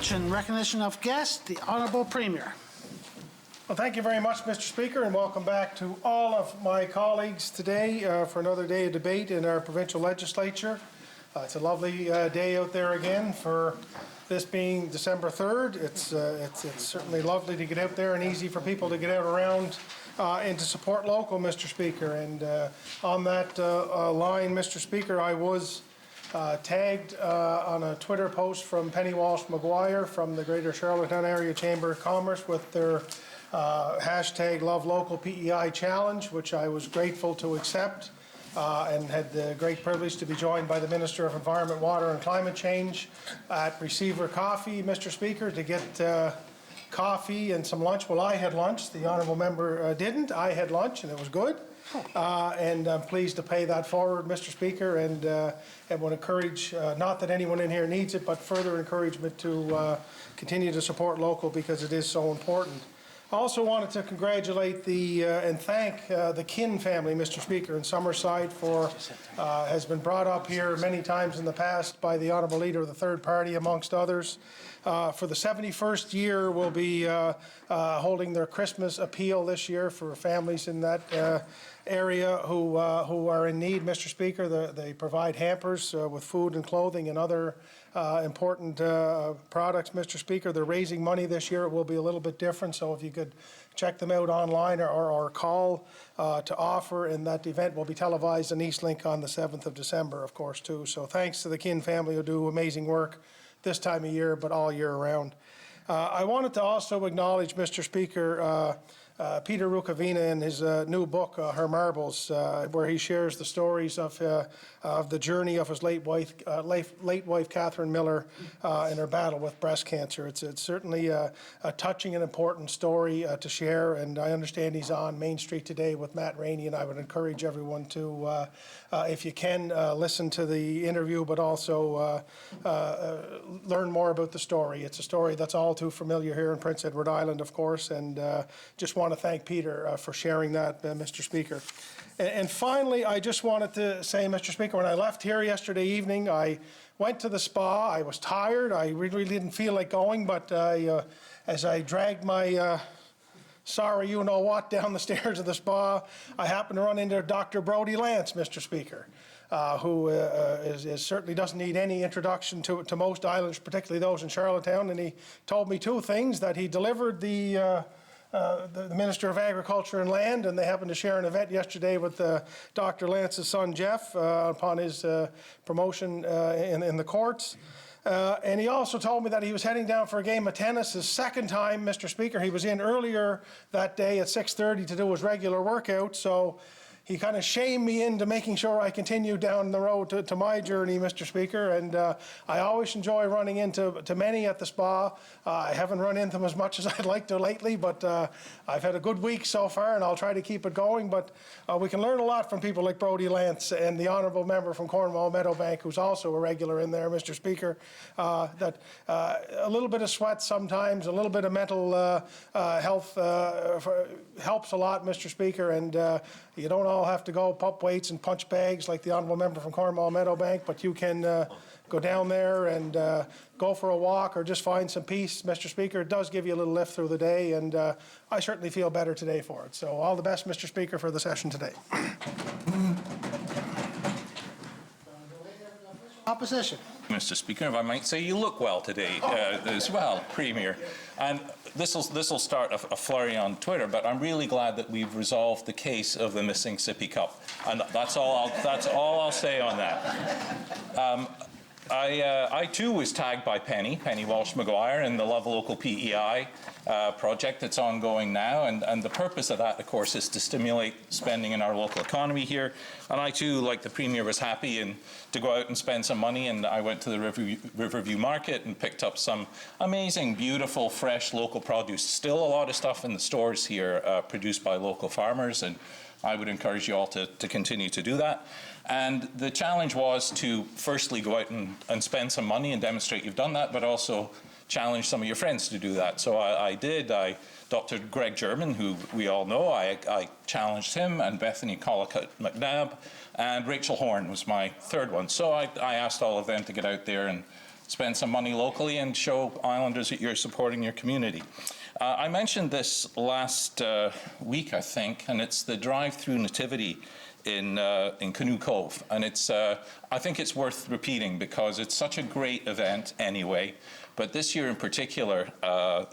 speech and recognition of guests, the Honourable Premier. Well, thank you very much, Mr. Speaker, and welcome back to all of my colleagues today for another day of debate in our provincial legislature. It's a lovely day out there again for this being December 3rd. It's certainly lovely to get out there and easy for people to get out around and to support local, Mr. Speaker. And on that line, Mr. Speaker, I was tagged on a Twitter post from Penny Walsh-Maguire from the Greater Charlottetown Area Chamber of Commerce with their hashtag Love Local PEI Challenge, which I was grateful to accept and had the great privilege to be joined by the Minister of Environment, Water and Climate Change at Receiver Coffee, Mr. Speaker, to get coffee and some lunch. Well, I had lunch. The Honourable Member didn't. I had lunch and it was good. And I'm pleased to pay that forward, Mr. Speaker, and would encourage, not that anyone in here needs it, but further encouragement to continue to support local because it is so important. I also wanted to congratulate and thank the Kin family, Mr. Speaker, in Summerside for, has been brought up here many times in the past by the Honourable Leader of the Third Party, amongst others. For the 71st year, we'll be holding their Christmas appeal this year for families in that area who are in need, Mr. Speaker. They provide hampers with food and clothing and other important products, Mr. Speaker. They're raising money this year. It will be a little bit different, so if you could check them out online or call to offer, and that event will be televised on Eastlink on the 7th of December, of course, too. So thanks to the Kin family who do amazing work this time of year, but all year round. I wanted to also acknowledge, Mr. Speaker, Peter Rukavina in his new book, Her Marbles, where he shares the stories of the journey of his late wife Catherine Miller in her battle with breast cancer. It's certainly a touching and important story to share, and I understand he's on Main Street today with Matt Rainey, and I would encourage everyone to, if you can, listen to the interview, but also learn more about the story. It's a story that's all too familiar here in Prince Edward Island, of course, and just want to thank Peter for sharing that, Mr. Speaker. And finally, I just wanted to say, Mr. Speaker, when I left here yesterday evening, I went to the spa. I was tired. I really didn't feel like going, but as I dragged my sorry you-know-what down the stairs of the spa, I happened to run into Dr. Brodie Lance, Mr. Speaker, who certainly doesn't need any introduction to most islanders, particularly those in Charlottetown, and he told me two things: that he delivered the Minister of Agriculture and Land, and they happened to share an event yesterday with Dr. Lance's son, Jeff, upon his promotion in the courts. And he also told me that he was heading down for a game of tennis, his second time, Mr. Speaker. He was in earlier that day at 6:30 to do his regular workout, so he kind of shamed me into making sure I continue down the road to my journey, Mr. Speaker, and I always enjoy running into many at the spa. I haven't run into them as much as I'd like to lately, but I've had a good week so far, and I'll try to keep it going. But we can learn a lot from people like Brodie Lance and the Honourable Member from Cornwall Meadowbank, who's also a regular in there, Mr. Speaker, that a little bit of sweat sometimes, a little bit of mental health helps a lot, Mr. Speaker, and you don't all have to go pump weights and punch bags like the Honourable Member from Cornwall Meadowbank, but you can go down there and go for a walk or just find some peace, Mr. Speaker. It does give you a little lift through the day, and I certainly feel better today for it. So all the best, Mr. Speaker, for the session today. Opposition. Mr. Speaker, if I might say, you look well today as well, Premier. And this will start a flurry on Twitter, but I'm really glad that we've resolved the case of the missing sippy cup, and that's all I'll say on that. I too was tagged by Penny Walsh-Maguire in the Love Local PEI project that's ongoing now, and the purpose of that, of course, is to stimulate spending in our local economy here. And I too, like the Premier, was happy to go out and spend some money, and I went to the Riverview Market and picked up some amazing, beautiful, fresh local produce. Still a lot of stuff in the stores here produced by local farmers, and I would encourage you all to continue to do that. And the challenge was to firstly go out and spend some money and demonstrate you've done that, but also challenge some of your friends to do that. So I did. Dr. Greg German, who we all know, I challenged him, and Bethany Collicott McNabb, and Rachel Horn was my third one. So I asked all of them to get out there and spend some money locally and show Islanders that you're supporting your community. I mentioned this last week, I think, and it's the drive-through nativity in Canoe Cove, and I think it's worth repeating because it's such a great event anyway. But this year in particular,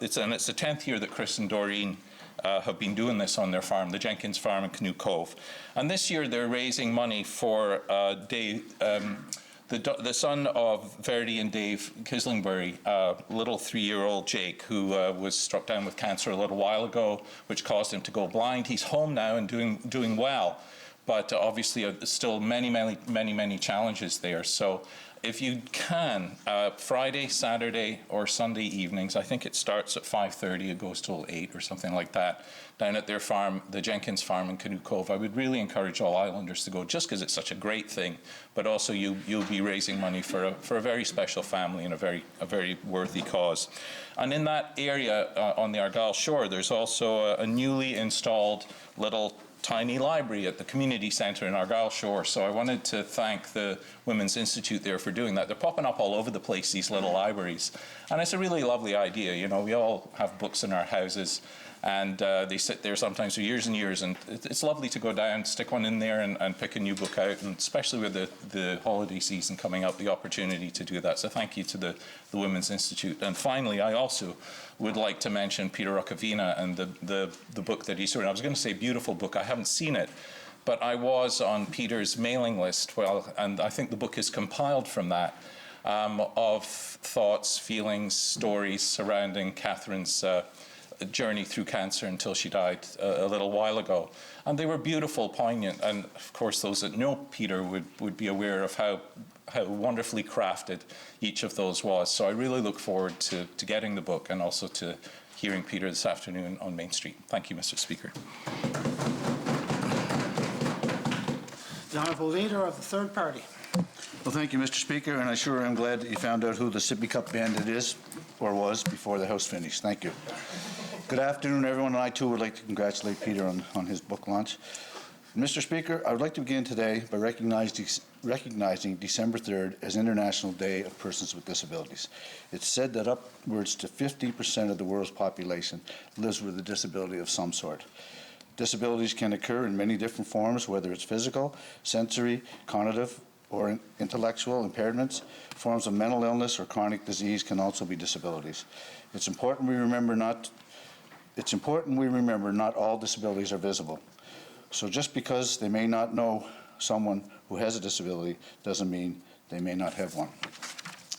it's the 10th year that Chris and Doreen have been doing this on their farm, the Jenkins farm in Canoe Cove. And this year they're raising money for Dave, the son of Verdi and Dave Kislingbury, little 3-year-old Jake, who was struck down with cancer a little while ago, which caused him to go blind. He's home now and doing well, but obviously still many challenges there. So if you can, Friday, Saturday, or Sunday evenings, I think it starts at 5:30, it goes till 8 or something like that, down at their farm, the Jenkins farm in Canoe Cove. I would really encourage all Islanders to go, just because it's such a great thing, but also you'll be raising money for a very special family and a very worthy cause. And in that area on the Argyll shore, there's also a newly installed little tiny library at the community centre in Argyll Shore. So I wanted to thank the Women's Institute there for doing that. They're popping up all over the place, these little libraries. And it's a really lovely idea. You know, we all have books in our houses, and they sit there sometimes for years and years, and it's lovely to go down, stick one in there and pick a new book out, and especially with the holiday season coming up, the opportunity to do that. So thank you to the Women's Institute. And finally, I also would like to mention Peter Rukavina and the book that he's written. I was going to say beautiful book. I haven't seen it, but I was on Peter's mailing list, and I think the book is compiled from that, of thoughts, feelings, stories surrounding Catherine's journey through cancer until she died a little while ago. And they were beautiful, poignant, and of course those that know Peter would be aware of how wonderfully crafted each of those was. So I really look forward to getting the book and also to hearing Peter this afternoon on Main Street. Thank you, Mr. Speaker. The Honourable Leader of the Third Party. Well, thank you, Mr. Speaker, and I sure am glad that you found out who the Sippy Cup bandit is, or was, before the House finished. Thank you. Good afternoon, everyone, and I too would like to congratulate Peter on his book launch. Mr. Speaker, I would like to begin today by recognizing December 3rd as International Day of Persons with Disabilities. It's said that upwards to 50% of the world's population lives with a disability of some sort. Disabilities can occur in many different forms, whether it's physical, sensory, cognitive, or intellectual impairments. Forms of mental illness or chronic disease can also be disabilities. It's important we remember not all disabilities are visible. So just because they may not know someone who has a disability doesn't mean they may not have one.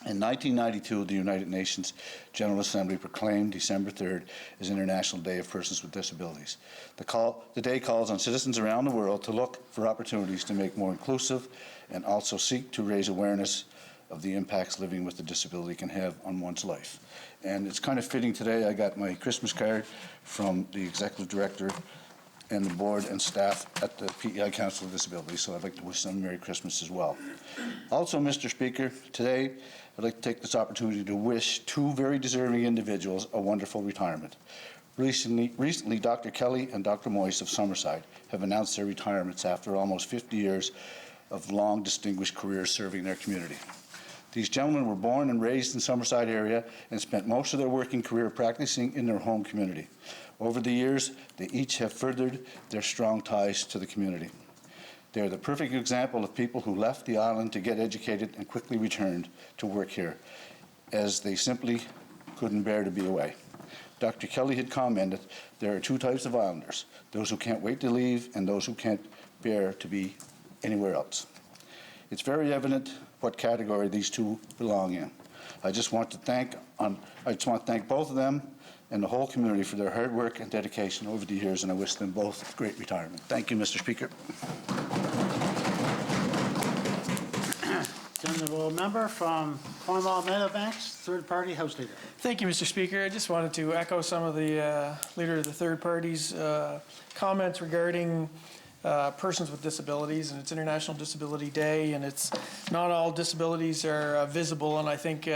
In 1992, the United Nations General Assembly proclaimed December 3rd as International Day of Persons with Disabilities. The day calls on citizens around the world to look for opportunities to make more inclusive and also seek to raise awareness of the impacts living with a disability can have on one's life. And it's kind of fitting today. I got my Christmas card from the Executive Director and the board and staff at the PEI Council of Disabilities, so I'd like to wish them a Merry Christmas as well. Also, Mr. Speaker, today I'd like to take this opportunity to wish two very deserving individuals a wonderful retirement. Recently, Dr. Kelly and Dr. Moyse of Summerside have announced their retirements after almost 50 years of long, distinguished careers serving their community. These gentlemen were born and raised in Summerside area and spent most of their working career practicing in their home community. Over the years, they each have furthered their strong ties to the community. They are the perfect example of people who left the island to get educated and quickly returned to work here, as they simply couldn't bear to be away. Dr. Kelly had commented, there are two types of islanders, those who can't wait to leave and those who can't bear to be anywhere else. It's very evident what category these two belong in. I just want to thank both of them and the whole community for their hard work and dedication over the years, and I wish them both great retirement. Thank you, Mr. Speaker. The Honourable Member from Cornwall Meadowbanks, Third Party House Leader. Thank you, Mr. Speaker. I just wanted to echo some of the Leader of the Third Party's comments regarding persons with disabilities, and it's International Disability Day, and it's not all disabilities are visible, and I think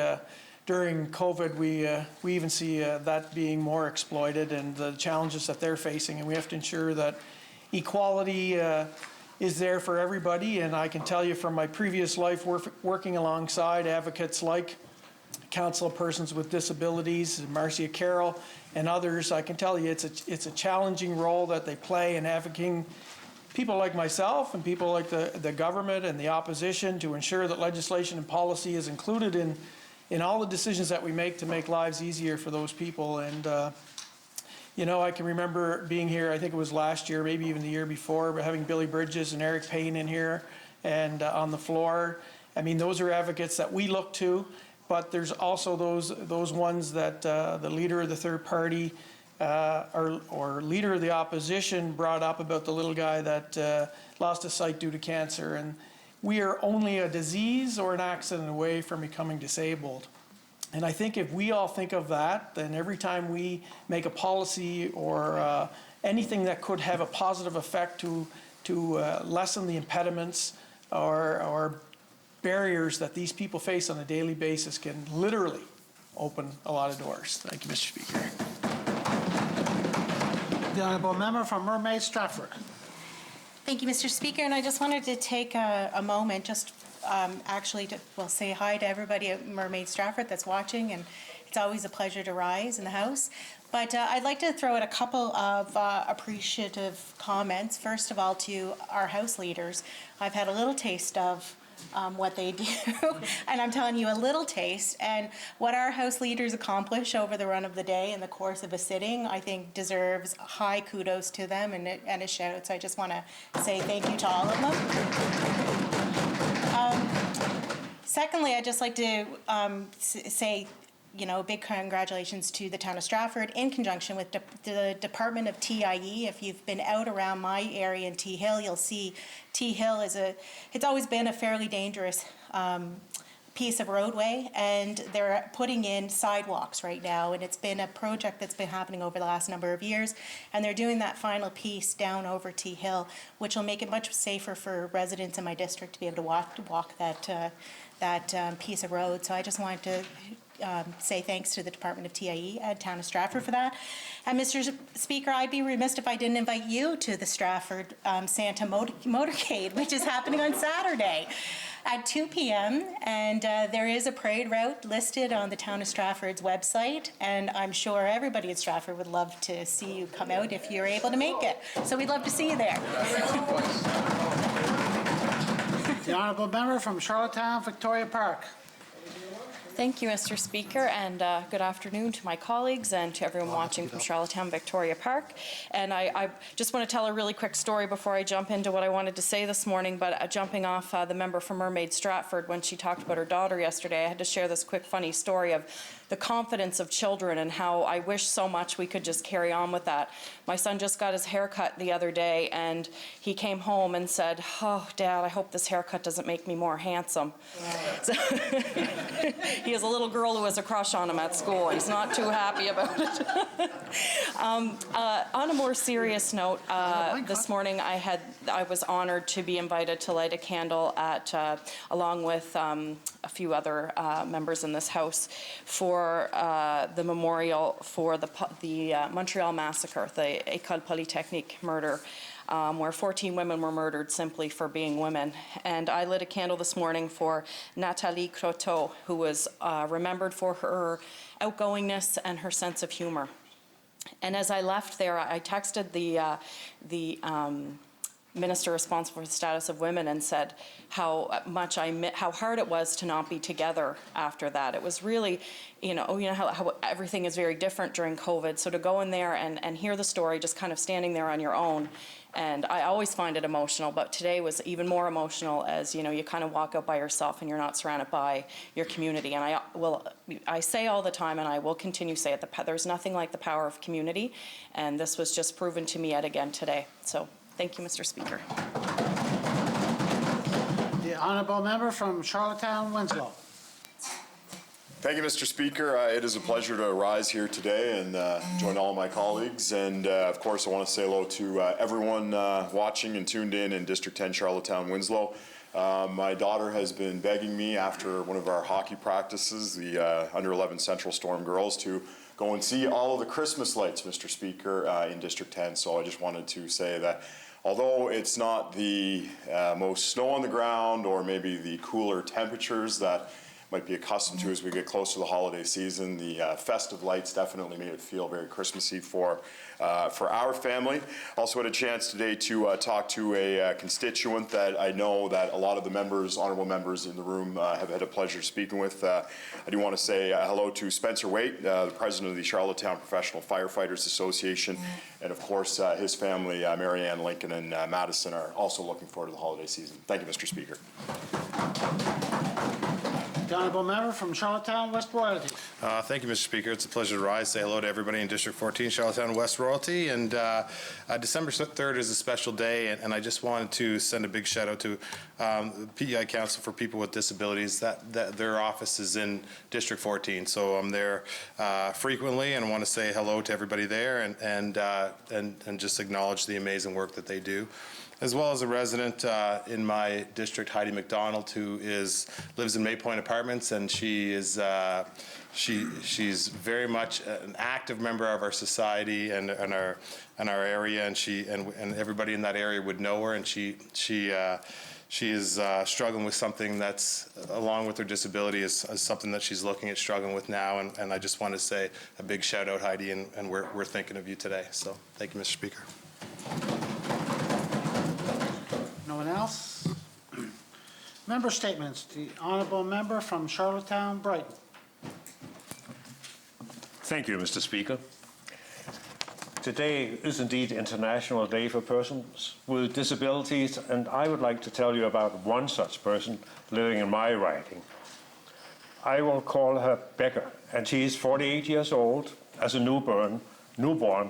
during COVID we even see that being more exploited and the challenges that they're facing, and we have to ensure that equality is there for everybody. And I can tell you from my previous life working alongside advocates like Council of Persons with Disabilities, Marcia Carroll, and others. I can tell you it's a challenging role that they play in advocating people like myself and people like the government and the opposition to ensure that legislation and policy is included in all the decisions that we make to make lives easier for those people. And you know, I can remember being here, I think it was last year, maybe even the year before, but having Billy Bridges and Eric Payne in here and on the floor. I mean, those are advocates that we look to, but there's also those ones that the leader of the third party or leader of the opposition brought up about the little guy that lost his sight due to cancer. And we are only a disease or an accident away from becoming disabled. And I think if we all think of that, then every time we make a policy or anything that could have a positive effect to lessen the impediments or barriers that these people face on a daily basis can literally open a lot of doors. Thank you, Mr. Speaker. The honourable member from Mermaid Stratford. Thank you, Mr. Speaker, and I just wanted to take a moment just actually to say hi to everybody at Mermaid Stratford that's watching, and it's always a pleasure to rise in the House. But I'd like to throw out a couple of appreciative comments. First of all, to our House leaders. I've had a little taste of what they do, and I'm telling you a little taste, and what our House leaders accomplish over the run of the day in the course of a sitting, I think deserves high kudos to them and a shout out. So I just want to say thank you to all of them. Secondly, I'd just like to say, you know, big congratulations to the town of Stratford in conjunction with the Department of TIE. If you've been out around my area in T Hill, you'll see T Hill it's always been a fairly dangerous piece of roadway, and they're putting in sidewalks right now, and it's been a project that's been happening over the last number of years, and they're doing that final piece down over T Hill, which will make it much safer for residents in my district to be able to walk that piece of road. So I just wanted to say thanks to the Department of TIE at Town of Stratford for that. And Mr. Speaker, I'd be remiss if I didn't invite you to the Stratford Santa Motorcade, which is happening on Saturday at 2 p.m. And there is a parade route listed on the Town of Stratford's website, and I'm sure everybody at Stratford would love to see you come out if you're able to make it. So we'd love to see you there. The honourable member from Charlottetown, Victoria Park. Thank you, Mr. Speaker, and good afternoon to my colleagues and to everyone watching from Charlottetown Victoria Park. And I just want to tell a really quick story before I jump into what I wanted to say this morning, but jumping off the member from Mermaid Stratford, when she talked about her daughter yesterday, I had to share this quick funny story of the confidence of children and how I wish so much we could just carry on with that. My son just got his haircut the other day, and he came home and said, "Oh, Dad, I hope this haircut doesn't make me more handsome." So he has a little girl who has a crush on him at school, and he's not too happy about it. On a more serious note, this morning I was honored to be invited to light a candle at, along with a few other members in this House, for the memorial for the Montreal massacre, the École Polytechnique murder, where 14 women were murdered simply for being women. And I lit a candle this morning for Nathalie Croteau, who was remembered for her outgoingness and her sense of humor. And as I left there, I texted the minister responsible for the status of women and said how hard it was to not be together after that. It was really, you know how everything is very different during COVID. So to go in there and hear the story, just kind of standing there on your own. And I always find it emotional, but today was even more emotional as, you kind of walk out by yourself and you're not surrounded by your community. And I say all the time, and I will continue to say it, there's nothing like the power of community. And this was just proven to me yet again today. So thank you, Mr. Speaker. The honourable member from Charlottetown, Winslow. Thank you, Mr. Speaker. It is a pleasure to rise here today and join all of my colleagues. And of course, I want to say hello to everyone watching and tuned in District 10 Charlottetown, Winslow. My daughter has been begging me after one of our hockey practices, the under 11 Central Storm girls, to go and see all of the Christmas lights, Mr. Speaker, in District 10. So I just wanted to say that although it's not the most snow on the ground or maybe the cooler temperatures that might be accustomed to as we get close to the holiday season. The festive lights definitely made it feel very Christmassy for our family. Also had a chance today to talk to a constituent that I know that a lot of the members, honourable members in the room, have had a pleasure speaking with. I do want to say hello to Spencer Waite, the president of the Charlottetown Professional Firefighters Association, and of course his family, Mary Ann, Lincoln, and Madison, are also looking forward to the holiday season. Thank you, Mr. Speaker. The honourable member from Charlottetown West Royalty. Thank you, Mr. Speaker. It's a pleasure to rise, say hello to everybody in District 14, Charlottetown West Royalty. And December 3rd is a special day, and I just wanted to send a big shout out to the PEI Council for People with Disabilities. That their office is in District 14, so I'm there frequently, and I want to say hello to everybody there and just acknowledge the amazing work that they do. As well as a resident in my district, Heath MacDonald, who lives in May Point Apartments, and she's very much an active member of our society and our area, and everybody in that area would know her, and she is struggling with something that's, along with her disability, is something that she's looking at struggling with now, and I just want to say a big shout out, Heidi, and we're thinking of you today. So thank you, Mr. Speaker. No one else? Member statements. The honourable member from Charlottetown Brighton. Thank you, Mr. Speaker. Today is indeed International Day for Persons with Disabilities, and I would like to tell you about one such person living in my riding. I will call her Becca, and she is 48 years old. As a newborn,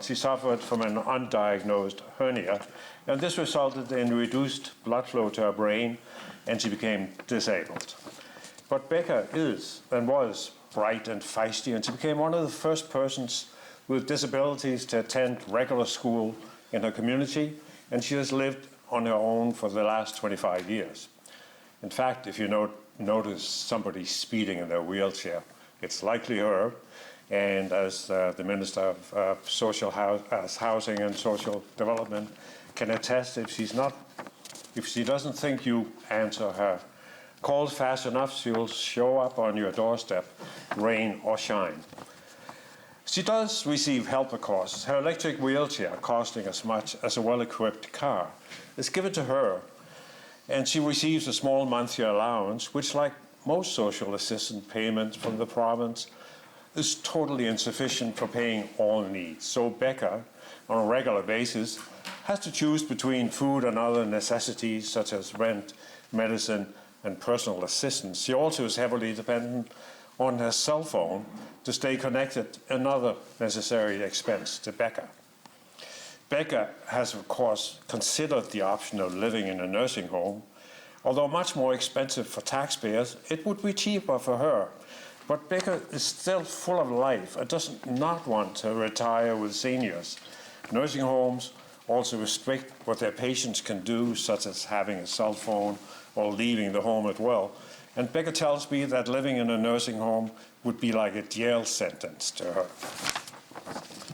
she suffered from an undiagnosed hernia, and this resulted in reduced blood flow to her brain, and she became disabled. But Becca is and was bright and feisty, and she became one of the first persons with disabilities to attend regular school in her community, and she has lived on her own for the last 25 years. In fact, if you notice somebody speeding in their wheelchair, it's likely her. And as the Minister of Social Housing and Social Development can attest, if she doesn't think you answer her calls fast enough, she'll show up on your doorstep, rain or shine. She does receive help, of course. Her electric wheelchair, costing as much as a well-equipped car, is given to her, and she receives a small monthly allowance, which, like most social assistance payments from the province, is totally insufficient for paying all needs. So Becca, on a regular basis, has to choose between food and other necessities such as rent, medicine, and personal assistance. She also is heavily dependent on her cell phone to stay connected, another necessary expense to Becca. Becca has, of course, considered the option of living in a nursing home. Although much more expensive for taxpayers, it would be cheaper for her. But Becca is still full of life and does not want to retire with seniors. Nursing homes also restrict what their patients can do, such as having a cell phone or leaving the home at will. And Becca tells me that living in a nursing home would be like a jail sentence to her.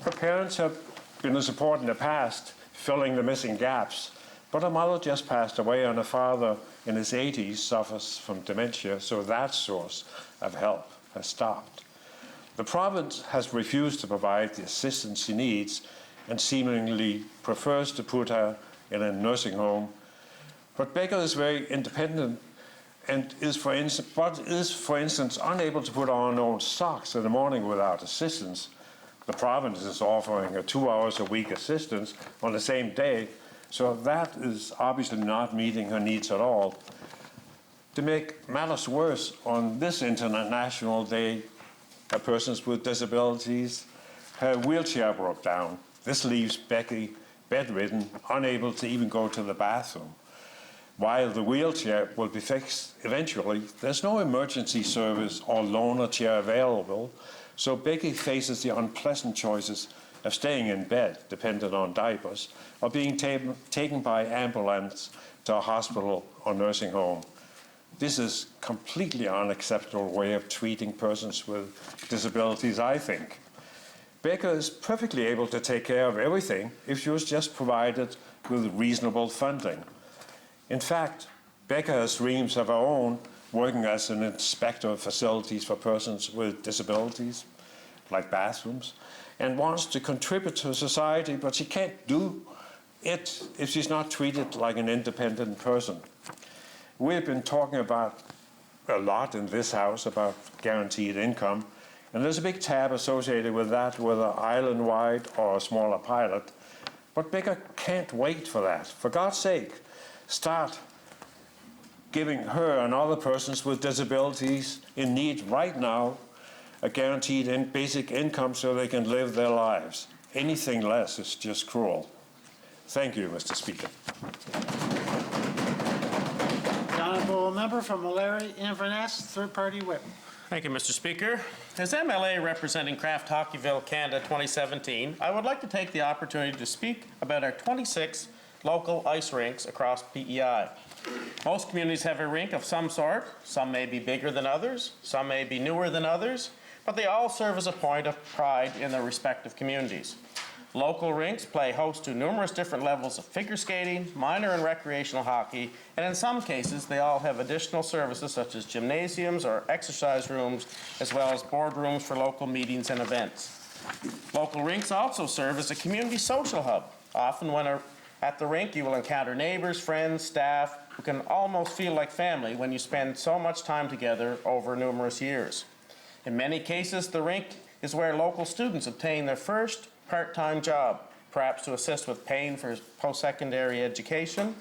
Her parents have been a support in the past, filling the missing gaps, but her mother just passed away, and her father, in his 80s, suffers from dementia, so that source of help has stopped. The province has refused to provide the assistance she needs and seemingly prefers to put her in a nursing home. But Becca is very independent and is, for instance, unable to put on her own socks in the morning without assistance. The province is offering her 2 hours a week assistance on the same day, so that is obviously not meeting her needs at all. To make matters worse, on this International Day of Persons with Disabilities, her wheelchair broke down. This leaves Becky bedridden, unable to even go to the bathroom. While the wheelchair will be fixed eventually, there's no emergency service or loaner chair available, so Becky faces the unpleasant choices of staying in bed, dependent on diapers, or being taken by ambulance to a hospital or nursing home. This is a completely unacceptable way of treating persons with disabilities, I think. Becca is perfectly able to take care of everything if she was just provided with reasonable funding. In fact, Becca has dreams of her own working as an inspector of facilities for persons with disabilities, like bathrooms, and wants to contribute to society, but she can't do it if she's not treated like an independent person. We've been talking about a lot in this house about guaranteed income, and there's a big tab associated with that, whether island-wide or a smaller pilot. But Becca can't wait for that. For God's sake, start giving her and other persons with disabilities in need right now a guaranteed basic income so they can live their lives. Anything less is just cruel. Thank you, Mr. Speaker. The honourable member from O'Leary Inverness, third-party whip. Thank you, Mr. Speaker. As MLA representing Kraft Hockeyville, Canada 2017, I would like to take the opportunity to speak about our 26 local ice rinks across PEI. Most communities have a rink of some sort. Some may be bigger than others, some may be newer than others, but they all serve as a point of pride in their respective communities. Local rinks play host to numerous different levels of figure skating, minor and recreational hockey, and in some cases they all have additional services such as gymnasiums or exercise rooms, as well as boardrooms for local meetings and events. Local rinks also serve as a community social hub. Often when at the rink you will encounter neighbors, friends, staff, who can almost feel like family when you spend so much time together over numerous years. In many cases, the rink is where local students obtain their first part-time job, perhaps to assist with paying for post-secondary education.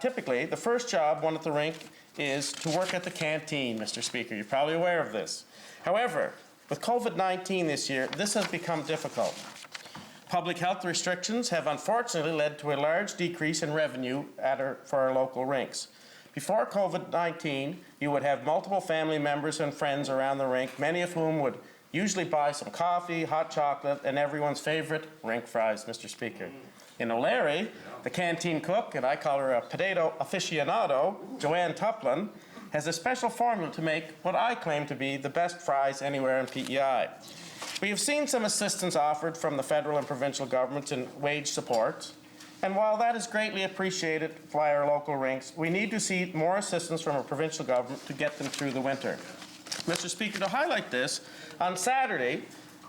Typically, the first job won at the rink is to work at the canteen, Mr. Speaker. You're probably aware of this. However, with COVID-19 this year, this has become difficult. Public health restrictions have unfortunately led to a large decrease in revenue for our local rinks. Before COVID-19, you would have multiple family members and friends around the rink, many of whom would usually buy some coffee, hot chocolate, and everyone's favorite, rink fries, Mr. Speaker. In O'Leary, the canteen cook, and I call her a potato aficionado, Joanne Tuplin, has a special formula to make what I claim to be the best fries anywhere in PEI. We have seen some assistance offered from the federal and provincial governments in wage support, and while that is greatly appreciated by our local rinks, we need to see more assistance from our provincial government to get them through the winter. Mr. Speaker, to highlight this, on Saturday,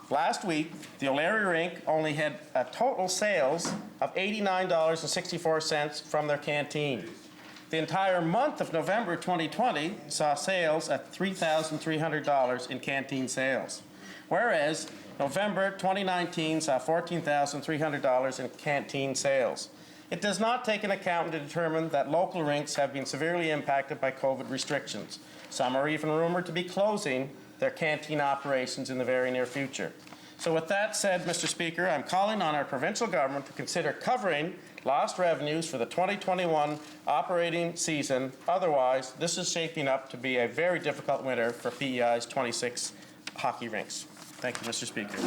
last week, the O'Leary rink only had a total sales of $89.64 from their canteen. The entire month of November 2020 saw sales at $3,300 in canteen sales, whereas November 2019 saw $14,300 in canteen sales. It does not take into account to determine that local rinks have been severely impacted by COVID restrictions. Some are even rumored to be closing their canteen operations in the very near future. So with that said, Mr. Speaker, I'm calling on our provincial government to consider covering lost revenues for the 2021 operating season. Otherwise, this is shaping up to be a very difficult winter for PEI's 26 hockey rinks. Thank you, Mr. Speaker.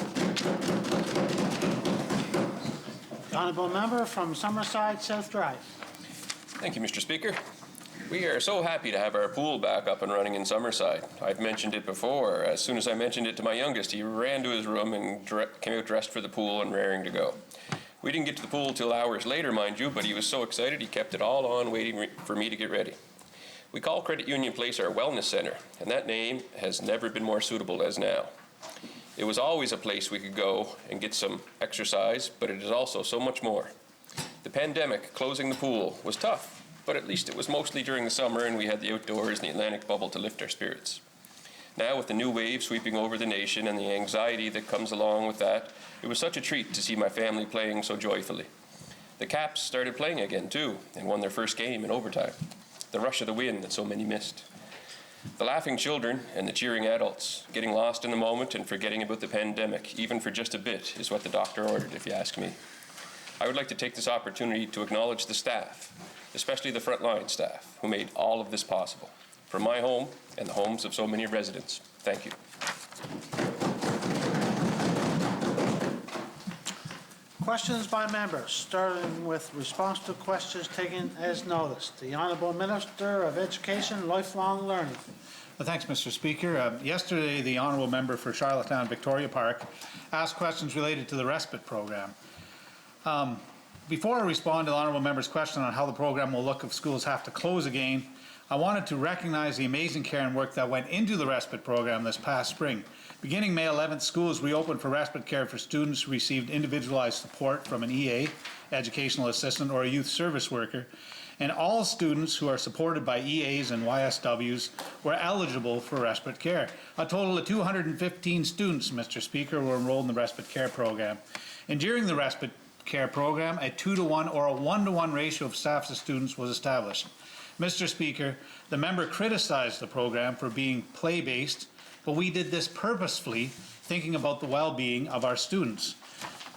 The honourable member from Summerside South Drive. Thank you, Mr. Speaker. We are so happy to have our pool back up and running in Summerside. I've mentioned it before. As soon as I mentioned it to my youngest, he ran to his room and came out dressed for the pool and raring to go. We didn't get to the pool till hours later, mind you, but he was so excited he kept it all on waiting for me to get ready. We call Credit Union Place our wellness center, and that name has never been more suitable as now. It was always a place we could go and get some exercise, but it is also so much more. The pandemic, closing the pool, was tough, but at least it was mostly during the summer and we had the outdoors and the Atlantic bubble to lift our spirits. Now, with the new wave sweeping over the nation and the anxiety that comes along with that, it was such a treat to see my family playing so joyfully. The Caps started playing again, too, and won their first game in overtime. The rush of the wind that so many missed. The laughing children and the cheering adults, getting lost in the moment and forgetting about the pandemic, even for just a bit, is what the doctor ordered, if you ask me. I would like to take this opportunity to acknowledge the staff, especially the frontline staff, who made all of this possible, from my home and the homes of so many residents. Thank you. Questions by members, starting with response to questions taken as noticed. The Honourable Minister of Education, Lifelong Learning. Well, thanks, Mr. Speaker. Yesterday, the Honourable Member for Charlottetown Victoria Park asked questions related to the respite program. Before I respond to the Honourable Member's question on how the program will look if schools have to close again, I wanted to recognize the amazing care and work that went into the respite program this past spring. Beginning May 11th, schools reopened for respite care for students who received individualized support from an EA, educational assistant, or a youth service worker, and all students who are supported by EAs and YSWs were eligible for respite care. A total of 215 students, Mr. Speaker, were enrolled in the respite care program. And during the respite care program, a 2-to-1 or a 1-to-1 ratio of staff to students was established. Mr. Speaker, the member criticized the program for being play-based, but we did this purposefully, thinking about the well-being of our students.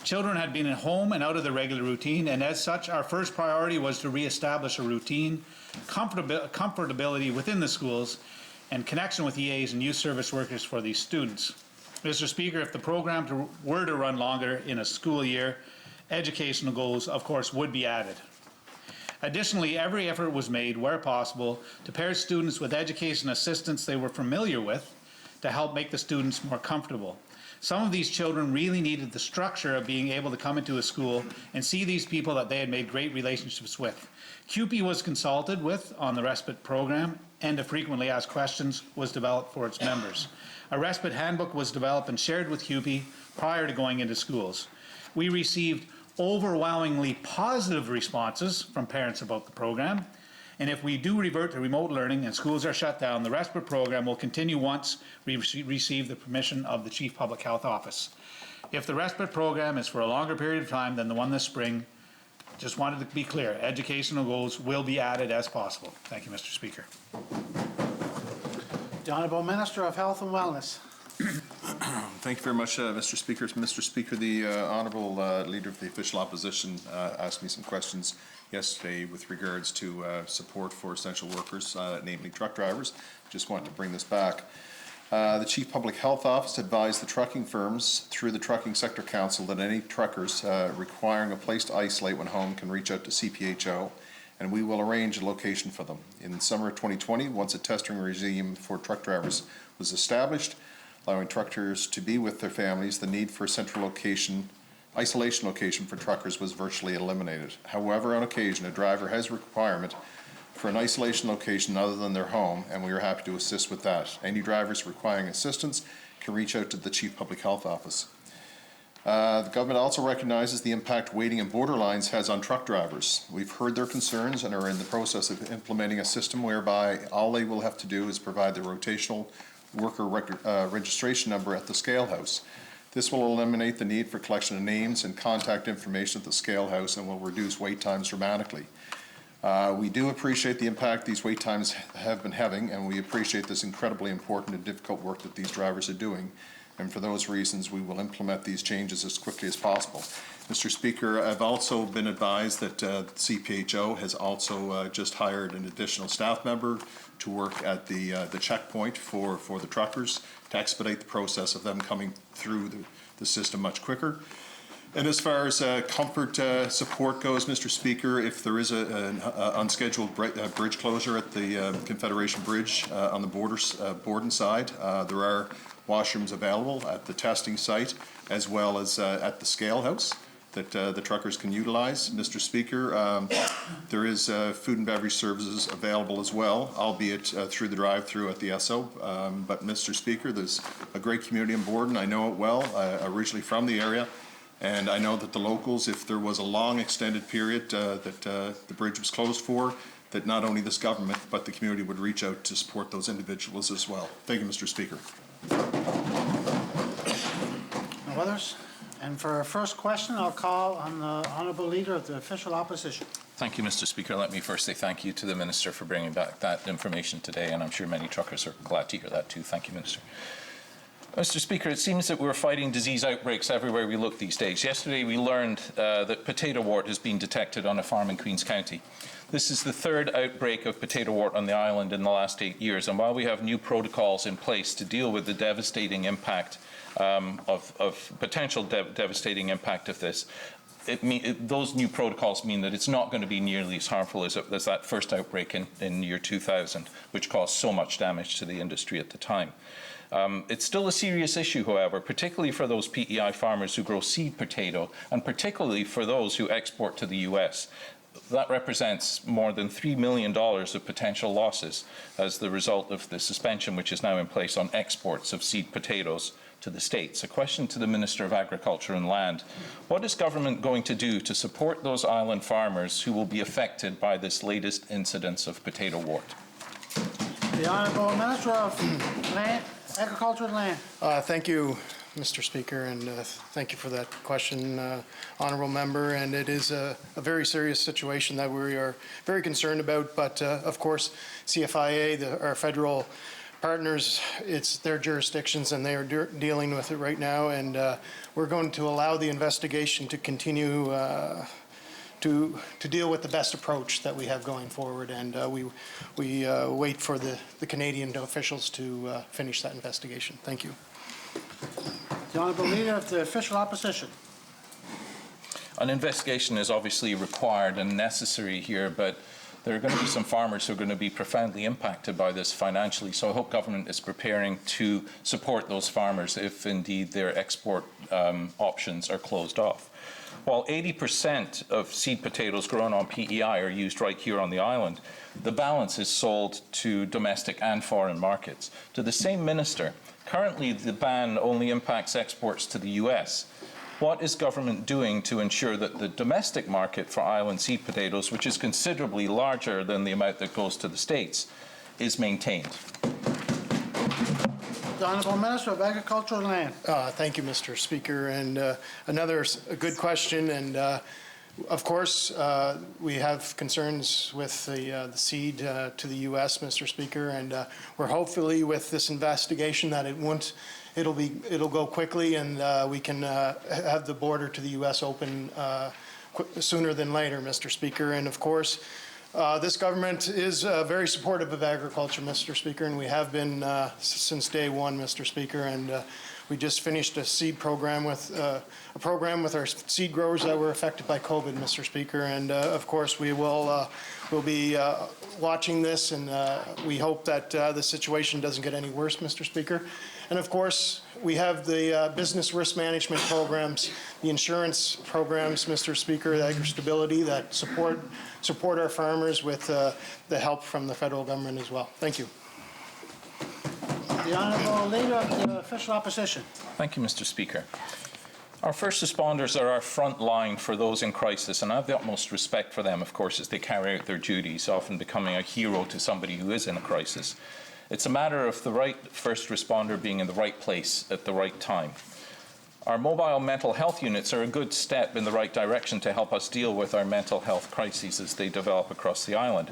Children had been at home and out of the regular routine, and as such, our first priority was to reestablish a routine, comfortability within the schools, and connection with EAs and youth service workers for these students. Mr. Speaker, if the program were to run longer in a school year, educational goals, of course, would be added. Additionally, every effort was made, where possible, to pair students with education assistants they were familiar with to help make the students more comfortable. Some of these children really needed the structure of being able to come into a school and see these people that they had made great relationships with. CUPE was consulted with on the respite program, and a frequently asked questions was developed for its members. A respite handbook was developed and shared with CUPE prior to going into schools. We received overwhelmingly positive responses from parents about the program, and if we do revert to remote learning and schools are shut down, the respite program will continue once we receive the permission of the Chief Public Health Office. If the respite program is for a longer period of time than the one this spring, just wanted to be clear, educational goals will be added as possible. Thank you, Mr. Speaker. The Honourable Minister of Health and Wellness. Thank you very much, Mr. Speaker. Mr. Speaker, the Honourable Leader of the Official Opposition asked me some questions yesterday with regards to support for essential workers, namely truck drivers. Just wanted to bring this back. The Chief Public Health Office advised the trucking firms through the Trucking Sector Council that any truckers requiring a place to isolate when home can reach out to CPHO, and we will arrange a location for them. In summer of 2020, once a testing regime for truck drivers was established, allowing truckers to be with their families, the need for a central isolation location for truckers was virtually eliminated. However, on occasion, a driver has a requirement for an isolation location other than their home, and we are happy to assist with that. Any drivers requiring assistance can reach out to the Chief Public Health Office. The government also recognizes the impact waiting in border lines has on truck drivers. We've heard their concerns and are in the process of implementing a system whereby all they will have to do is provide the rotational worker registration number at the scale house. This will eliminate the need for collection of names and contact information at the scale house and will reduce wait times dramatically. We do appreciate the impact these wait times have been having, and we appreciate this incredibly important and difficult work that these drivers are doing. And for those reasons, we will implement these changes as quickly as possible. Mr. Speaker, I've also been advised that CPHO has also just hired an additional staff member to work at the checkpoint for the truckers to expedite the process of them coming through the system much quicker. And as far as comfort support goes, Mr. Speaker, if there is an unscheduled bridge closure at the Confederation Bridge on the Borden side, there are washrooms available at the testing site as well as at the scale house that the truckers can utilize. Mr. Speaker, there is food and beverage services available as well, albeit through the drive-through at the Esso. But Mr. Speaker, there's a great community in Borden. I know it well, originally from the area. And I know that the locals, if there was a long extended period that the bridge was closed for, that not only this government, but the community would reach out to support those individuals as well. Thank you, Mr. Speaker. No others? And for our first question, I'll call on the Honourable Leader of the Official Opposition. Thank you, Mr. Speaker. Let me first say thank you to the Minister for bringing back that information today, and I'm sure many truckers are glad to hear that too. Thank you, Minister. Mr. Speaker, it seems that we're fighting disease outbreaks everywhere we look these days. Yesterday we learned that potato wart has been detected on a farm in Queen's County. This is the third outbreak of potato wart on the island in the last 8 years, and while we have new protocols in place to deal with the devastating impact devastating impact of this, those new protocols mean that it's not going to be nearly as harmful as that first outbreak in year 2000, which caused so much damage to the industry at the time. It's still a serious issue, however, particularly for those PEI farmers who grow seed potato, and particularly for those who export to the US. that represents more than $3 million of potential losses as the result of the suspension which is now in place on exports of seed potatoes to the States. A question to the Minister of Agriculture and Land. What is government going to do to support those island farmers who will be affected by this latest incidence of potato wart? The Honourable Minister of Land, Agriculture and Land. Thank you, Mr. Speaker, and thank you for that question, Honourable Member. And it is a very serious situation that we are very concerned about. But of course, CFIA, our federal partners, it's their jurisdictions and they are dealing with it right now. And we're going to allow the investigation to continue to deal with the best approach that we have going forward. And we wait for the Canadian officials to finish that investigation. Thank you. The Honourable Leader of the Official Opposition. An investigation is obviously required and necessary here, but there are going to be some farmers who are going to be profoundly impacted by this financially, so I hope government is preparing to support those farmers if indeed their export options are closed off. While 80% of seed potatoes grown on PEI are used right here on the island, the balance is sold to domestic and foreign markets. To the same minister, currently the ban only impacts exports to the US. What is government doing to ensure that the domestic market for island seed potatoes, which is considerably larger than the amount that goes to the States, is maintained? The Honourable Minister of Agriculture and Land. Thank you, Mr. Speaker. And another good question. And of course, we have concerns with the seed to the U.S., Mr. Speaker. And we're hopefully with this investigation that it'll go quickly and we can have the border to the U.S. open sooner than later, Mr. Speaker. And of course, this government is very supportive of agriculture, Mr. Speaker, and we have been since day one, Mr. Speaker. And we just finished a seed program with our seed growers that were affected by COVID, Mr. Speaker. And of course, we'll be watching this, and we hope that the situation doesn't get any worse, Mr. Speaker. And of course, we have the business risk management programs, the insurance programs, Mr. Speaker, the agri-stability that support our farmers with the help from the federal government as well. Thank you. The Honourable Leader of the Official Opposition. Thank you, Mr. Speaker. Our first responders are our front line for those in crisis, and I have the utmost respect for them, of course, as they carry out their duties, often becoming a hero to somebody who is in a crisis. It's a matter of the right first responder being in the right place at the right time. Our mobile mental health units are a good step in the right direction to help us deal with our mental health crises as they develop across the island.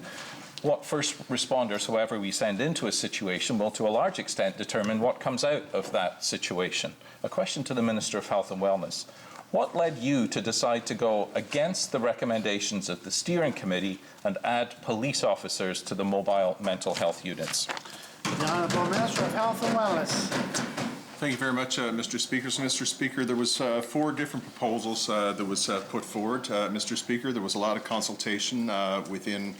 What first responders, however, we send into a situation will to a large extent determine what comes out of that situation. A question to the Minister of Health and Wellness. What led you to decide to go against the recommendations of the steering committee and add police officers to the mobile mental health units? The Honourable Minister of Health and Wellness. Thank you very much, Mr. Speaker. So, Mr. Speaker, there was 4 different proposals that was put forward. Mr. Speaker, there was a lot of consultation within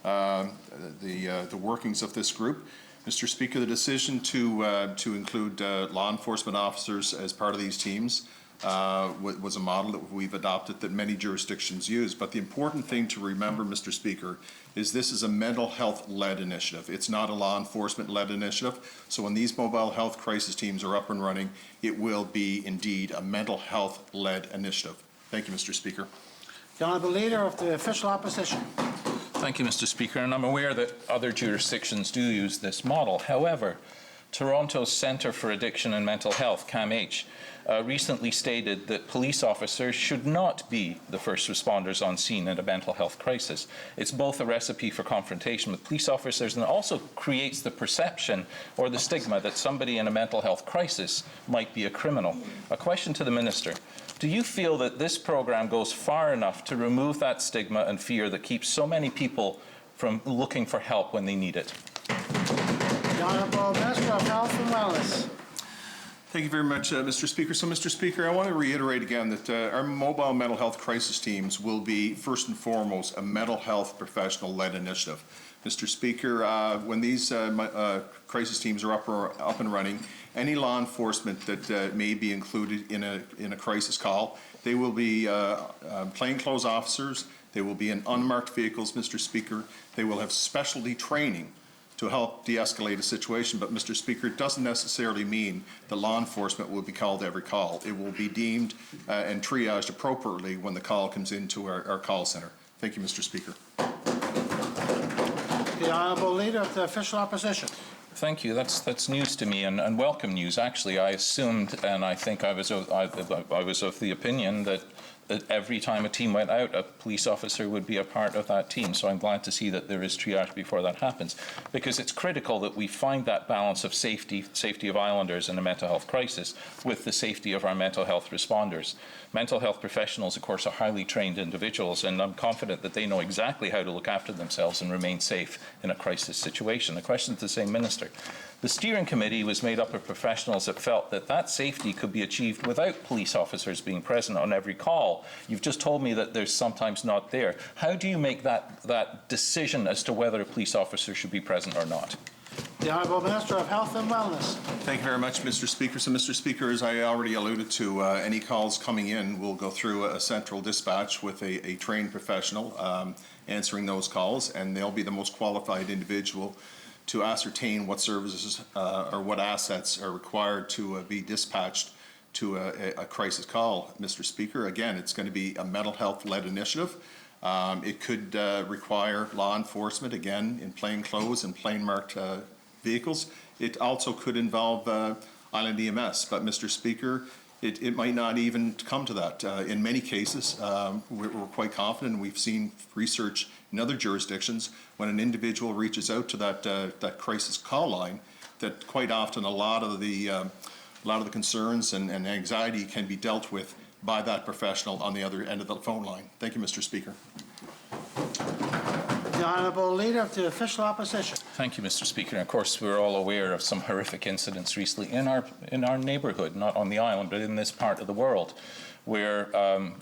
the workings of this group. Mr. Speaker, the decision to include law enforcement officers as part of these teams was a model that we've adopted that many jurisdictions use. But the important thing to remember, Mr. Speaker, is this is a mental health-led initiative. It's not a law enforcement-led initiative. So when these mobile health crisis teams are up and running, it will be indeed a mental health-led initiative. Thank you, Mr. Speaker. The Honourable Leader of the Official Opposition. Thank you, Mr. Speaker, and I'm aware that other jurisdictions do use this model. However, Toronto's Centre for Addiction and Mental Health, CAMH, recently stated that police officers should not be the first responders on scene in a mental health crisis. It's both a recipe for confrontation with police officers and also creates the perception or the stigma that somebody in a mental health crisis might be a criminal. A question to the Minister. Do you feel that this program goes far enough to remove that stigma and fear that keeps so many people from looking for help when they need it? The Honourable Minister of Health and Wellness. Thank you very much, Mr. Speaker. So, Mr. Speaker, I want to reiterate again that our mobile mental health crisis teams will be, first and foremost, a mental health professional-led initiative. Mr. Speaker, when these crisis teams are up and running, any law enforcement that may be included in a crisis call, they will be plainclothes officers. They will be in unmarked vehicles, Mr. Speaker. They will have specialty training to help de-escalate a situation. But, Mr. Speaker, it doesn't necessarily mean that law enforcement will be called every call. It will be deemed and triaged appropriately when the call comes into our call centre. Thank you, Mr. Speaker. The Honourable Leader of the Official Opposition. Thank you. That's news to me, and welcome news. Actually, I assumed, and I think I was of the opinion that every time a team went out, a police officer would be a part of that team. So I'm glad to see that there is triage before that happens, because it's critical that we find that balance of safety of islanders in a mental health crisis with the safety of our mental health responders. Mental health professionals, of course, are highly trained individuals, and I'm confident that they know exactly how to look after themselves and remain safe in a crisis situation. A question to the same minister. The steering committee was made up of professionals that felt that safety could be achieved without police officers being present on every call. You've just told me that there's sometimes not there. How do you make that decision as to whether a police officer should be present or not? The Honourable Minister of Health and Wellness. Thank you very much, Mr. Speaker. So, Mr. Speaker, as I already alluded to, any calls coming in will go through a central dispatch with a trained professional answering those calls, and they'll be the most qualified individual to ascertain what services or what assets are required to be dispatched to a crisis call, Mr. Speaker. Again, it's going to be a mental health-led initiative. It could require law enforcement, again, in plain clothes and plain marked vehicles. It also could involve Island EMS. But, Mr. Speaker, it might not even come to that. In many cases, we're quite confident, and we've seen research in other jurisdictions, when an individual reaches out to that crisis call line, that quite often a lot of the concerns and anxiety can be dealt with by that professional on the other end of the phone line. Thank you, Mr. Speaker. The Honourable Leader of the Official Opposition. Thank you, Mr. Speaker. And of course, we're all aware of some horrific incidents recently in our neighbourhood, not on the island, but in this part of the world, where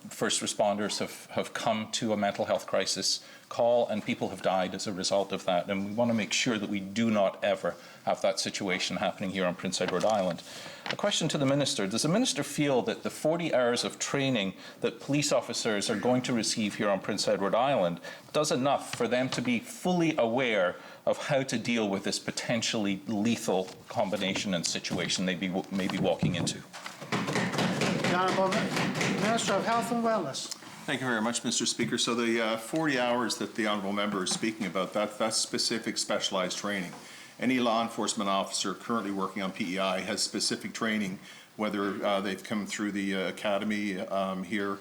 first responders have come to a mental health crisis call and people have died as a result of that. And we want to make sure that we do not ever have that situation happening here on Prince Edward Island. A question to the Minister. Does the Minister feel that the 40 hours of training that police officers are going to receive here on Prince Edward Island does enough for them to be fully aware of how to deal with this potentially lethal combination and situation they may be walking into? The Honourable Minister of Health and Wellness. Thank you very much, Mr. Speaker. So the 40 hours that the Honourable Member is speaking about, that's specific specialised training. Any law enforcement officer currently working on PEI has specific training, whether they've come through the academy here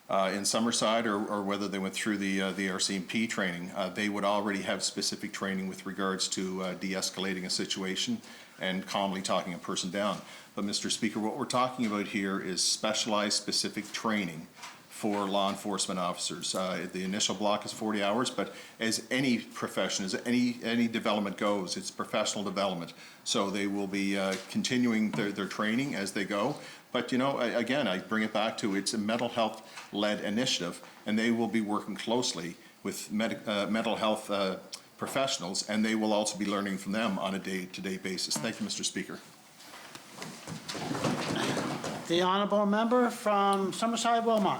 in Summerside or whether they went through the RCMP training. They would already have specific training with regards to de-escalating a situation and calmly talking a person down. But, Mr. Speaker, what we're talking about here is specialized specific training for law enforcement officers. The initial block is 40 hours, but as any profession, as any development goes, it's professional development. So they will be continuing their training as they go. But, you know, again, I bring it back to it's a mental health-led initiative, and they will be working closely with mental health professionals, and they will also be learning from them on a day-to-day basis. Thank you, Mr. Speaker. The Honourable Member from Summerside Wilmot.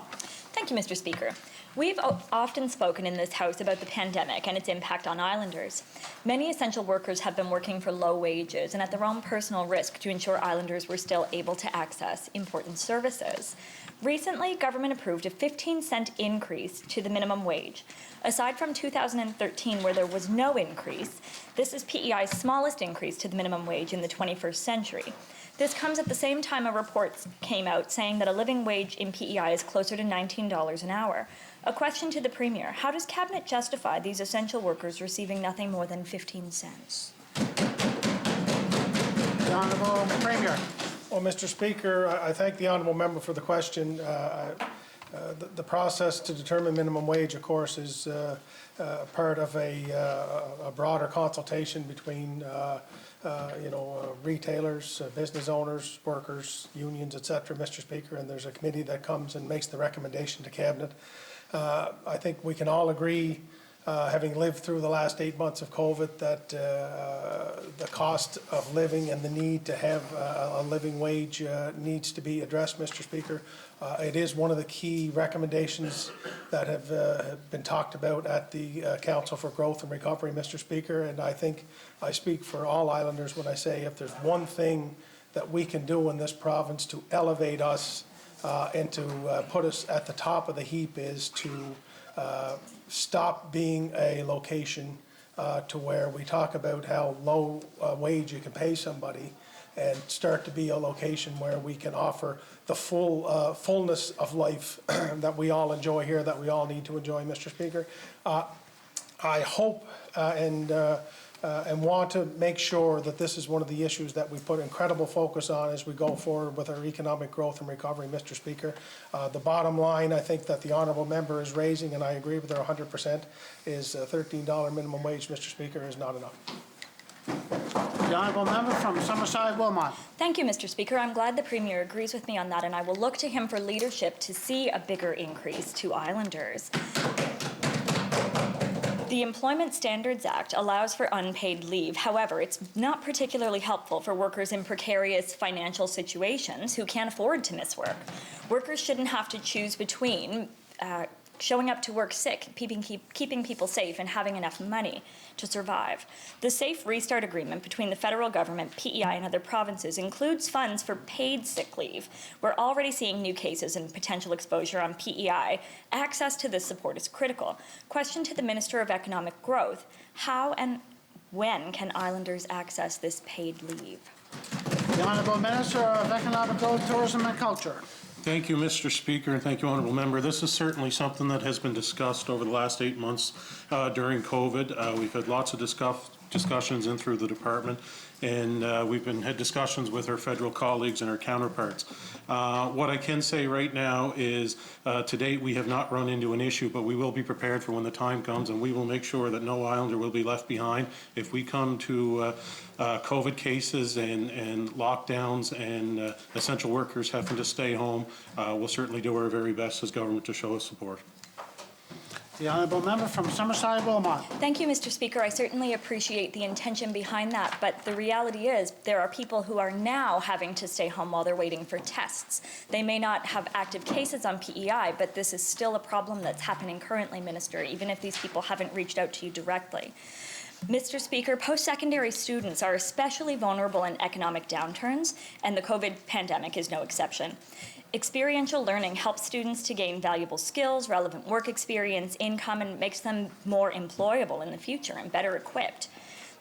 Thank you, Mr. Speaker. We've often spoken in this House about the pandemic and its impact on islanders. Many essential workers have been working for low wages and at their own personal risk to ensure islanders were still able to access important services. Recently, government approved a 15-cent increase to the minimum wage. Aside from 2013, where there was no increase, this is PEI's smallest increase to the minimum wage in the 21st century. This comes at the same time a report came out saying that a living wage in PEI is closer to $19 an hour. A question to the Premier: how does Cabinet justify these essential workers receiving nothing more than 15 cents? The Honourable Premier. Well, Mr. Speaker, I thank the Honourable Member for the question. The process to determine minimum wage, of course, is part of a broader consultation between retailers, business owners, workers, unions, etc., Mr. Speaker, and there's a committee that comes and makes the recommendation to Cabinet. I think we can all agree having lived through the last 8 months of COVID, that the cost of living and the need to have a living wage needs to be addressed, Mr. Speaker. It is one of the key recommendations that have been talked about at the Council for Growth and Recovery, Mr. Speaker, and I think I speak for all Islanders when I say if there's one thing that we can do in this province to elevate us and to put us at the top of the heap is to stop being a location to where we talk about how low wage you can pay somebody and start to be a location where we can offer the fullness of life that we all enjoy here, that we all need to enjoy, Mr. Speaker. I hope and want to make sure that this is one of the issues that we put incredible focus on as we go forward with our economic growth and recovery, Mr. Speaker. The bottom line, I think that the honourable member is raising, and I agree with her 100%, is $13 minimum wage, Mr. Speaker, is not enough. The honourable member from Summerside Wilmot. Thank you, Mr. Speaker. I'm glad the Premier agrees with me on that, and I will look to him for leadership to see a bigger increase to Islanders. The Employment Standards Act allows for unpaid leave. However, it's not particularly helpful for workers in precarious financial situations who can't afford to miss work. Workers shouldn't have to choose between showing up to work sick, keeping people safe, and having enough money to survive. The Safe Restart Agreement between the federal government, PEI, and other provinces includes funds for paid sick leave. We're already seeing new cases and potential exposure on PEI. Access to this support is critical. Question to the Minister of Economic Growth: how and when can Islanders access this paid leave? The Honourable Minister of Economic Growth, Tourism and Culture. Thank you, Mr. Speaker, and thank you, Honourable Member. This is certainly something that has been discussed over the last 8 months during COVID. We've had lots of discussions in through the department, and we've had discussions with our federal colleagues and our counterparts. What I can say right now is to date we have not run into an issue, but we will be prepared for when the time comes, and we will make sure that no Islander will be left behind. If we come to COVID cases and lockdowns and essential workers having to stay home, we'll certainly do our very best as government to show us support. The honourable member from Summerside Wilmot. Thank you, Mr. Speaker. I certainly appreciate the intention behind that, but the reality is there are people who are now having to stay home while they're waiting for tests. They may not have active cases on PEI, but this is still a problem that's happening currently, Minister, even if these people haven't reached out to you directly. Mr. Speaker, post-secondary students are especially vulnerable in economic downturns, and the COVID pandemic is no exception. Experiential learning helps students to gain valuable skills, relevant work experience, income, and makes them more employable in the future and better equipped.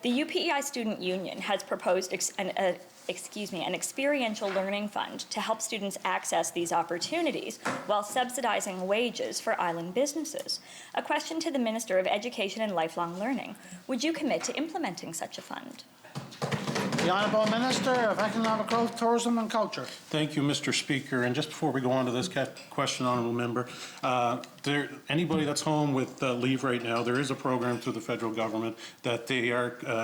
The UPEI Student Union has proposed an experiential learning fund to help students access these opportunities while subsidizing wages for island businesses. A question to the Minister of Education and Lifelong Learning: would you commit to implementing such a fund? The Honourable Minister of Economic Growth, Tourism and Culture. Thank you, Mr. Speaker. And just before we go on to this question, Honourable Member, anybody that's home with leave right now, there is a program through the federal government that they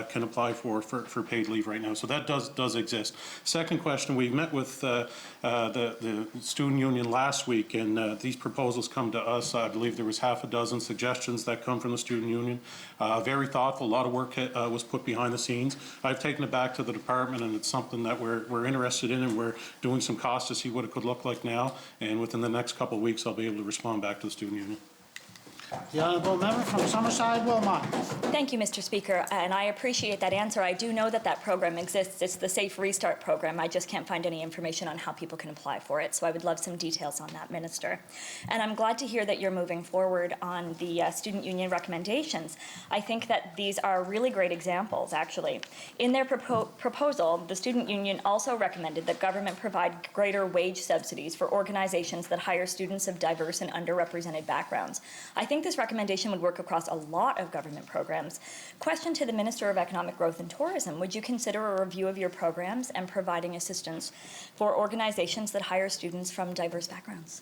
can apply for paid leave right now. So that does exist. Second question, we met with the student union last week, and these proposals come to us. I believe there was half a dozen suggestions that come from the student union. Very thoughtful. A lot of work was put behind the scenes. I've taken it back to the department, and it's something that we're interested in, and we're doing some costs to see what it could look like now. And within the next couple of weeks, I'll be able to respond back to the student union. The honourable member from Summerside Wilmot. Thank you, Mr. Speaker, and I appreciate that answer. I do know that program exists. It's the Safe Restart program. I just can't find any information on how people can apply for it, so I would love some details on that, Minister. And I'm glad to hear that you're moving forward on the student union recommendations. I think that these are really great examples, actually. In their proposal, the student union also recommended that government provide greater wage subsidies for organizations that hire students of diverse and underrepresented backgrounds. I think this recommendation would work across a lot of government programs. Question to the Minister of Economic Growth and Tourism: would you consider a review of your programs and providing assistance for organizations that hire students from diverse backgrounds?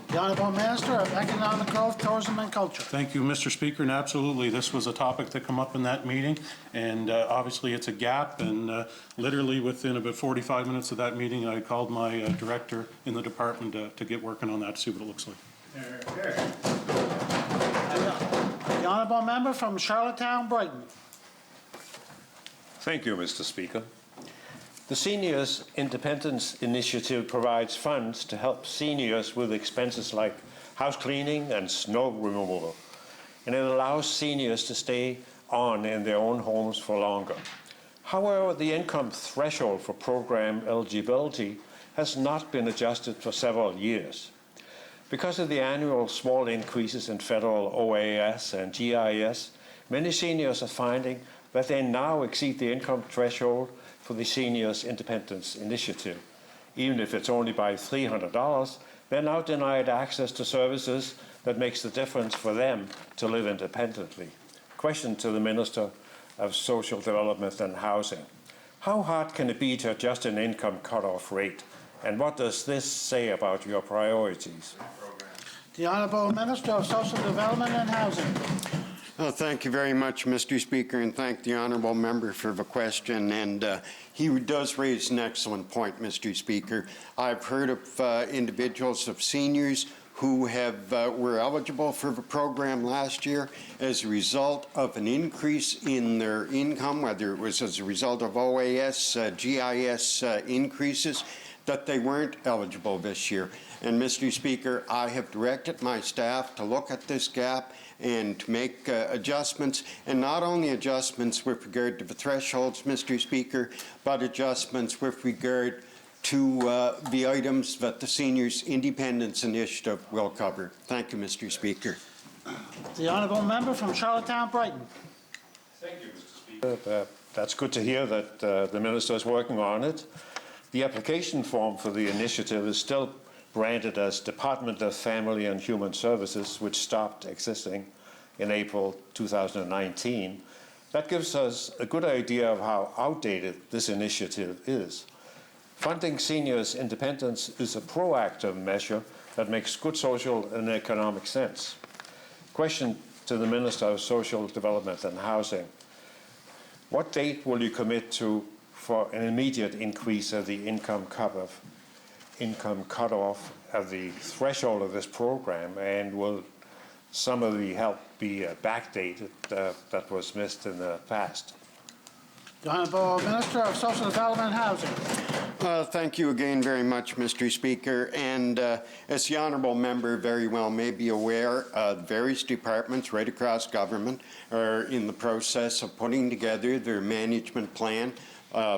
The Honourable Minister of Economic Growth, Tourism and Culture. Thank you, Mr. Speaker, and absolutely, this was a topic that came up in that meeting, and obviously it's a gap, and literally within about 45 minutes of that meeting, I called my director in the department to get working on that, to see what it looks like. The honourable member from Charlottetown, Brighton. Thank you, Mr. Speaker. The Seniors Independence Initiative provides funds to help seniors with expenses like house cleaning and snow removal, and it allows seniors to stay on in their own homes for longer. However, the income threshold for program eligibility has not been adjusted for several years. Because of the annual small increases in federal OAS and GIS, many seniors are finding that they now exceed the income threshold for the Seniors Independence Initiative. Even if it's only by $300, they're now denied access to services that makes the difference for them to live independently. Question to the Minister of Social Development and Housing. How hard can it be to adjust an income cutoff rate? And what does this say about your priorities? The Honourable Minister of Social Development and Housing. Thank you very much, Mr. Speaker, and thank the honourable member for the question. And he does raise an excellent point, Mr. Speaker. I've heard of individuals, of seniors, who were eligible for the program last year as a result of an increase in their income, whether it was as a result of OAS, GIS increases, that they weren't eligible this year. And Mr. Speaker, I have directed my staff to look at this gap and to make adjustments, and not only adjustments with regard to the thresholds, Mr. Speaker, but adjustments with regard to the items that the Seniors Independence Initiative will cover. Thank you, Mr. Speaker. The honourable member from Charlottetown, Brighton. Thank you, Mr. Speaker. That's good to hear that the Minister is working on it. The application form for the initiative is still branded as Department of Family and Human Services, which stopped existing in April 2019. That gives us a good idea of how outdated this initiative is. Funding seniors' independence is a proactive measure that makes good social and economic sense. Question to the Minister of Social Development and Housing. What date will you commit to for an immediate increase of the income cutoff of the threshold of this program, and will some of the help be backdated that was missed in the past? The Honourable Minister of Social Development and Housing. Thank you again very much, Mr. Speaker. And as the honourable member very well may be aware, various departments right across government are in the process of putting together their management plan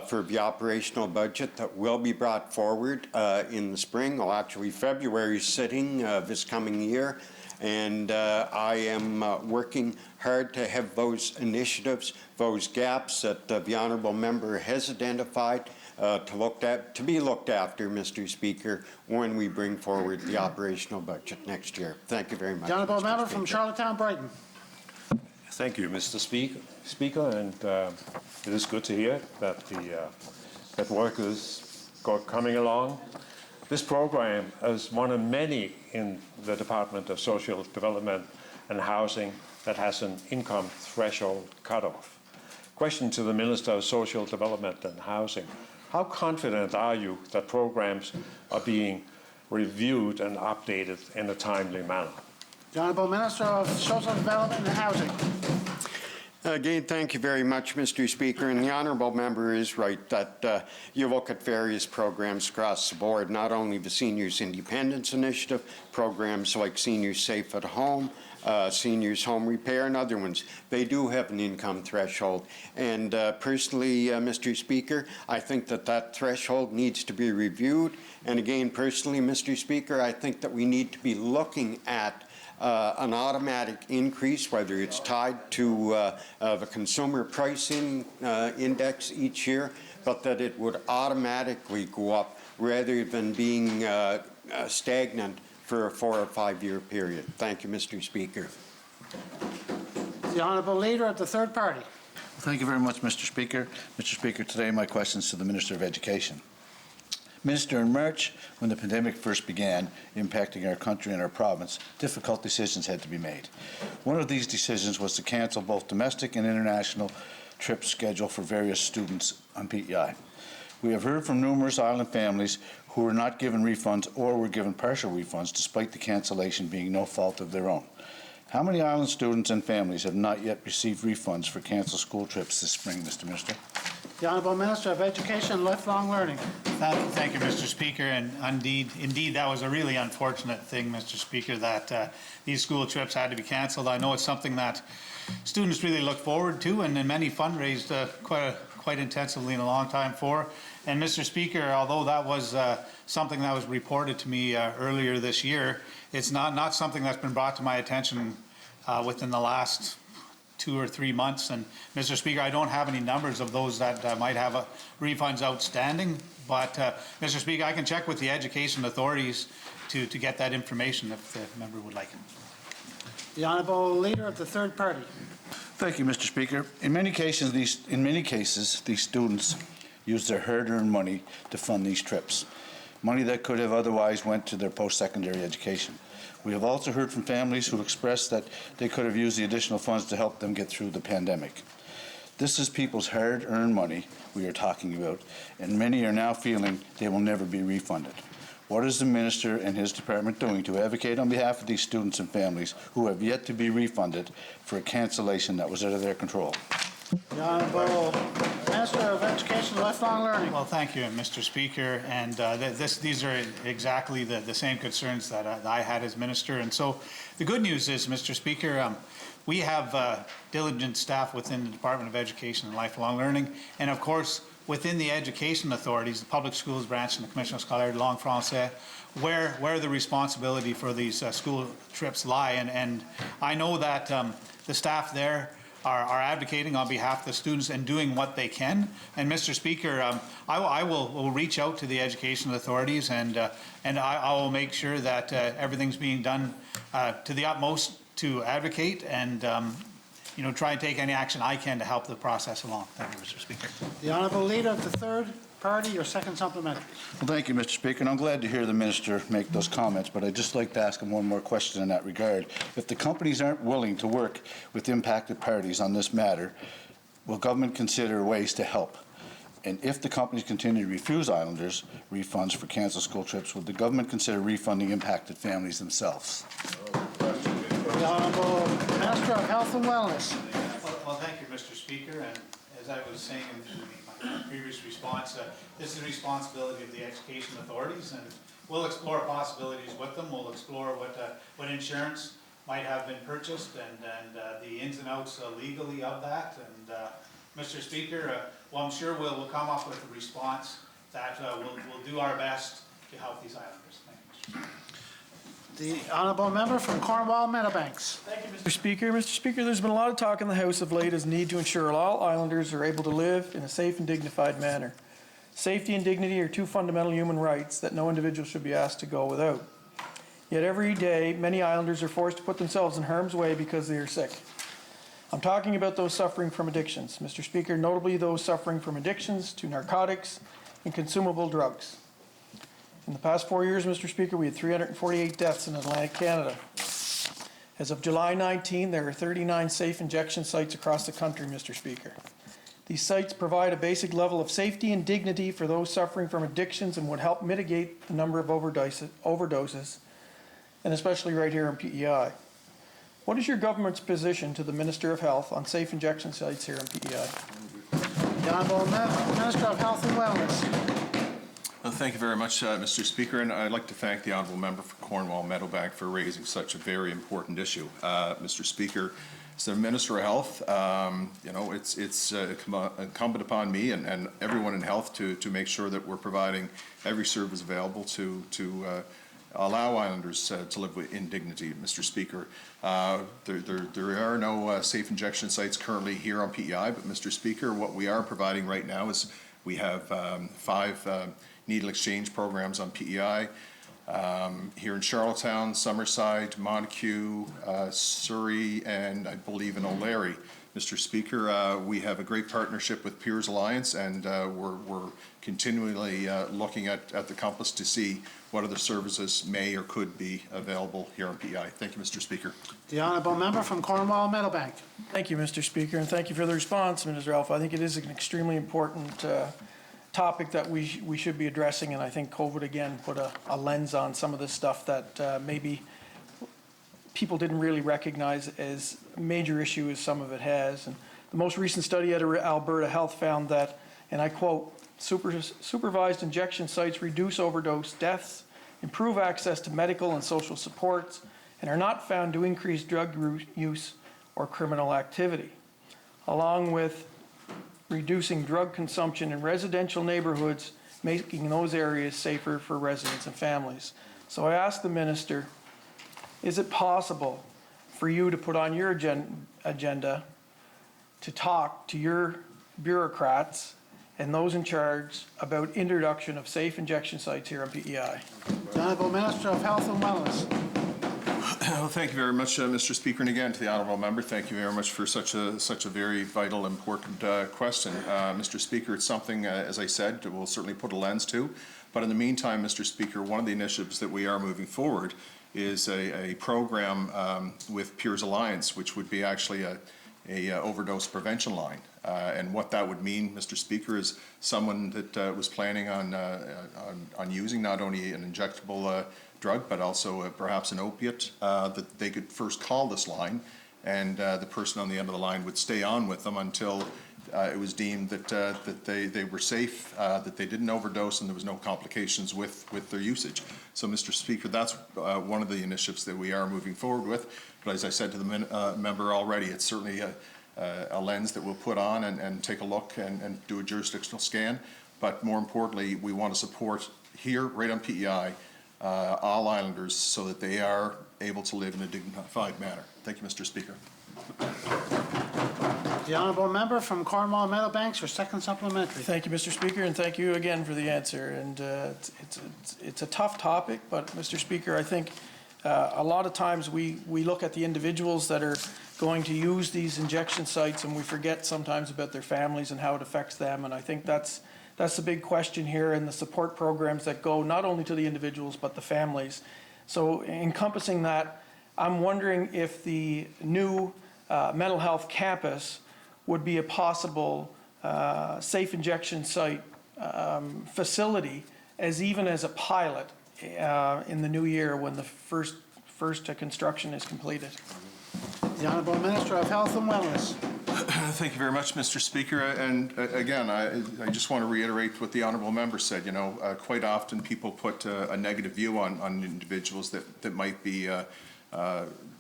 for the operational budget that will be brought forward in the spring, or actually February's sitting this coming year. And I am working hard to have those initiatives, those gaps that the honourable member has identified to be looked after, Mr. Speaker, when we bring forward the operational budget next year. Thank you very much. The honourable member Speaker. from Charlottetown, Brighton. Thank you, Mr. Speaker, and it is good to hear that that work is coming along. This program is one of many in the Department of Social Development and Housing that has an income threshold cutoff. Question to the Minister of Social Development and Housing. How confident are you that programs are being reviewed and updated in a timely manner? The Honourable Minister of Social Development and Housing. Again, thank you very much, Mr. Speaker. And the honourable member is right that you look at various programs across the board, not only the Seniors Independence Initiative, programs like Seniors Safe at Home, Seniors Home Repair, and other ones. They do have an income threshold. And personally, Mr. Speaker, I think that that threshold needs to be reviewed. And again, personally, Mr. Speaker, I think that we need to be looking at an automatic increase, whether it's tied to the consumer pricing index each year, but that it would automatically go up rather than being stagnant for a 4 or 5 year period. Thank you, Mr. Speaker. The Honourable Leader of the Third Party. Thank you very much, Mr. Speaker. Mr. Speaker, today my questions to the Minister of Education. Minister, in March, when the pandemic first began impacting our country and our province, difficult decisions had to be made. One of these decisions was to cancel both domestic and international trips scheduled for various students on PEI. We have heard from numerous island families who were not given refunds or were given partial refunds despite the cancellation being no fault of their own. How many island students and families have not yet received refunds for canceled school trips this spring, Mr. Minister? The Honourable Minister of Education and Lifelong Learning. Thank you, Mr. Speaker, and indeed, that was a really unfortunate thing, Mr. Speaker, that these school trips had to be cancelled. I know it's something that students really look forward to, and many fundraised quite intensively in a long time for. And Mr. Speaker, although that was something that was reported to me earlier this year, it's not something that's been brought to my attention within the last 2 or 3 months. And Mr. Speaker, I don't have any numbers of those that might have refunds outstanding, but Mr. Speaker, I can check with the education authorities to get that information if the member would like it. The Honourable Leader of the Third Party. Thank you, Mr. Speaker. In many cases, these students use their hard-earned money to fund these trips, money that could have otherwise went to their post-secondary education. We have also heard from families who expressed that they could have used the additional funds to help them get through the pandemic. This is people's hard-earned money we are talking about, and many are now feeling they will never be refunded. What is the Minister and his department doing to advocate on behalf of these students and families who have yet to be refunded for a cancellation that was out of their control? The Honourable Minister of Education and Lifelong Learning. Well, thank you, Mr. Speaker, and these are exactly the same concerns that I had as Minister. And so the good news is, Mr. Speaker, we have diligent staff within the Department of Education and Lifelong Learning, and of course within the education authorities, the public schools branch and the Commission scolaire de langue française, where the responsibility for these school trips lie. And I know that the staff there are advocating on behalf of the students and doing what they can. And Mr. Speaker, I will reach out to the education authorities, and I will make sure that everything's being done to the utmost to advocate and try and take any action I can to help the process along. Thank you, Mr. Speaker. The Honourable Leader of the Third Party, your second supplementary. Well, thank you, Mr. Speaker, and I'm glad to hear the Minister make those comments, but I'd just like to ask him one more question in that regard. If the companies aren't willing to work with impacted parties on this matter, will government consider ways to help? And if the companies continue to refuse Islanders refunds for canceled school trips, will the government consider refunding impacted families themselves? The Honourable Minister of Health and Wellness. Well, thank you, Mr. Speaker, and as I was saying in my previous response, this is the responsibility of the education authorities, and we'll explore possibilities with them. We'll explore what insurance might have been purchased and the ins and outs legally of that. And Mr. Speaker, well, I'm sure we'll come up with a response that we'll do our best to help these islanders. Thank you, Mr. Speaker. The Honourable Member from Cornwall Meadowbanks. Thank you, Mr. Speaker. Mr. Speaker, there's been a lot of talk in the House of late as the need to ensure all islanders are able to live in a safe and dignified manner. Safety and dignity are two fundamental human rights that no individual should be asked to go without. Yet every day, many islanders are forced to put themselves in harm's way because they are sick. I'm talking about those suffering from addictions, Mr. Speaker, notably those suffering from addictions to narcotics and consumable drugs. In the past 4 years, Mr. Speaker, we had 348 deaths in Atlantic Canada. As of July 19, there are 39 safe injection sites across the country, Mr. Speaker. These sites provide a basic level of safety and dignity for those suffering from addictions and would help mitigate the number of overdoses, and especially right here in PEI. What is your government's position to the Minister of Health on safe injection sites here in PEI? The Honourable Minister of Health and Wellness. Well, thank you very much, Mr. Speaker, and I'd like to thank the Honourable Member for Cornwall Meadowbank for raising such a very important issue. Mr. Speaker, as the Minister of Health, it's incumbent upon me and everyone in health to make sure that we're providing every service available to allow islanders to live in dignity, Mr. Speaker. There are no safe injection sites currently here on PEI, but Mr. Speaker, what we are providing right now is we have 5 needle exchange programs on PEI here in Charlottetown, Summerside, Montague, Surrey, and I believe in O'Leary. Mr. Speaker, we have a great partnership with Peers Alliance, and we're continually looking at the compass to see what other services may or could be available here on PEI. Thank you, Mr. Speaker. The Honourable Member from Cornwall Meadowbank. Thank you, Mr. Speaker, and thank you for the response, Mr. Alpha. I think it is an extremely important topic that we should be addressing, and I think COVID again put a lens on some of this stuff that maybe people didn't really recognize as a major issue as some of it has. And the most recent study out of Alberta Health found that, and I quote, supervised injection sites reduce overdose deaths, improve access to medical and social supports, and are not found to increase drug use or criminal activity, along with reducing drug consumption in residential neighborhoods, making those areas safer for residents and families. So I asked the minister, is it possible for you to put on your agenda to talk to your bureaucrats and those in charge about introduction of safe injection sites here on PEI? The Honourable Minister of Health and Wellness. Well, thank you very much, Mr. Speaker, and again to the honourable member, thank you very much for such a very vital, important question. Mr. Speaker, it's something, as I said, we'll certainly put a lens to. But in the meantime, Mr. Speaker, one of the initiatives that we are moving forward is a program with Peers Alliance, which would be actually a overdose prevention line. And what that would mean, Mr. Speaker, is someone that was planning on using not only an injectable drug, but also perhaps an opiate, that they could first call this line, and the person on the end of the line would stay on with them until it was deemed that they were safe, that they didn't overdose, and there was no complications with their usage. So, Mr. Speaker, that's one of the initiatives that we are moving forward with. But as I said to the member already, it's certainly a lens that we'll put on and take a look and do a jurisdictional scan. But more importantly, we want to support here, right on PEI, all islanders so that they are able to live in a dignified manner. Thank you, Mr. Speaker. The Honourable Member from Cornwall Meadowbanks, your second supplementary. Thank you, Mr. Speaker, and thank you again for the answer. And it's a tough topic, but Mr. Speaker, I think a lot of times we look at the individuals that are going to use these injection sites, and we forget sometimes about their families and how it affects them. And I think that's the big question here, and the support programs that go not only to the individuals but the families. So encompassing that, I'm wondering if the new mental health campus would be a possible safe injection site facility, even as a pilot in the new year when the first construction is completed. The Honourable Minister of Health and Wellness. Thank you very much, Mr. Speaker. And again, I just want to reiterate what the honourable member said. You know, quite often people put a negative view on individuals that might be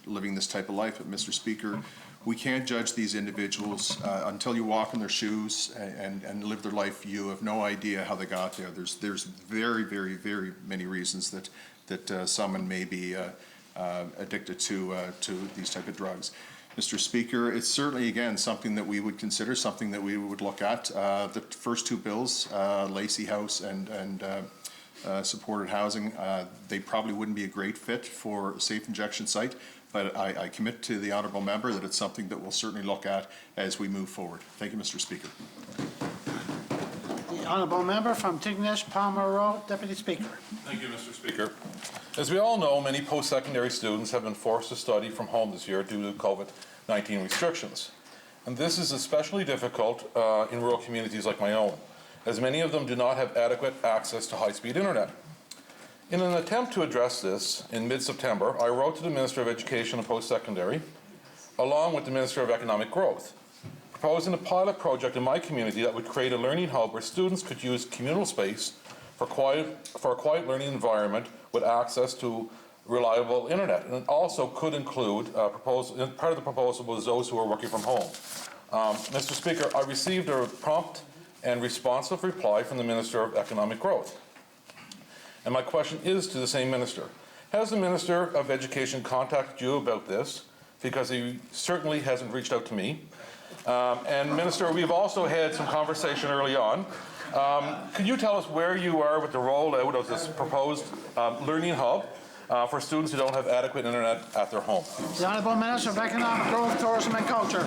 living this type of life. But Mr. Speaker, we can't judge these individuals until you walk in their shoes and live their life. You have no idea how they got there. There's very, very, very many reasons that someone may be addicted to these type of drugs. Mr. Speaker, it's certainly, again, something that we would consider, something that we would look at. The first two bills, Lacey House and supported housing, they probably wouldn't be a great fit for a safe injection site, but I commit to the honourable member that it's something that we'll certainly look at as we move forward. Thank you, Mr. Speaker. The Honourable Member from Tignish, Palmer Road, Deputy Speaker. Thank you, Mr. Speaker. As we all know, many post-secondary students have been forced to study from home this year due to COVID-19 restrictions. And this is especially difficult in rural communities like my own, as many of them do not have adequate access to high-speed internet. In an attempt to address this, in mid-September, I wrote to the Minister of Education and Post-Secondary, along with the Minister of Economic Growth, proposing a pilot project in my community that would create a learning hub where students could use communal space for a quiet learning environment with access to reliable internet. And it also could include, part of the proposal was those who are working from home. Mr. Speaker, I received a prompt and responsive reply from the Minister of Economic Growth. And my question is to the same minister. Has the Minister of Education contacted you about this? Because he certainly hasn't reached out to me. And Minister, we've also had some conversation early on. Could you tell us where you are with the rollout of this proposed learning hub for students who don't have adequate internet at their home? The Honourable Minister of Economic Growth, Tourism and Culture.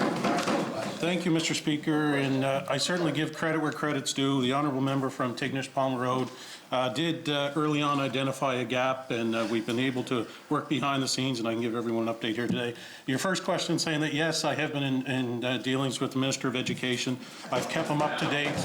Thank you, Mr. Speaker, and I certainly give credit where credit's due. The honourable member from Tignish Palmer Road did early on identify a gap, and we've been able to work behind the scenes, and I can give everyone an update here today. Your first question saying that, yes, I have been in dealings with the Minister of Education. I've kept him up to date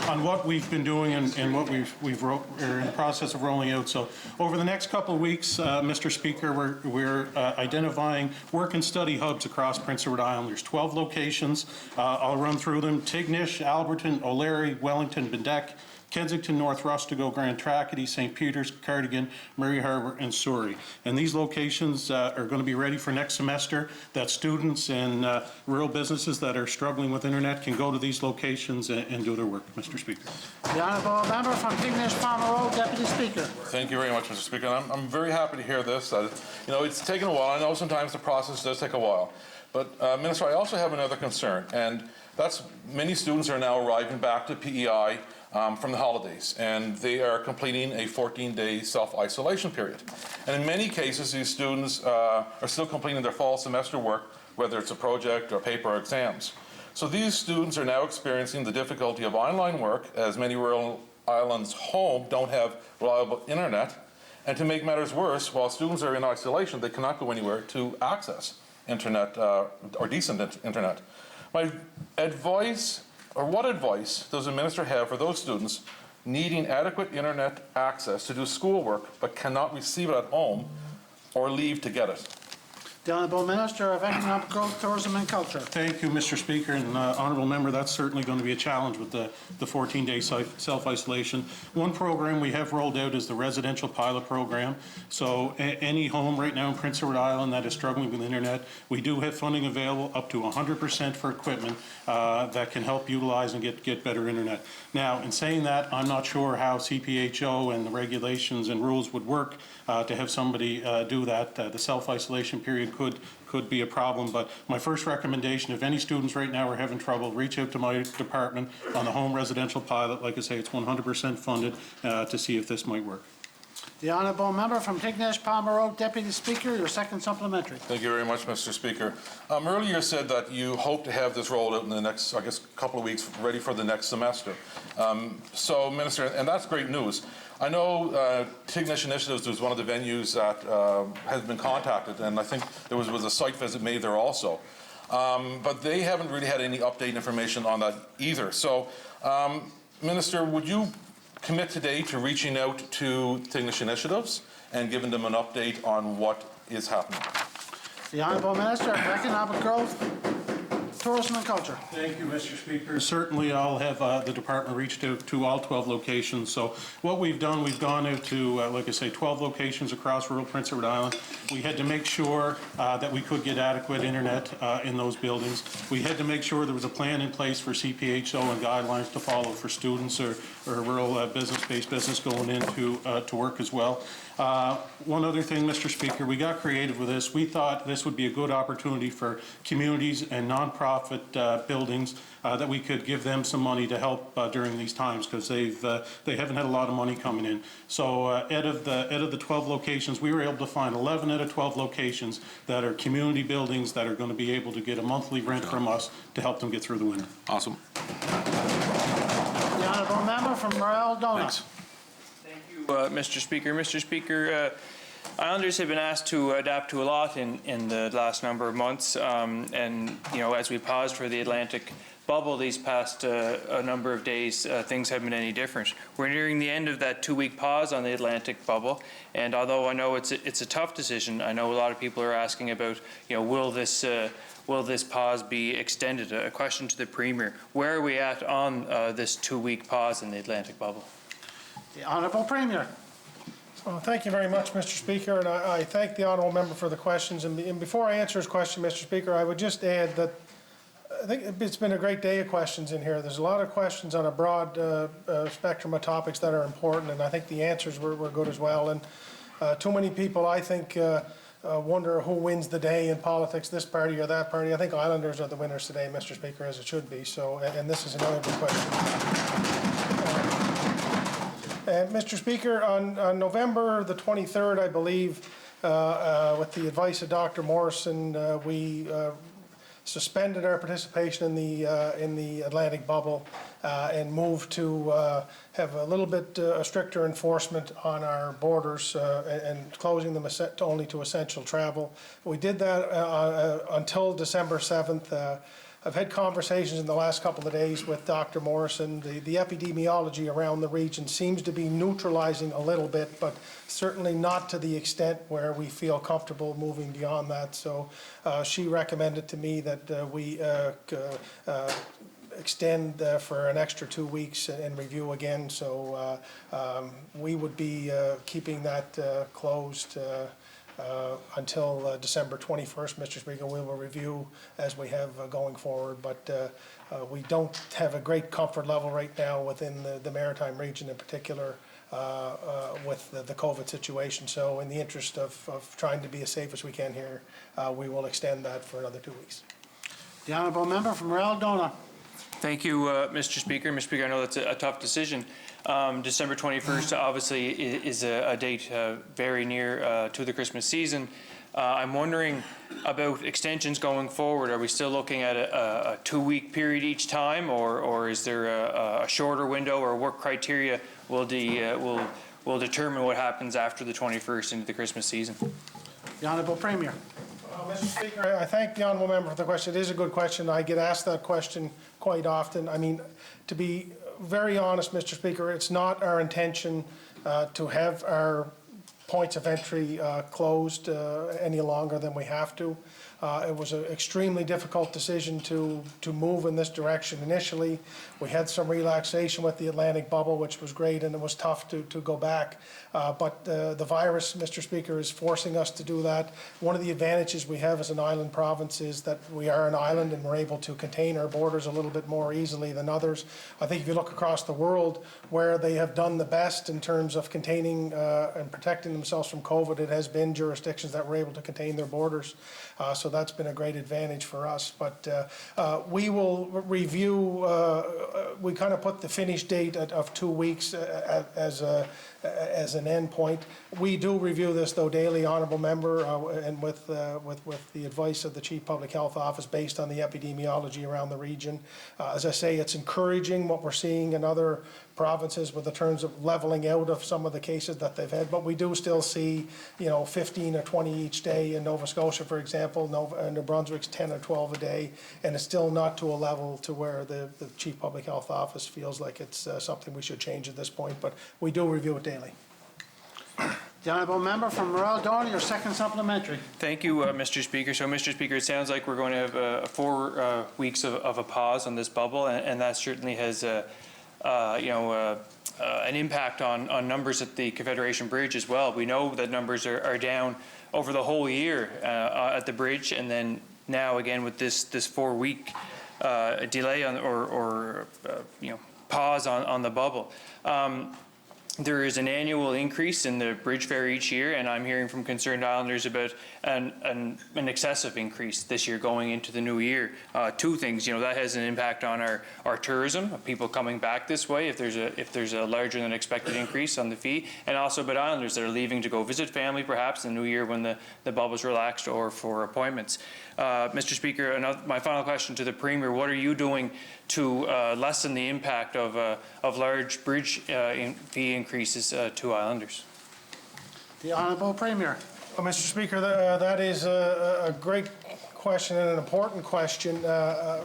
on what we've been doing and what we're in the process of rolling out. So over the next couple of weeks, Mr. Speaker, we're identifying work and study hubs across Prince Edward Island. There's 12 locations. I'll run through them. Tignish, Alberton, O'Leary, Wellington, Bendeck, Kensington, North Rustigo, Grand Tracadie, St. Peters, Cardigan, Murray Harbour, and Surrey. And these locations are going to be ready for next semester, that students and rural businesses that are struggling with internet can go to these locations and do their work, Mr. Speaker. The Honourable Member from Tignish Palmer Road, Deputy Speaker. Thank you very much, Mr. Speaker. And I'm very happy to hear this. It's taken a while. I know sometimes the process does take a while. But, Minister, I also have another concern, and that's many students are now arriving back to PEI from the holidays, and they are completing a 14-day self-isolation period. And in many cases, these students are still completing their fall semester work, whether it's a project or paper or exams. So these students are now experiencing the difficulty of online work, as many rural islands home don't have reliable internet. And to make matters worse, while students are in isolation, they cannot go anywhere to access internet or decent internet. My advice, or what advice does the Minister have for those students needing adequate internet access to do schoolwork but cannot receive it at home or leave to get it? The Honourable Minister of Economic Growth, Tourism and Culture. Thank you, Mr. Speaker, and Honourable Member, that's certainly going to be a challenge with the 14-day self-isolation. One program we have rolled out is the residential pilot program. So any home right now in Prince Edward Island that is struggling with internet, we do have funding available up to 100% for equipment that can help utilize and get better internet. Now, in saying that, I'm not sure how CPHO and the regulations and rules would work to have somebody do that. The self-isolation period could be a problem, but my first recommendation, if any students right now are having trouble, reach out to my department on the home residential pilot. Like I say, it's 100% funded to see if this might work. The Honourable Member from Tignish Palmer Road, Deputy Speaker, your second supplementary. Thank you very much, Mr. Speaker. Earlier you said that you hope to have this rolled out in the next, I guess, couple of weeks, ready for the next semester. So, Minister, and that's great news. I know Tignish Initiatives was one of the venues that has been contacted, and I think there was a site visit made there also. But they haven't really had any update information on that either. So, Minister, would you commit today to reaching out to Tignish Initiatives and giving them an update on what is happening? The Honourable Minister of Economic Growth, Tourism and Culture. Thank you, Mr. Speaker. Certainly I'll have the department reach to all 12 locations. So what we've done, we've gone out to, like I say, 12 locations across rural Prince Edward Island. We had to make sure that we could get adequate internet in those buildings. We had to make sure there was a plan in place for CPHO and guidelines to follow for students or rural business-based business going into to work as well. One other thing, Mr. Speaker, we got creative with this. We thought this would be a good opportunity for communities and nonprofit buildings that we could give them some money to help during these times, because they haven't had a lot of money coming in. So out of the 12 locations, we were able to find 11 out of 12 locations that are community buildings that are going to be able to get a monthly rent from us to help them get through the winter. Awesome. The Honourable Member from Morel Donut. Mr. Speaker. Mr. Speaker, Islanders have been asked to adapt to a lot in the last number of months, and as we paused for the Atlantic bubble these past a number of days, things haven't been any different. We're nearing the end of that 2-week pause on the Atlantic bubble, and although I know it's a tough decision, I know a lot of people are asking about, will this pause be extended? A question to the Premier: where are we at on this 2-week pause in the Atlantic bubble? The Honourable Premier. Thank you very much, Mr. Speaker, and I thank the Honourable Member for the questions. And before I answer his question, Mr. Speaker, I would just add that I think it's been a great day of questions in here. There's a lot of questions on a broad spectrum of topics that are important, and I think the answers were good as well. And too many people, I think, wonder who wins the day in politics, this party or that party. I think Islanders are the winners today, Mr. Speaker, as it should be. So, and this is another good question. Mr. Speaker, on November the 23rd, I believe, with the advice of Dr. Morrison, we suspended our participation in the Atlantic bubble and moved to have a little bit stricter enforcement on our borders and closing them only to essential travel. We did that until December 7th. I've had conversations in the last couple of days with Dr. Morrison. The epidemiology around the region seems to be neutralizing a little bit, but certainly not to the extent where we feel comfortable moving beyond that. So she recommended to me that we extend for an extra 2 weeks and review again. So we would be keeping that closed until December 21st, Mr. Speaker. We will review as we have going forward, but we don't have a great comfort level right now within the maritime region in particular with the COVID situation. So in the interest of trying to be as safe as we can here, we will extend that for another 2 weeks. The honourable member from Raldona. Thank you, Mr. Speaker. Mr. Speaker, I know that's a tough decision. December 21st obviously is a date very near to the Christmas season. I'm wondering about extensions going forward. Are we still looking at a 2-week period each time, or is there a shorter window, or what criteria will determine what happens after the 21st into the Christmas season? The Honourable Premier. Mr. Speaker, I thank the honourable member for the question. It is a good question. I get asked that question quite often. I mean, to be very honest, Mr. Speaker, it's not our intention to have our points of entry closed any longer than we have to. It was an extremely difficult decision to move in this direction initially. We had some relaxation with the Atlantic bubble, which was great, and it was tough to go back. But the virus, Mr. Speaker, is forcing us to do that. One of the advantages we have as an island province is that we are an island and we're able to contain our borders a little bit more easily than others. I think if you look across the world where they have done the best in terms of containing and protecting themselves from COVID, it has been jurisdictions that were able to contain their borders. So that's been a great advantage for us. But we will review, we kind of put the finish date of 2 weeks as an end point. We do review this, though, daily, honourable member, and with the advice of the Chief Public Health Office based on the epidemiology around the region. As I say, it's encouraging what we're seeing in other provinces with the terms of leveling out of some of the cases that they've had, but we do still see, 15 or 20 each day in Nova Scotia, for example. New Brunswick's 10 or 12 a day, and it's still not to a level to where the Chief Public Health Office feels like it's something we should change at this point, but we do review it daily. The honourable member from Raldona, your second supplementary. Thank you, Mr. Speaker. So, Mr. Speaker, it sounds like we're going to have 4 weeks of a pause on this bubble, and that certainly has an impact on numbers at the Confederation Bridge as well. We know that numbers are down over the whole year at the bridge, and then now again with this 4-week delay or pause on the bubble. There is an annual increase in the bridge fare each year, and I'm hearing from concerned islanders about an excessive increase this year going into the new year. 2 things, that has an impact on our tourism, people coming back this way if there's a larger than expected increase on the fee, and also about islanders that are leaving to go visit family perhaps in the new year when the bubble's relaxed or for appointments. Mr. Speaker, my final question to the Premier: what are you doing to lessen the impact of large bridge fee increases to islanders? The Honourable Premier. Well, Mr. Speaker, that is a great question and an important question. The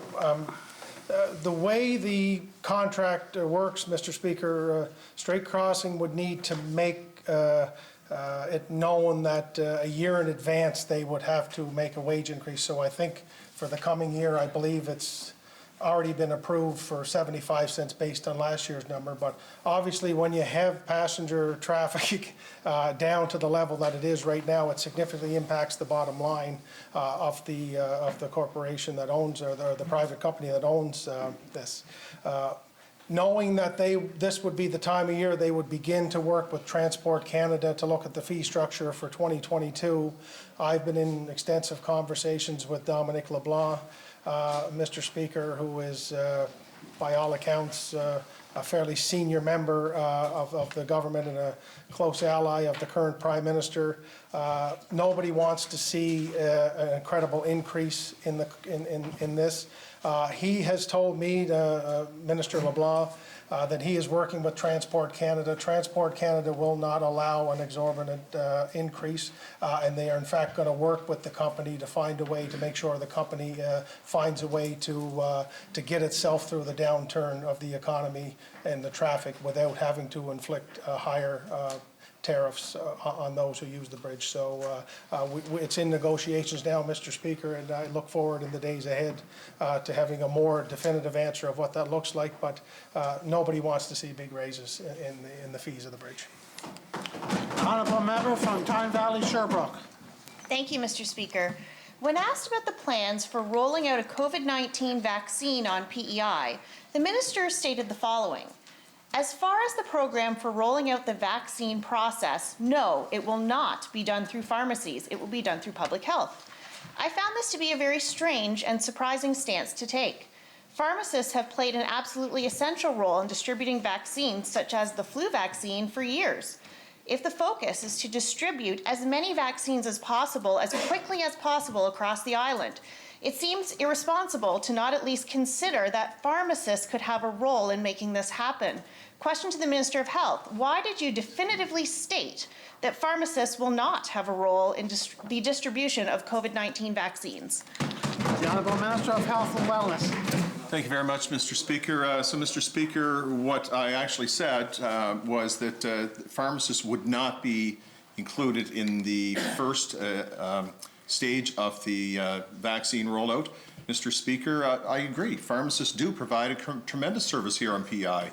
way the contract works, Mr. Speaker, Strait Crossing would need to make it known that a year in advance they would have to make a wage increase. So I think for the coming year, I believe it's already been approved for 75 cents based on last year's number. But obviously when you have passenger traffic down to the level that it is right now, it significantly impacts the bottom line of the corporation that owns, or the private company that owns this. Knowing that this would be the time of year they would begin to work with Transport Canada to look at the fee structure for 2022, I've been in extensive conversations with Dominic LeBlanc, Mr. Speaker, who is, by all accounts, a fairly senior member of the government and a close ally of the current Prime Minister. Nobody wants to see an incredible increase in this. He has told me, Minister LeBlanc, that he is working with Transport Canada. Transport Canada will not allow an exorbitant increase, and they are in fact going to work with the company to find a way to make sure the company finds a way to get itself through the downturn of the economy and the traffic without having to inflict higher tariffs on those who use the bridge. So it's in negotiations now, Mr. Speaker, and I look forward in the days ahead to having a more definitive answer of what that looks like, but nobody wants to see big raises in the fees of the bridge. Honourable member from Tyne Valley, Sherbrooke. Thank you, Mr. Speaker. When asked about the plans for rolling out a COVID-19 vaccine on PEI, the minister stated the following: as far as the program for rolling out the vaccine process, no, it will not be done through pharmacies. It will be done through public health. I found this to be a very strange and surprising stance to take. Pharmacists have played an absolutely essential role in distributing vaccines such as the flu vaccine for years. If the focus is to distribute as many vaccines as possible, as quickly as possible across the island, it seems irresponsible to not at least consider that pharmacists could have a role in making this happen. Question to the Minister of Health: why did you definitively state that pharmacists will not have a role in the distribution of COVID-19 vaccines? The Honourable Minister of Health and Wellness. Thank you very much, Mr. Speaker. So, Mr. Speaker, what I actually said was that pharmacists would not be included in the first stage of the vaccine rollout. Mr. Speaker, I agree. Pharmacists do provide a tremendous service here on PEI.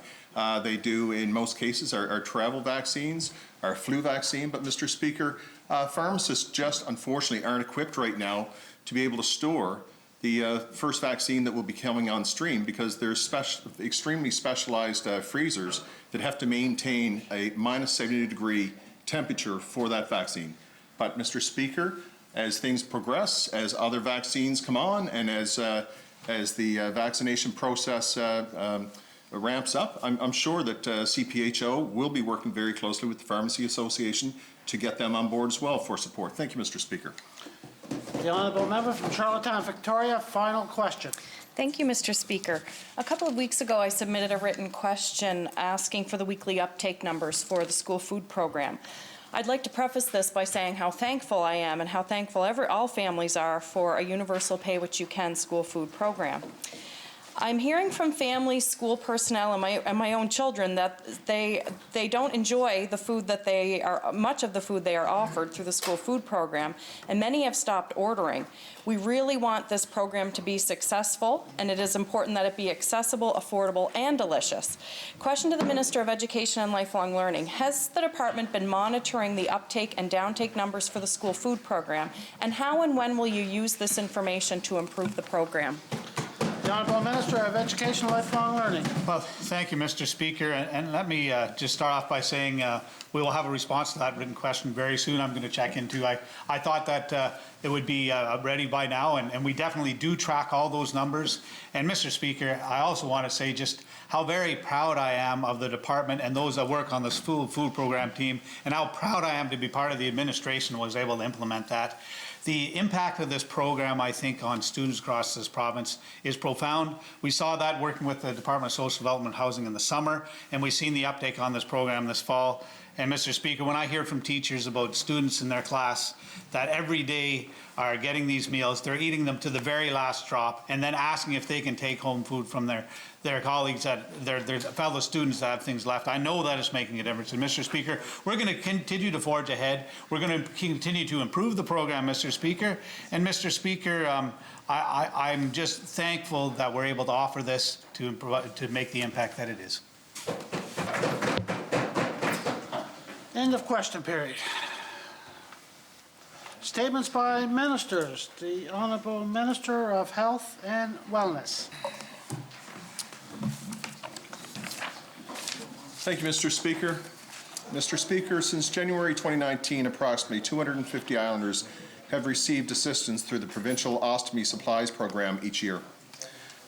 They do, in most cases, our travel vaccines, our flu vaccine. But, Mr. Speaker, pharmacists just unfortunately aren't equipped right now to be able to store the first vaccine that will be coming on stream, because there's extremely specialized freezers that have to maintain a -70-degree temperature for that vaccine. But, Mr. Speaker, as things progress, as other vaccines come on, and as the vaccination process ramps up, I'm sure that CPHO will be working very closely with the Pharmacy Association to get them on board as well for support. Thank you, Mr. Speaker. The Honourable Member from Charlottetown, Victoria, final question. Thank you, Mr. Speaker. A couple of weeks ago, I submitted a written question asking for the weekly uptake numbers for the school food program. I'd like to preface this by saying how thankful I am and how thankful all families are for a universal pay what you can school food program. I'm hearing from families, school personnel, and my own children that they don't enjoy the food that much of the food they are offered through the school food program, and many have stopped ordering. We really want this program to be successful, and it is important that it be accessible, affordable, and delicious. Question to the Minister of Education and Lifelong Learning: has the department been monitoring the uptake and downtake numbers for the school food program, and how and when will you use this information to improve the program? The Honourable Minister of Education and Lifelong Learning. Well, thank you, Mr. Speaker. And let me just start off by saying we will have a response to that written question very soon. I'm going to check into. I thought that it would be ready by now, and we definitely do track all those numbers. And Mr. Speaker, I also want to say just how very proud I am of the department and those that work on this food program team, and how proud I am to be part of the administration who was able to implement that. The impact of this program, I think, on students across this province is profound. We saw that working with the Department of Social Development and Housing in the summer, and we've seen the uptake on this program this fall. And Mr. Speaker, when I hear from teachers about students in their class that every day are getting these meals, they're eating them to the very last drop, and then asking if they can take home food from their colleagues, their fellow students that have things left, I know that it's making a difference. And Mr. Speaker, we're going to continue to forge ahead. We're going to continue to improve the program, Mr. Speaker. And Mr. Speaker, I'm just thankful that we're able to offer this to make the impact that it is. End of question period. Statements by ministers. The Honourable Minister of Health and Wellness. Thank you, Mr. Speaker. Mr. Speaker, since January 2019, approximately 250 islanders have received assistance through the Provincial Ostomy Supplies Program each year.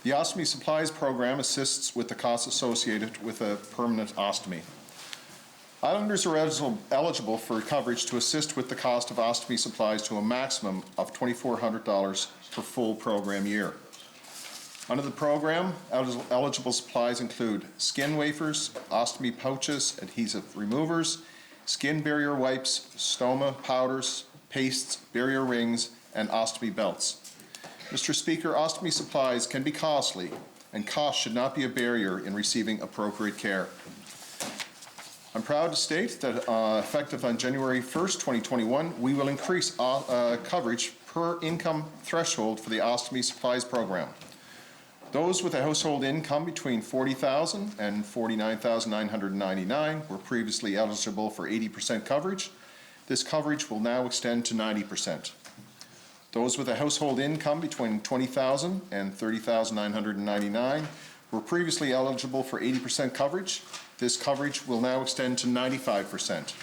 The Ostomy Supplies Program assists with the costs associated with a permanent ostomy. Islanders are eligible for coverage to assist with the cost of ostomy supplies to a maximum of $2,400 per full program year. Under the program, eligible supplies include skin wafers, ostomy pouches, adhesive removers, skin barrier wipes, stoma powders, pastes, barrier rings, and ostomy belts. Mr. Speaker, ostomy supplies can be costly, and cost should not be a barrier in receiving appropriate care. I'm proud to state that effective on January 1st, 2021, we will increase coverage per income threshold for the Ostomy Supplies Program. Those with a household income between $40,000 and $49,999 were previously eligible for 80% coverage. This coverage will now extend to 90%. Those with a household income between $20,000 and $30,999 were previously eligible for 80% coverage. This coverage will now extend to 95%.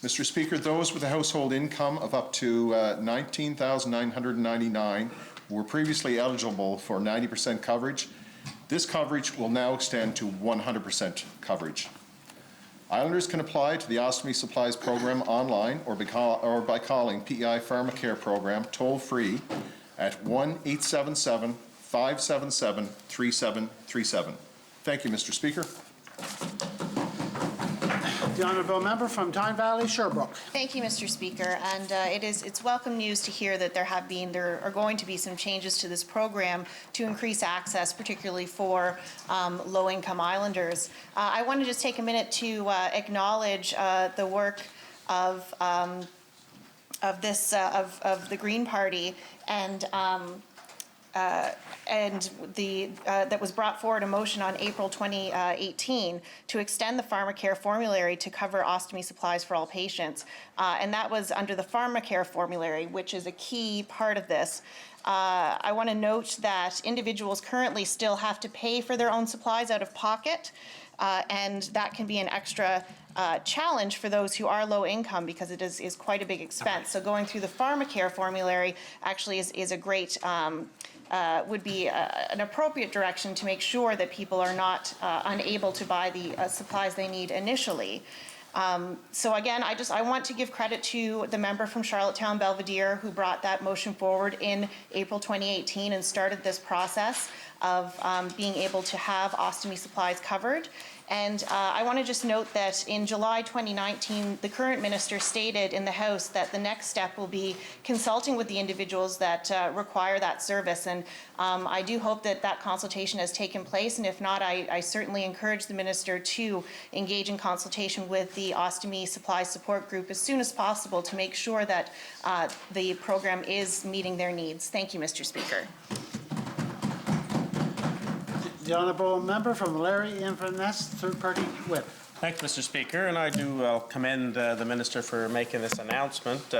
Mr. Speaker, those with a household income of up to $19,999 were previously eligible for 90% coverage. This coverage will now extend to 100% coverage. Islanders can apply to the Ostomy Supplies Program online or by calling PEI PharmaCare Program toll-free at 1-877-577-3737. Thank you, Mr. Speaker. The honourable member from Tyne Valley, Sherbrooke. Thank you, Mr. Speaker. And it's welcome news to hear that there are going to be some changes to this program to increase access, particularly for low-income Islanders. I want to just take a minute to acknowledge the work of the Green Party and that was brought forward a motion on April 2018 to extend the PharmaCare formulary to cover ostomy supplies for all patients. And that was under the PharmaCare formulary, which is a key part of this. I want to note that individuals currently still have to pay for their own supplies out of pocket, and that can be an extra challenge for those who are low income because it is quite a big expense. So going through the PharmaCare formulary actually is a great would be an appropriate direction to make sure that people are not unable to buy the supplies they need initially. So again, I want to give credit to the member from Charlottetown Belvedere who brought that motion forward in April 2018 and started this process of being able to have ostomy supplies covered. And I want to just note that in July 2019, the current minister stated in the House that the next step will be consulting with the individuals that require that service. And I do hope that that consultation has taken place. And if not, I certainly encourage the minister to engage in consultation with the Ostomy Supply Support Group as soon as possible to make sure that the program is meeting their needs. Thank you, Mr. Speaker. The honourable member from Larry Inverness, third party whip. Thank you, Mr. Speaker, and I do commend the Minister for making this announcement.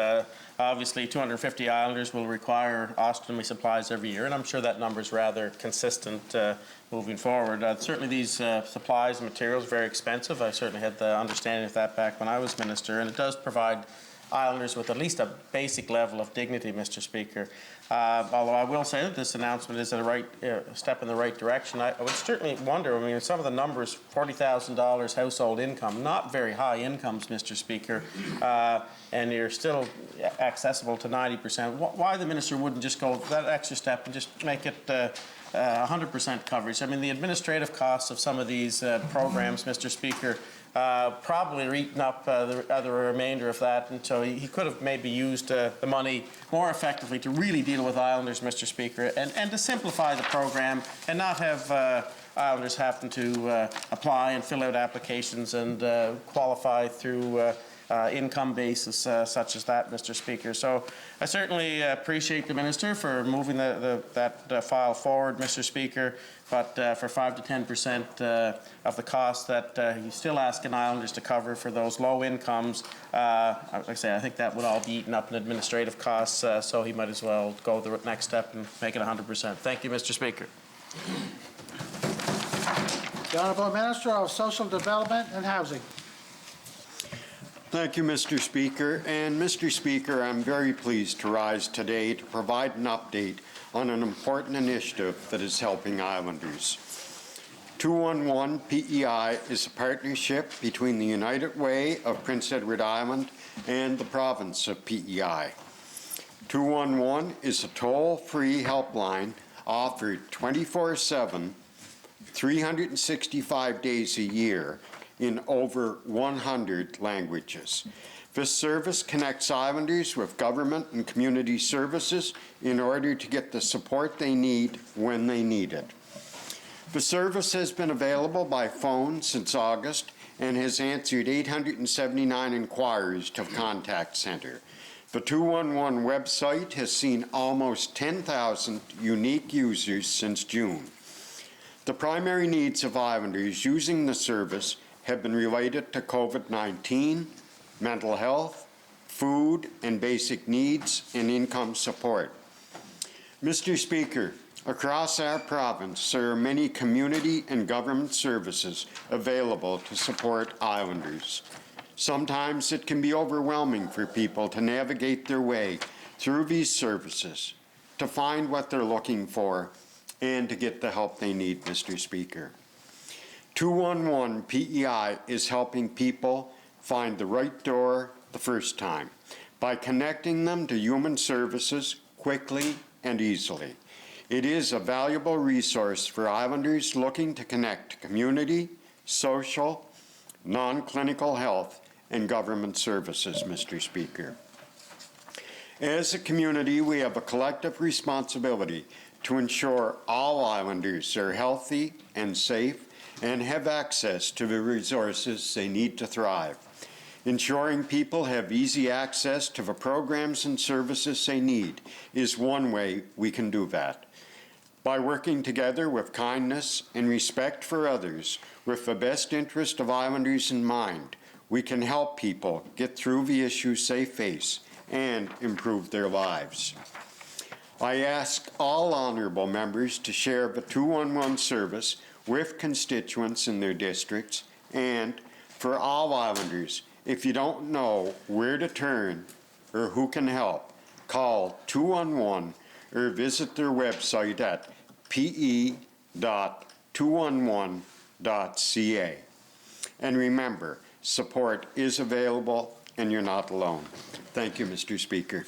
Obviously, 250 Islanders will require ostomy supplies every year, and I'm sure that number is rather consistent moving forward. Certainly these supplies and materials are very expensive. I certainly had the understanding of that back when I was Minister, and it does provide Islanders with at least a basic level of dignity, Mr. Speaker. Although I will say that this announcement is a step in the right direction. I would certainly wonder, I mean, some of the numbers, $40,000 household income, not very high incomes, Mr. Speaker, and you're still accessible to 90%. Why the Minister wouldn't just go that extra step and just make it 100% coverage? I mean, the administrative costs of some of these programs, Mr. Speaker, probably eaten up the remainder of that, and so he could have maybe used the money more effectively to really deal with Islanders, Mr. Speaker, and to simplify the program and not have Islanders having to apply and fill out applications and qualify through income basis such as that, Mr. Speaker. So I certainly appreciate the Minister for moving that file forward, Mr. Speaker, but for 5 to 10% of the cost that he's still asking Islanders to cover for those low incomes, like I say, I think that would all be eaten up in administrative costs, so he might as well go the next step and make it 100%. Thank you, Mr. Speaker. The Honourable Minister of Social Development and Housing. Thank you, Mr. Speaker. And Mr. Speaker, I'm very pleased to rise today to provide an update on an important initiative that is helping Islanders. 211 PEI is a partnership between the United Way of Prince Edward Island and the province of PEI. 211 is a toll-free helpline offered 24/7, 365 days a year in over 100 languages. This service connects Islanders with government and community services in order to get the support they need when they need it. The service has been available by phone since August and has answered 879 inquiries to the contact center. The 211 website has seen almost 10,000 unique users since June. The primary needs of Islanders using the service have been related to COVID-19, mental health, food and basic needs, and income support. Mr. Speaker, across our province, there are many community and government services available to support Islanders. Sometimes it can be overwhelming for people to navigate their way through these services, to find what they're looking for, and to get the help they need, Mr. Speaker. 211 PEI is helping people find the right door the first time by connecting them to human services quickly and easily. It is a valuable resource for Islanders looking to connect to community, social, non-clinical health, and government services, Mr. Speaker. As a community, we have a collective responsibility to ensure all Islanders are healthy and safe and have access to the resources they need to thrive. Ensuring people have easy access to the programs and services they need is one way we can do that. By working together with kindness and respect for others, with the best interest of Islanders in mind, we can help people get through the issues they face and improve their lives. I ask all honorable members to share the 211 service with constituents in their districts, and for all Islanders, if you don't know where to turn or who can help, call 211 or visit their website at pe.211.ca. And remember, support is available and you're not alone. Thank you, Mr. Speaker.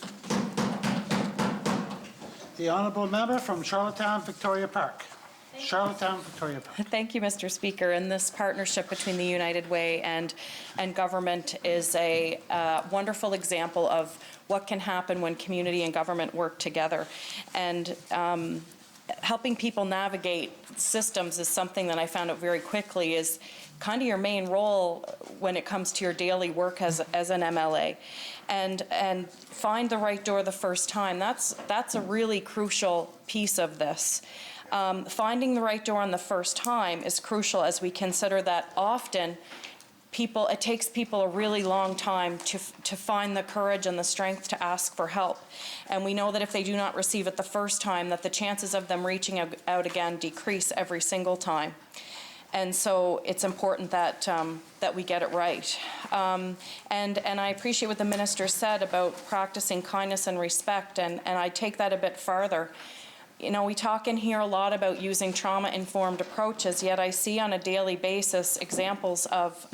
The honourable member from Charlottetown, Victoria Park. Charlottetown, Victoria Park. Thank you, Mr. Speaker. And this partnership between the United Way and government is a wonderful example of what can happen when community and government work together. And helping people navigate systems is something that I found out very quickly is kind of your main role when it comes to your daily work as an MLA. And find the right door the first time. That's a really crucial piece of this. Finding the right door on the first time is crucial as we consider that often it takes people a really long time to find the courage and the strength to ask for help. And we know that if they do not receive it the first time, that the chances of them reaching out again decrease every single time. And so it's important that that we get it right. And I appreciate what the minister said about practicing kindness and respect, and I take that a bit farther. You know, we talk in here a lot about using trauma-informed approaches, yet I see on a daily basis examples of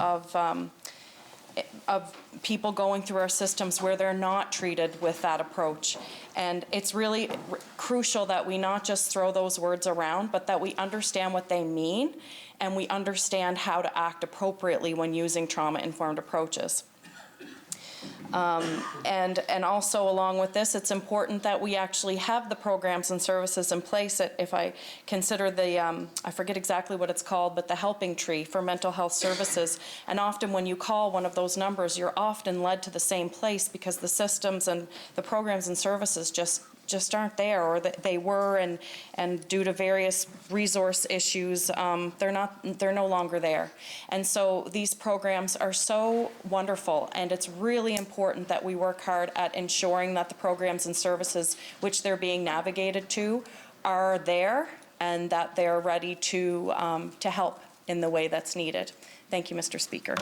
people going through our systems where they're not treated with that approach. And it's really crucial that we not just throw those words around, but that we understand what they mean and we understand how to act appropriately when using trauma-informed approaches. And also along with this, it's important that we actually have the programs and services in place. If I consider the, I forget exactly what it's called, but the helping tree for mental health services. And often when you call one of those numbers, you're often led to the same place because the systems and the programs and services just aren't there, or they were, and due to various resource issues, they're no longer there. And so these programs are so wonderful, and it's really important that we work hard at ensuring that the programs and services which they're being navigated to are there and that they're ready to help in the way that's needed. Thank you, Mr. Speaker.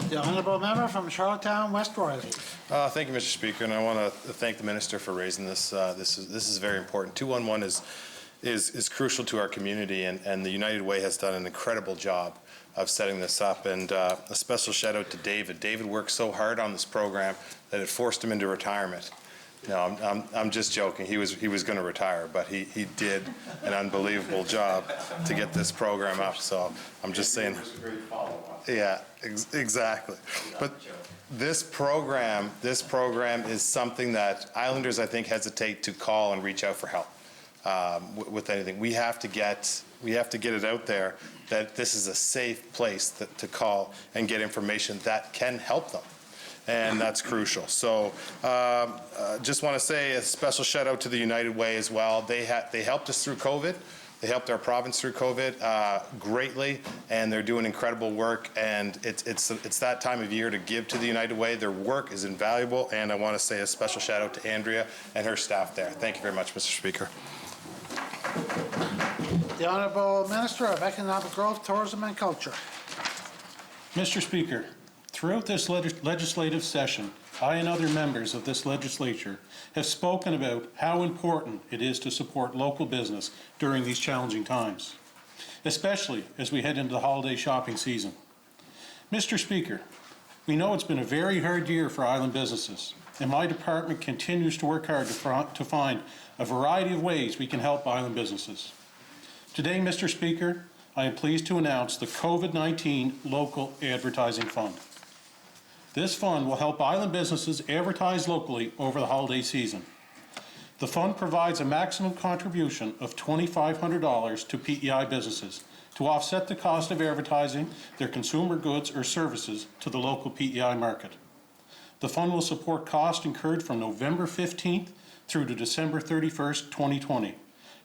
The honourable member from Charlottetown West Royalty. Thank you, Mr. Speaker, and I want to thank the minister for raising this. This is very important. 211 is crucial to our community, and the United Way has done an incredible job of setting this up. And a special shout out to David. David worked so hard on this program that it forced him into retirement. No, I'm just joking. He was going to retire, but he did an unbelievable job to get this program up. So I'm just saying. Yeah, exactly. But this program is something that Islanders, I think, hesitate to call and reach out for help with anything. We have to get it out there that this is a safe place to call and get information that can help them. And that's crucial. So just want to say a special shout out to the United Way as well. They helped us through COVID. They helped our province through COVID greatly, and they're doing incredible work. And it's that time of year to give to the United Way. Their work is invaluable, and I want to say a special shout out to Andrea and her staff there. Thank you very much, Mr. Speaker. The Honourable Minister of Economic Growth, Tourism and Culture. Mr. Speaker, throughout this legislative session, I and other members of this legislature have spoken about how important it is to support local business during these challenging times, especially as we head into the holiday shopping season. Mr. Speaker, we know it's been a very hard year for island businesses, and my department continues to work hard to find a variety of ways we can help island businesses. Today, Mr. Speaker, I am pleased to announce the COVID-19 Local Advertising Fund. This fund will help island businesses advertise locally over the holiday season. The fund provides a maximum contribution of $2,500 to PEI businesses to offset the cost of advertising their consumer goods or services to the local PEI market. The fund will support costs incurred from November 15th through to December 31st, 2020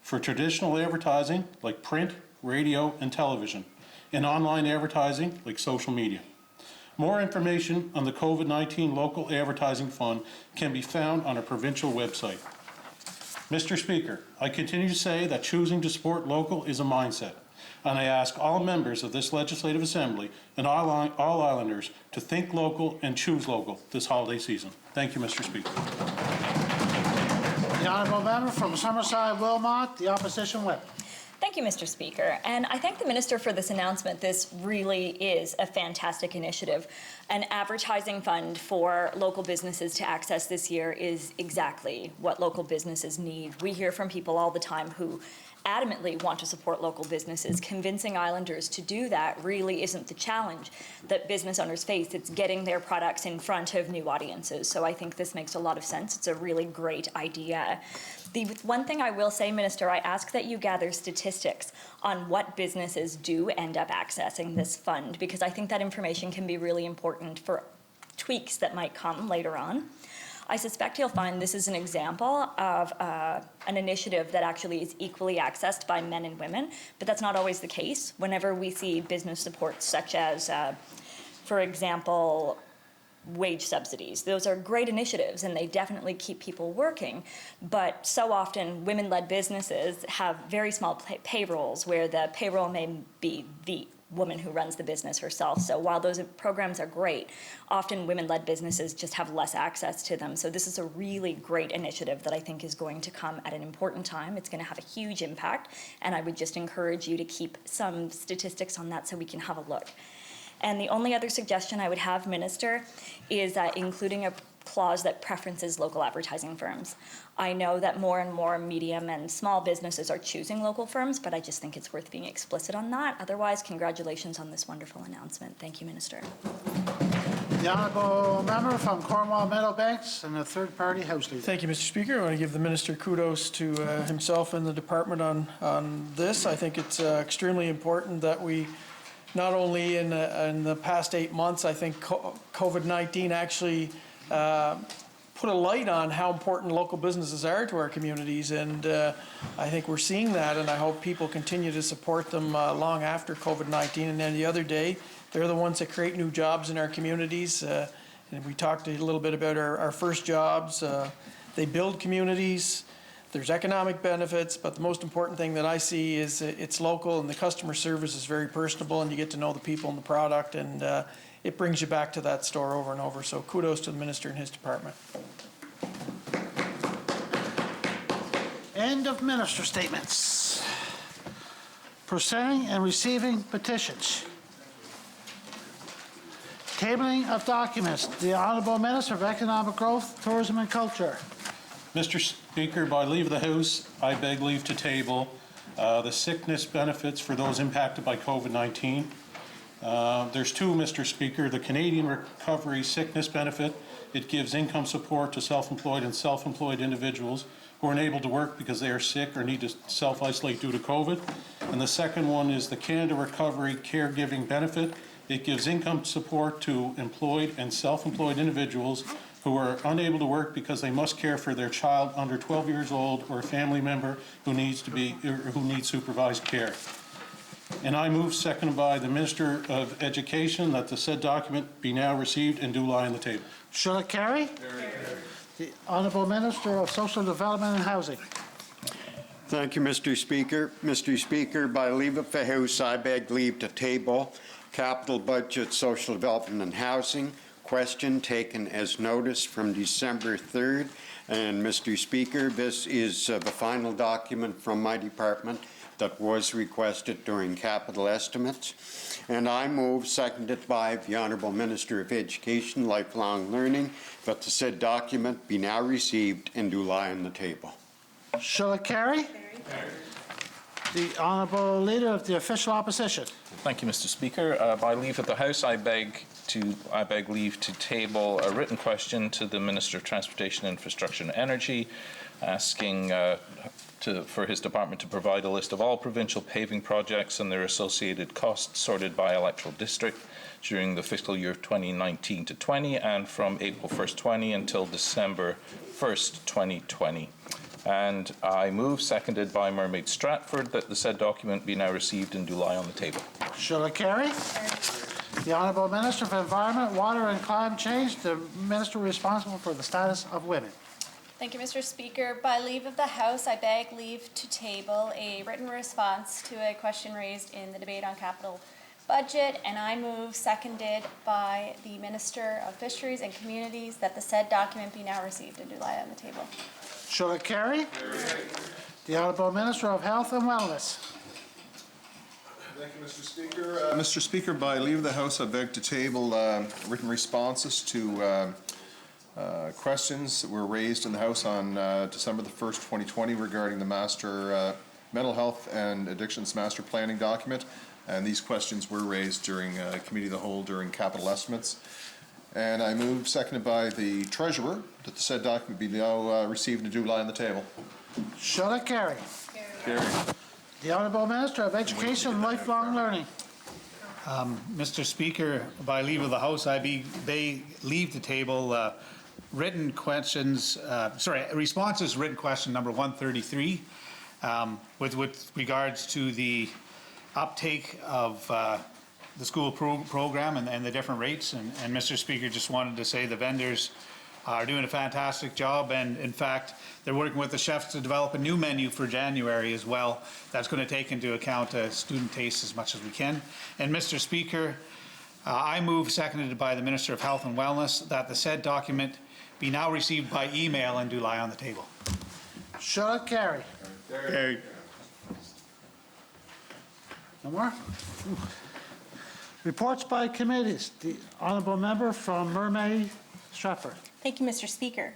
for traditional advertising like print, radio, and television, and online advertising like social media. More information on the COVID-19 Local Advertising Fund can be found on our provincial website. Mr. Speaker, I continue to say that choosing to support local is a mindset, and I ask all members of this Legislative Assembly and all Islanders to think local and choose local this holiday season. Thank you, Mr. Speaker. The Honourable Member from Summerside Wilmot, the Opposition Whip. Thank you, Mr. Speaker. And I thank the Minister for this announcement. This really is a fantastic initiative. An advertising fund for local businesses to access this year is exactly what local businesses need. We hear from people all the time who adamantly want to support local businesses. Convincing Islanders to do that really isn't the challenge that business owners face. It's getting their products in front of new audiences. So I think this makes a lot of sense. It's a really great idea. The one thing I will say, Minister, I ask that you gather statistics on what businesses do end up accessing this fund, because I think that information can be really important for tweaks that might come later on. I suspect you'll find this is an example of an initiative that actually is equally accessed by men and women, but that's not always the case. Whenever we see business supports such as, for example, wage subsidies. Those are great initiatives and they definitely keep people working, but so often women-led businesses have very small payrolls where the payroll may be the woman who runs the business herself. So while those programs are great, often women-led businesses just have less access to them. So this is a really great initiative that I think is going to come at an important time. It's going to have a huge impact, and I would just encourage you to keep some statistics on that so we can have a look. And the only other suggestion I would have, Minister, is including a clause that preferences local advertising firms. I know that more and more medium and small businesses are choosing local firms, but I just think it's worth being explicit on that. Otherwise, congratulations on this wonderful announcement. Thank you, Minister. The Honourable Member from Cornwall Meadowbanks and the Third Party House Leader. Thank you, Mr. Speaker. I want to give the Minister kudos to himself and the department on this. I think it's extremely important that we not only in the past 8 months, I think COVID-19 actually put a light on how important local businesses are to our communities, and I think we're seeing that, and I hope people continue to support them long after COVID-19. And then the other day, they're the ones that create new jobs in our communities, and we talked a little bit about our first jobs. They build communities. There's economic benefits, but the most important thing that I see is it's local and the customer service is very personable and you get to know the people and the product, and it brings you back to that store over and over. So kudos to the minister and his department. End of minister statements. Presenting and receiving petitions. Tabling of documents. The Honourable Minister of Economic Growth, Tourism and Culture. Mr. Speaker, by leave of the House, I beg leave to table the sickness benefits for those impacted by COVID-19. There's two, Mr. Speaker. The Canadian Recovery Sickness Benefit, it gives income support to self-employed and self-employed individuals who are unable to work because they are sick or need to self-isolate due to COVID. And the second one is the Canada Recovery Caregiving Benefit. It gives income support to employed and self-employed individuals who are unable to work because they must care for their child under 12 years old or a family member who needs supervised care. And I move, seconded by the Minister of Education, that the said document be now received and do lie on the table. Shall it carry? The Honourable Minister of Social Development and Housing. Thank you, Mr. Speaker. Mr. Speaker, by leave of the House, I beg leave to table Capital Budget, Social Development and Housing, question taken as notice from December 3rd. And Mr. Speaker, this is the final document from my department that was requested during capital estimates. And I move, seconded by the Honourable Minister of Education, Lifelong Learning, that the said document be now received and do lie on the table. Shall it carry? The Honourable Leader of the Official Opposition. Thank you, Mr. Speaker. By leave of the House, I beg leave to table a written question to the Minister of Transportation, Infrastructure and Energy, asking for his department to provide a list of all provincial paving projects and their associated costs sorted by electoral district during the fiscal year 2019 to 20 and from April 1st, 20 until December 1st, 2020. And I move, seconded by Mermaid Stratford, that the said document be now received and do lie on the table. Shall it carry? The Honourable Minister of Environment, Water and Climate Change, the Minister responsible for the status of women. Thank you, Mr. Speaker. By leave of the House, I beg leave to table a written response to a question raised in the debate on capital budget, and I move, seconded by the Minister of Fisheries and Communities, that the said document be now received and do lie on the table. Shall it carry? The Honourable Minister of Health and Wellness. Thank you, Mr. Speaker. Mr. Speaker, by leave of the House, I beg to table written responses to questions that were raised in the House on December the 1st, 2020 regarding the Mental Health and Addictions Master Planning document. And these questions were raised during Committee of the Whole during capital estimates. And I move, seconded by the Treasurer, that the said document be now received and do lie on the table. Shall it carry? Carry. The Honourable Minister of Education and Lifelong Learning. Mr. Speaker, by leave of the House, I beg leave to table written questions, responses, written question number 133, with regards to the uptake of the school program and the different rates. And Mr. Speaker, just wanted to say the vendors are doing a fantastic job, and in fact they're working with the chefs to develop a new menu for January as well that's going to take into account student tastes as much as we can. And Mr. Speaker, I move, seconded by the Minister of Health and Wellness, that the said document be now received by email and do lie on the table. Shall it carry? Carry. No more? Reports by committees. The Honourable Member from Mermaid Stratford. Thank you, Mr. Speaker.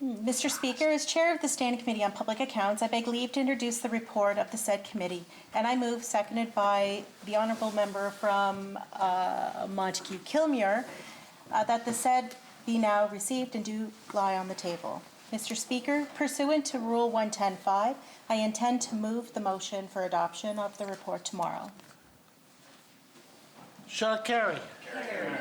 Mr. Speaker, as Chair of the Standing Committee on Public Accounts, I beg leave to introduce the report of the said committee. And I move, seconded by the Honourable Member from Montague-Kilmuir, that the said be now received and do lie on the table. Mr. Speaker, pursuant to Rule 110.5, I intend to move the motion for adoption of the report tomorrow. Shall it carry? Carry.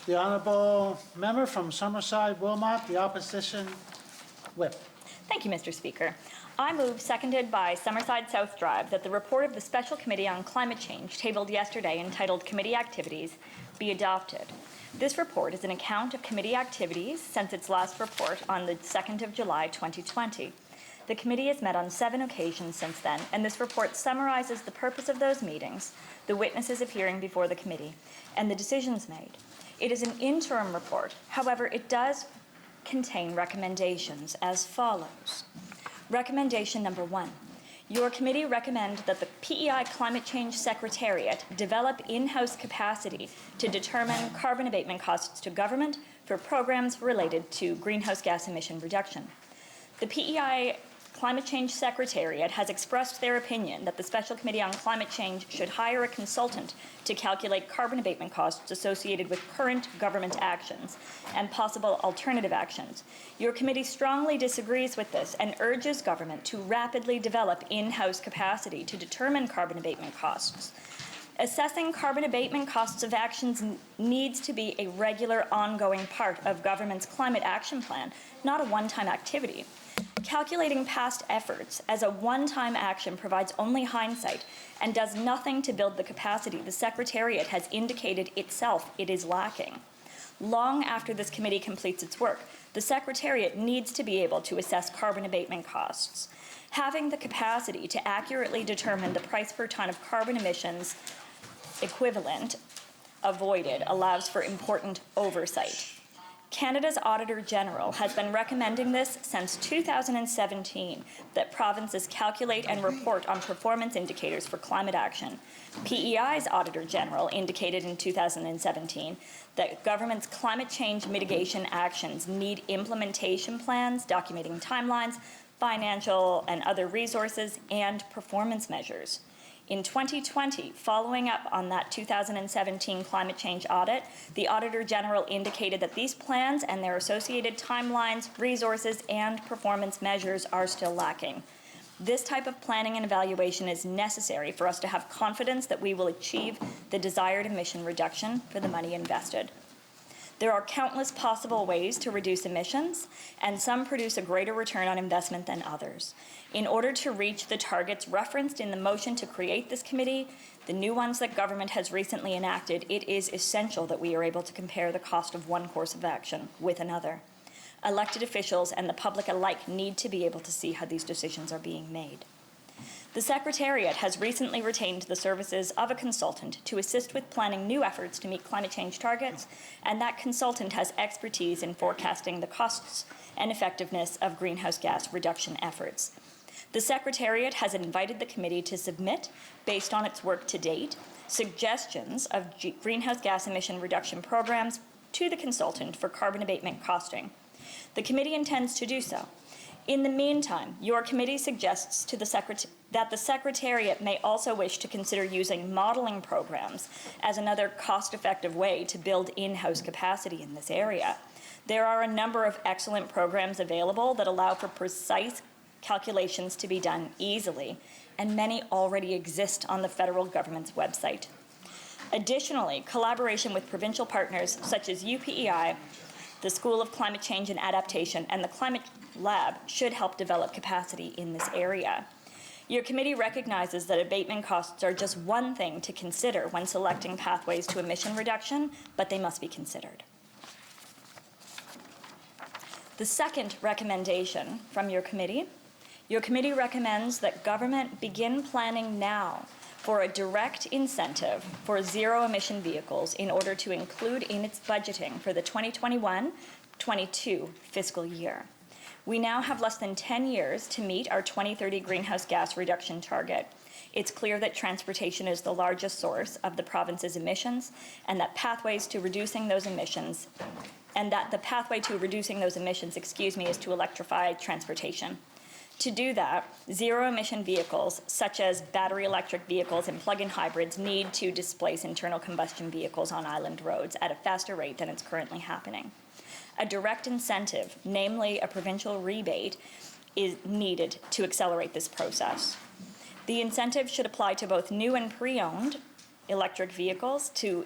The honourable member from Summerside Wilmot, the opposition whip. Thank you, Mr. Speaker. I move, seconded by Summerside South Drive, that the report of the Special Committee on Climate Change tabled yesterday entitled Committee Activities be adopted. This report is an account of committee activities since its last report on the 2nd of July 2020. The committee has met on 7 occasions since then, and this report summarizes the purpose of those meetings, the witnesses appearing before the committee, and the decisions made. It is an interim report. However, it does contain recommendations as follows. Recommendation number 1. Your committee recommend that the PEI Climate Change Secretariat develop in-house capacity to determine carbon abatement costs to government for programs related to greenhouse gas emission reduction. The PEI Climate Change Secretariat has expressed their opinion that the Special Committee on Climate Change should hire a consultant to calculate carbon abatement costs associated with current government actions and possible alternative actions. Your committee strongly disagrees with this and urges government to rapidly develop in-house capacity to determine carbon abatement costs. Assessing carbon abatement costs of actions needs to be a regular, ongoing part of government's climate action plan, not a one-time activity. Calculating past efforts as a one-time action provides only hindsight and does nothing to build the capacity the Secretariat has indicated itself it is lacking. Long after this committee completes its work, the Secretariat needs to be able to assess carbon abatement costs. Having the capacity to accurately determine the price per ton of carbon emissions equivalent avoided allows for important oversight. Canada's Auditor General has been recommending this since 2017, that provinces calculate and report on performance indicators for climate action. PEI's Auditor General indicated in 2017 that government's climate change mitigation actions need implementation plans documenting timelines, financial and other resources, and performance measures. In 2020, following up on that 2017 climate change audit, the Auditor General indicated that these plans and their associated timelines, resources, and performance measures are still lacking. This type of planning and evaluation is necessary for us to have confidence that we will achieve the desired emission reduction for the money invested. There are countless possible ways to reduce emissions, and some produce a greater return on investment than others. In order to reach the targets referenced in the motion to create this committee, the new ones that government has recently enacted, it is essential that we are able to compare the cost of one course of action with another. Elected officials and the public alike need to be able to see how these decisions are being made. The Secretariat has recently retained the services of a consultant to assist with planning new efforts to meet climate change targets, and that consultant has expertise in forecasting the costs and effectiveness of greenhouse gas reduction efforts. The Secretariat has invited the committee to submit, based on its work to date, suggestions of greenhouse gas emission reduction programs to the consultant for carbon abatement costing. The committee intends to do so. In the meantime, your committee suggests to that the Secretariat may also wish to consider using modeling programs as another cost-effective way to build in-house capacity in this area. There are a number of excellent programs available that allow for precise calculations to be done easily, and many already exist on the federal government's website. Additionally, collaboration with provincial partners such as UPEI, the School of Climate Change and Adaptation, and the Climate Lab should help develop capacity in this area. Your committee recognizes that abatement costs are just one thing to consider when selecting pathways to emission reduction, but they must be considered. The second recommendation from your committee recommends that government begin planning now for a direct incentive for zero-emission vehicles in order to include in its budgeting for the 2021-22 fiscal year. We now have less than 10 years to meet our 2030 greenhouse gas reduction target. It's clear that transportation is the largest source of the province's emissions, and that pathways to reducing those emissions, is to electrify transportation. To do that, zero-emission vehicles, such as battery electric vehicles and plug-in hybrids, need to displace internal combustion vehicles on island roads at a faster rate than it's currently happening. A direct incentive, namely a provincial rebate, is needed to accelerate this process. The incentive should apply to both new and pre-owned electric vehicles to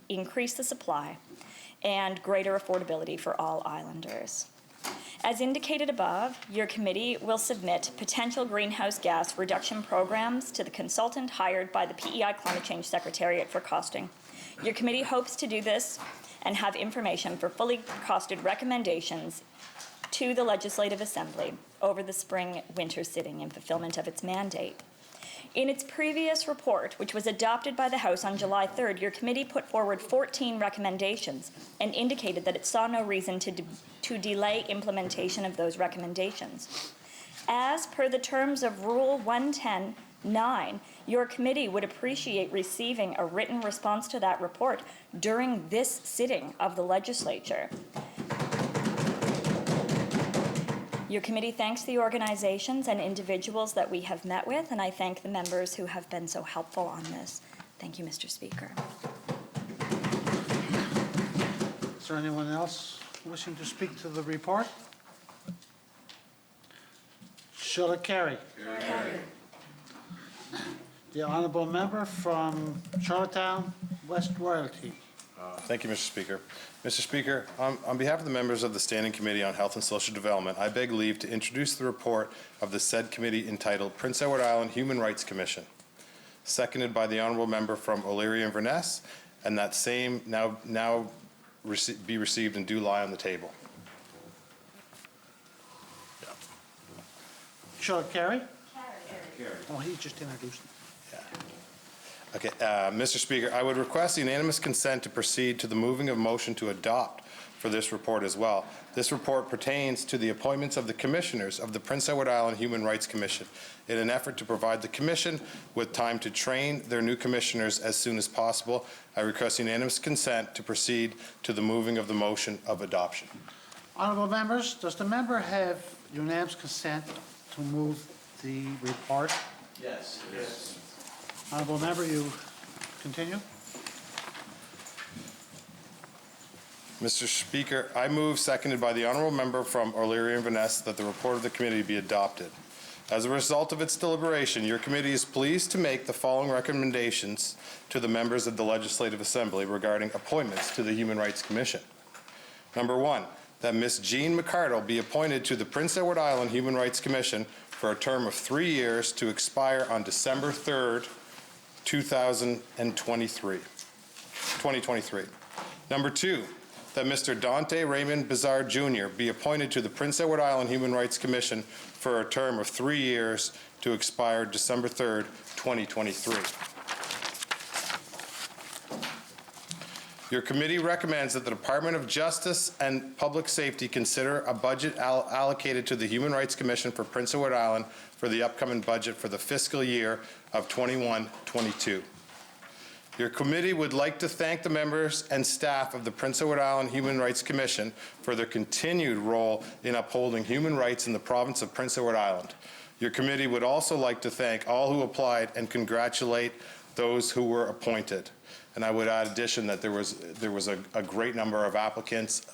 increase the supply, and greater affordability for all islanders. As indicated above, your committee will submit potential greenhouse gas reduction programs to the consultant hired by the PEI Climate Change Secretariat for costing. Your committee hopes to do this and have information for fully costed recommendations to the Legislative Assembly over the spring-winter sitting in fulfillment of its mandate. In its previous report, which was adopted by the House on July 3rd, your committee put forward 14 recommendations and indicated that it saw no reason to delay implementation of those recommendations. As per the terms of Rule 110(9), your committee would appreciate receiving a written response to that report during this sitting of the legislature. Your committee thanks the organizations and individuals that we have met with, and I thank the members who have been so helpful on this. Thank you, Mr. Speaker. Is there anyone else wishing to speak to the report? Shall it carry? Carry. The honourable member from Charlottetown West Royalty. Thank you, Mr. Speaker. Mr. Speaker, on behalf of the members of the Standing Committee on Health and Social Development, I beg leave to introduce the report of the said committee entitled Prince Edward Island Human Rights Commission, seconded by the honourable member from O'Leary-Inverness, and that same now be received and do lie on the table. Shall it carry? Carry. Oh, he just introduced it. Okay, Mr. Speaker, I would request unanimous consent to proceed to the moving of motion to adopt for this report as well. This report pertains to the appointments of the commissioners of the Prince Edward Island Human Rights Commission in an effort to provide the commission with time to train their new commissioners as soon as possible. I request unanimous consent to proceed to the moving of the motion of adoption. Honourable members, does the member have unanimous consent to move the report? Yes. Yes. Honourable member, you continue. Mr. Speaker, I move, seconded by the honourable member from O'Leary-Inverness, that the report of the committee be adopted. As a result of its deliberation, your committee is pleased to make the following recommendations to the members of the Legislative Assembly regarding appointments to the Human Rights Commission. Number 1, that Ms. Jean McCardle be appointed to the Prince Edward Island Human Rights Commission for a term of 3 years to expire on December 3rd, 2023. Number 2, that Mr. Dante Raymond Bizarre Jr. be appointed to the Prince Edward Island Human Rights Commission for a term of 3 years to expire December 3rd, 2023. Your committee recommends that the Department of Justice and Public Safety consider a budget allocated to the Human Rights Commission for Prince Edward Island for the upcoming budget for the fiscal year of 21-22. Your committee would like to thank the members and staff of the Prince Edward Island Human Rights Commission for their continued role in upholding human rights in the province of Prince Edward Island. Your committee would also like to thank all who applied and congratulate those who were appointed. And I would add addition that there was a great number of applicants,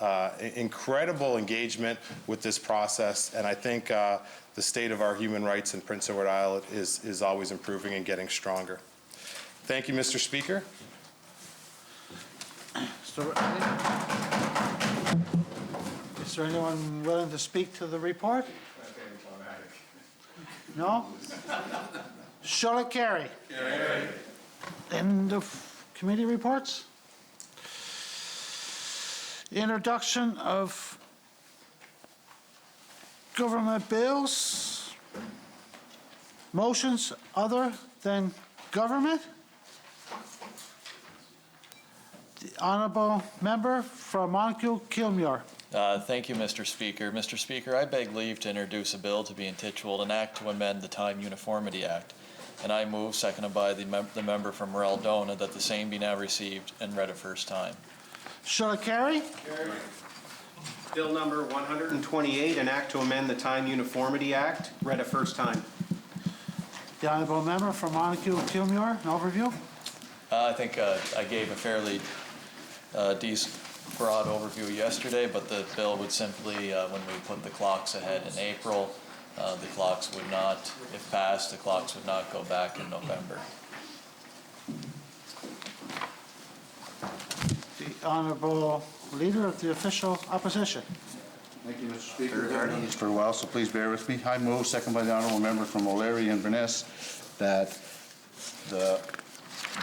incredible engagement with this process, and I think the state of our human rights in Prince Edward Island is always improving and getting stronger. Thank you, Mr. Speaker. Is there anyone willing to speak to the report? No? Shall it carry? Carry. End of committee reports. Introduction of government bills. Motions other than government. The honourable member from Montague-Kilmuir. Thank you, Mr. Speaker. Mr. Speaker, I beg leave to introduce a bill to be entitled An Act to Amend the Time Uniformity Act. And I move, seconded by the member from Raldona, that the same be now received and read a first time. Shall it carry? Carry. Bill number 128, An Act to Amend the Time Uniformity Act, read a first time. The honourable member from Montague-Kilmuir, an overview. I think I gave a fairly decent, broad overview yesterday, but the bill would simply, when we put the clocks ahead in April, the clocks would not, if passed, the clocks would not go back in November. The Honourable Leader of the Official Opposition. Thank you, Mr. Speaker. I've known this for a while, so please bear with me. I move, second by the Honourable Member from O'Leary and Inverness, that the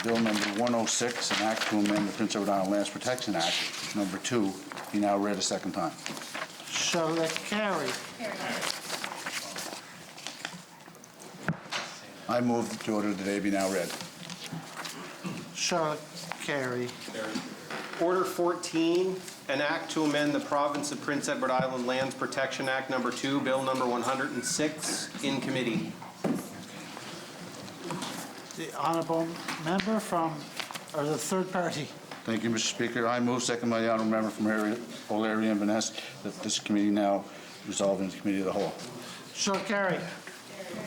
Bill number 106, an act to amend the Prince Edward Island Lands Protection Act, number 2, be now read a second time. Shall it carry? I move that the order of the day be now read. Shall it carry? Order 14, an act to amend the Province of Prince Edward Island Lands Protection Act number 2, Bill number 106, in committee. The Honourable Member the third party. Thank you, Mr. Speaker. I move, second by the Honourable Member from O'Leary and Inverness, that this committee now resolve into Committee of the Whole. Shall it carry?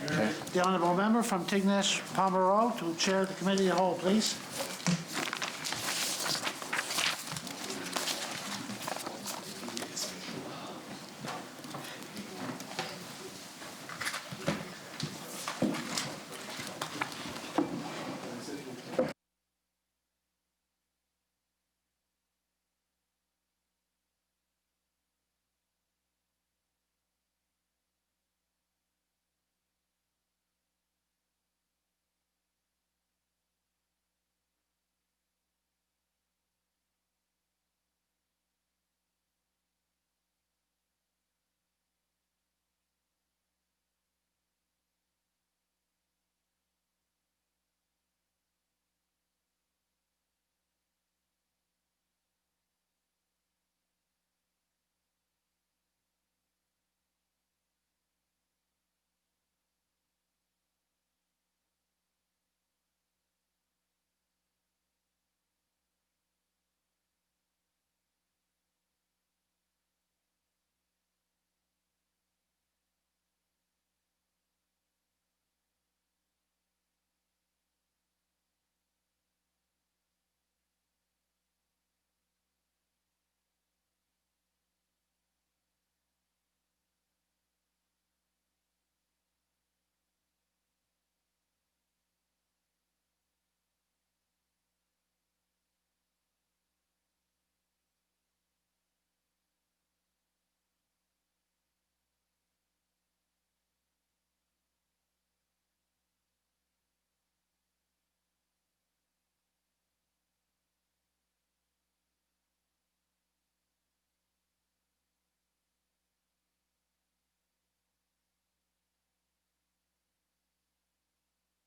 Okay. The Honourable Member from Tignish Pomeroy to chair the Committee of the Whole, please.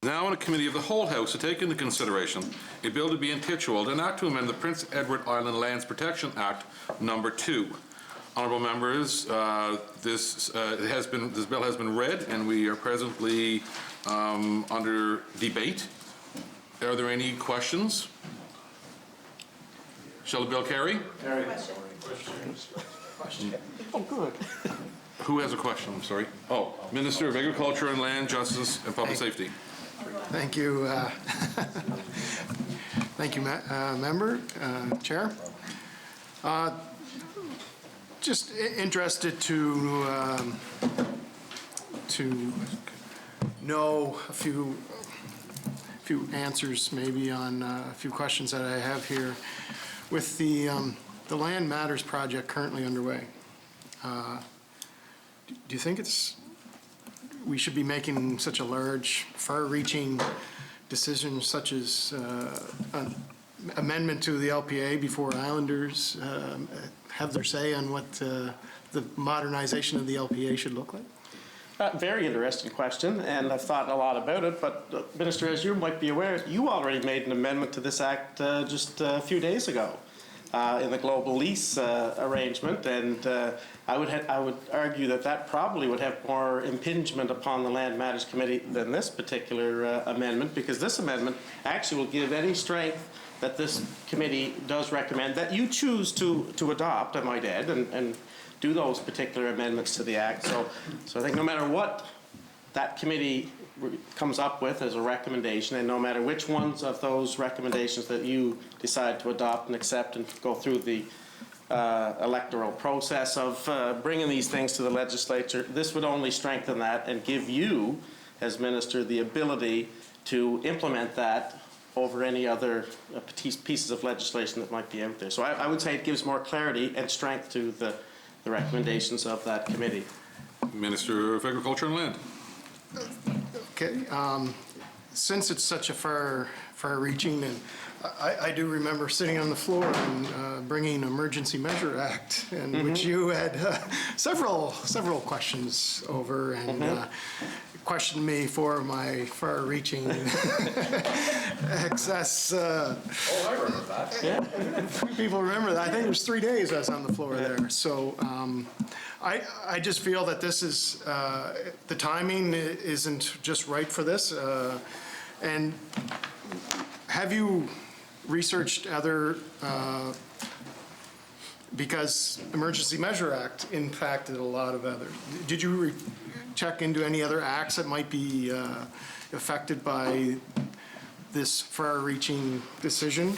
Now in a Committee of the Whole House to take into consideration a bill to be intituled an act to amend the Prince Edward Island Lands Protection Act number 2. Honourable members, this bill has been read and we are presently under debate. Are there any questions? Shall the bill carry? Carry. Oh, good. Who has a question? I'm sorry. Oh, Minister of Agriculture and Land, Justice and Public Safety. Thank you. Thank you, Member, Chair. Just interested to know a few answers, maybe on a few questions that I have here. With the Land Matters project currently underway, do you think we should be making such a large, far-reaching decision such as an amendment to the LPA before Islanders have their say on what the modernization of the LPA should look like? Very interesting question, and I've thought a lot about it, but Minister, as you might be aware, you already made an amendment to this act just a few days ago in the global lease arrangement, and I would argue that probably would have more impingement upon the Land Matters Committee than this particular amendment, because this amendment actually will give any strength that this committee does recommend that you choose to adopt, I might add, and do those particular amendments to the Act. So I think no matter what that committee comes up with as a recommendation, and no matter which ones of those recommendations that you decide to adopt and accept and go through the electoral process of bringing these things to the legislature, this would only strengthen that and give you, as Minister, the ability to implement that over any other pieces of legislation that might be out there. So I would say it gives more clarity and strength to the recommendations of that committee. Minister of Agriculture and Land. Okay. Since it's such a far-reaching, and I do remember sitting on the floor and bringing Emergency Measure Act, and which you had several questions over, and questioned me for my far-reaching excess. Oh, I remember that. Yeah. People remember that. I think it was 3 days I was on the floor there. So I just feel that this is, the timing isn't just right for this. And have you researched other, because Emergency Measure Act impacted a lot of other, did you check into any other acts that might be affected by this far-reaching decision?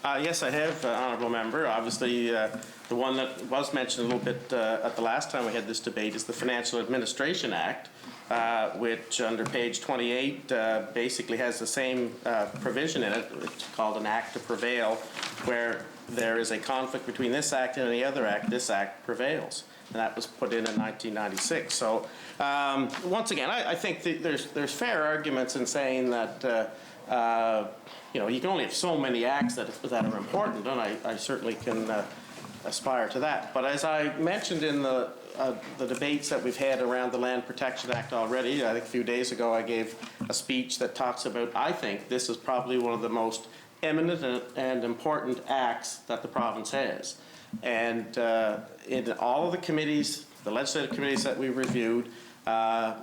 Yes, I have, Honourable Member. Obviously, the one that was mentioned a little bit at the last time we had this debate is the Financial Administration Act, which under page 28 basically has the same provision in it. It's called an Act to Prevail, where there is a conflict between this act and any other act. This act prevails, and that was put in 1996. So once again, I think there's fair arguments in saying that you can only have so many acts that are important, and I certainly can aspire to that. But as I mentioned in the debates that we've had around the Land Protection Act already, I think a few days ago I gave a speech that talks about, I think this is probably one of the most eminent and important acts that the province has. And in all of the committees, the legislative committees that we reviewed, I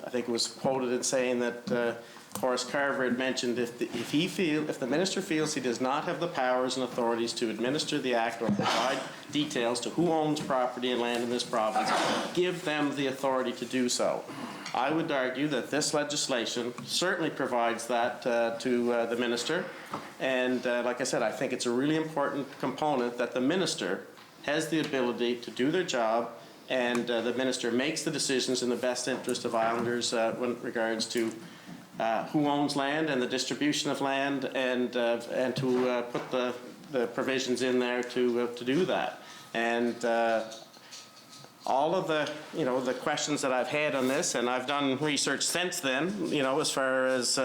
think it was quoted in saying that Horace Carver had mentioned if the minister feels he does not have the powers and authorities to administer the act or provide details to who owns property and land in this province, give them the authority to do so. I would argue that this legislation certainly provides that to the minister, and like I said, I think it's a really important component that the minister has the ability to do their job, and the minister makes the decisions in the best interest of Islanders when regards to who owns land and the distribution of land, and to put the provisions in there to do that. And all of the questions that I've had on this, and I've done research since then, as far as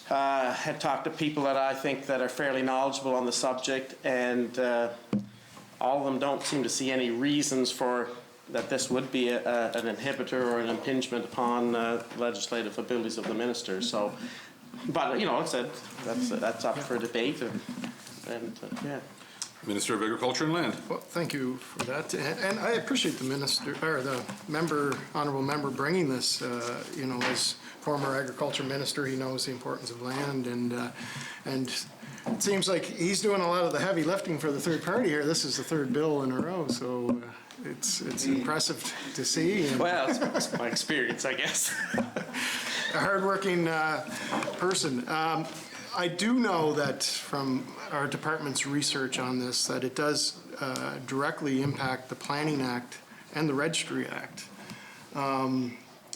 had talked to people that I think that are fairly knowledgeable on the subject, and all of them don't seem to see any reasons for that this would be an inhibitor or an impingement upon legislative abilities of the minister. So, but like I said, that's up for debate, and yeah. Minister of Agriculture and Land. Well, thank you for that, and I appreciate the minister or the member, honourable member, bringing this. As former agriculture minister, he knows the importance of land, and it seems like he's doing a lot of the heavy lifting for the third party here. This is the third bill in a row, so it's impressive to see. And well, it's my experience, I guess. A hardworking person. I do know that from our department's research on this that it does directly impact the Planning Act and the Registry Act.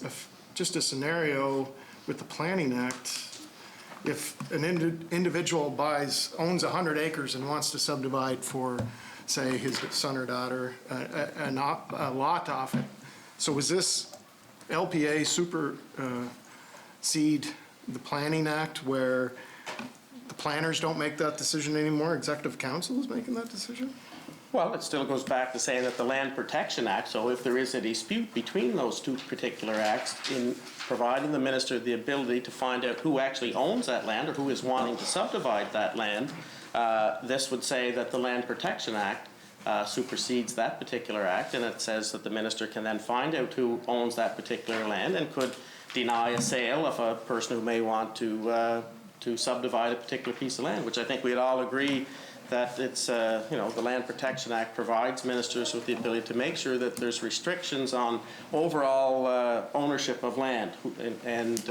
If just a scenario with the Planning Act, if an individual owns 100 acres and wants to subdivide for, say, his son or daughter, a lot off it. So was this LPA supersede the Planning Act, where the planners don't make that decision anymore? Executive Council is making that decision? Well, it still goes back to saying that the Land Protection Act, so if there is a dispute between those two particular acts in providing the minister the ability to find out who actually owns that land or who is wanting to subdivide that land, this would say that the Land Protection Act supersedes that particular act, and it says that the minister can then find out who owns that particular land and could deny a sale of a person who may want to subdivide a particular piece of land, which I think we'd all agree that it's, the Land Protection Act provides ministers with the ability to make sure that there's restrictions on overall ownership of land, and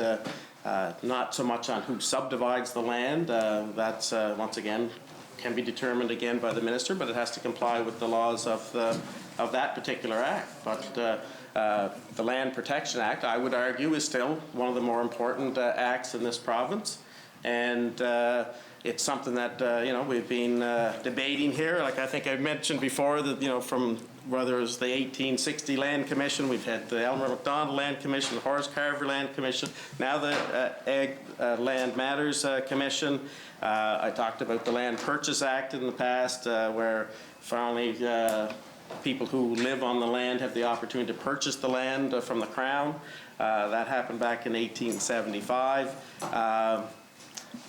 not so much on who subdivides the land. That's, once again, can be determined again by the minister, but it has to comply with the laws of that particular act. But the Land Protection Act, I would argue, is still one of the more important acts in this province. And it's something that, we've been debating here. Like I think I mentioned before that, from whether it was the 1860 Land Commission, we've had the Elmer MacDonald Land Commission, the Horace Carver Land Commission, now the Ag Land Matters Commission. I talked about the Land Purchase Act in the past, where finally people who live on the land have the opportunity to purchase the land from the Crown. That happened back in 1875.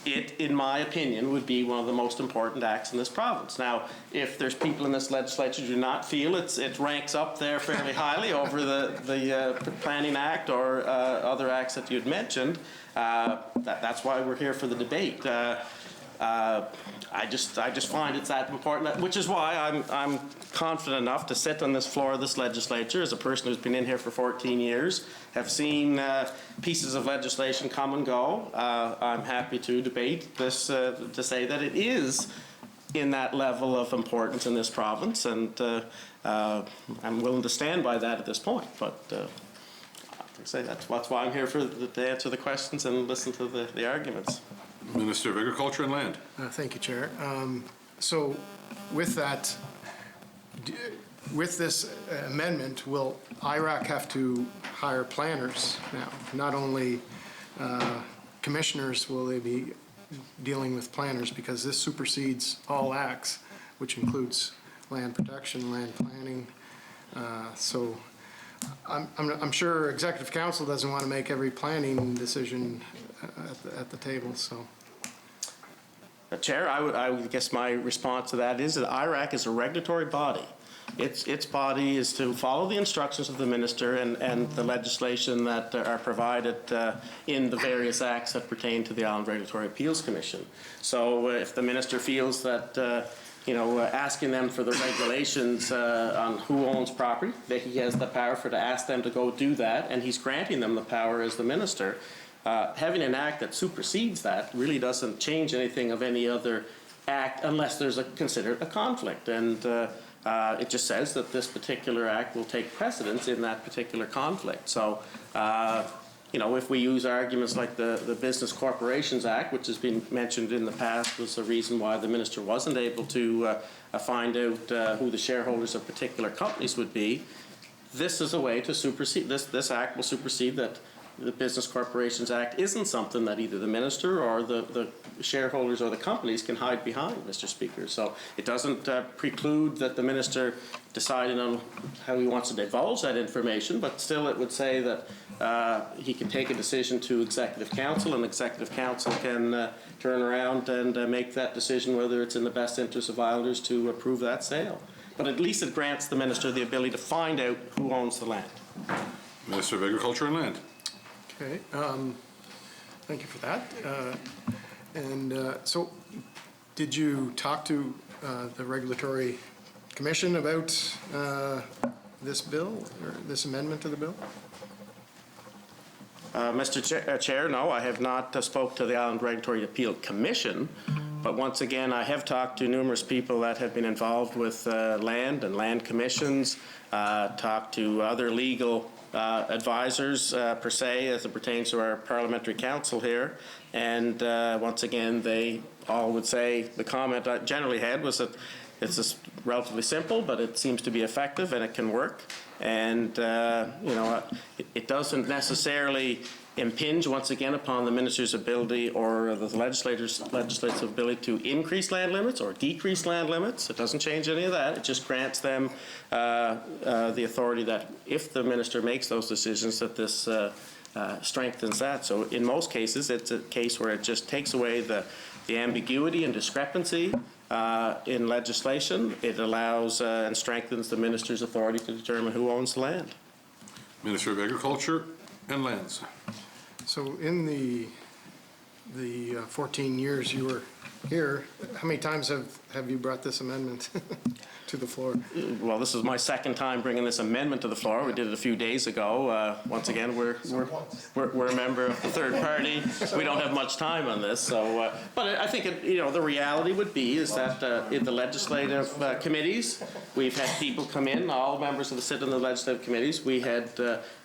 It, in my opinion, would be one of the most important acts in this province. Now, if there's people in this legislature who do not feel it ranks up there fairly highly over the Planning Act or other acts that you had mentioned, that's why we're here for the debate. I just find it's that important, which is why I'm confident enough to sit on this floor of this legislature as a person who's been in here for 14 years, have seen pieces of legislation come and go. I'm happy to debate this to say that it is in that level of importance in this province, and I'm willing to stand by that at this point. But I say that's why I'm here to answer the questions and listen to the arguments. Minister of Agriculture and Land. Thank you, Chair. So with that, with this amendment, will IRAC have to hire planners now? Not only commissioners will they be dealing with planners, because this supersedes all acts, which includes land protection, land planning. So I'm sure Executive Council doesn't want to make every planning decision at the table. So. Chair, I would guess my response to that is that IRAC is a regulatory body. Its body is to follow the instructions of the minister and the legislation that are provided in the various acts that pertain to the Island Regulatory Appeals Commission. So if the minister feels that asking them for the regulations on who owns property, that he has the power to ask them to go do that, and he's granting them the power as the minister. Having an act that supersedes that really doesn't change anything of any other act unless there's considered a conflict. And it just says that this particular act will take precedence in that particular conflict. So, if we use arguments like the Business Corporations Act, which has been mentioned in the past, was the reason why the minister wasn't able to find out who the shareholders of particular companies would be, this is a way to supersede. This act will supersede that. The Business Corporations Act isn't something that either the minister or the shareholders or the companies can hide behind, Mr. Speaker. So it doesn't preclude that the minister deciding on how he wants to divulge that information, but still it would say that he can take a decision to Executive Council, and Executive Council can turn around and make that decision whether it's in the best interest of Islanders to approve that sale. But at least it grants the minister the ability to find out who owns the land. Minister of Agriculture and Land. Okay, thank you for that. So, did you talk to the Regulatory Commission about this bill, or this amendment to the bill? Mr. Chair, no, I have not spoke to the Island Regulatory Appeal Commission, but once again, I have talked to numerous people that have been involved with land and land commissions, talked to other legal advisors per se as it pertains to our parliamentary council here, and once again they all would say the comment I generally had was that it's just relatively simple, but it seems to be effective and it can work, and it doesn't necessarily impinge once again upon the minister's ability or the legislature's ability to increase land limits or decrease land limits. It doesn't change any of that. It just grants them the authority that if the minister makes those decisions, that this strengthens that. So in most cases, it's a case where it just takes away the ambiguity and discrepancy in legislation. It allows and strengthens the minister's authority to determine who owns the land. Minister of Agriculture and Lands. So in the 14 years you were here, how many times have you brought this amendment to the floor? Well, this is my second time bringing this amendment to the floor. We did it a few days ago. Once again, we're a member of the third party. We don't have much time on this. So, but I think the reality would be is that in the legislative committees, we've had people come in. All members of the sit in the legislative committees. We had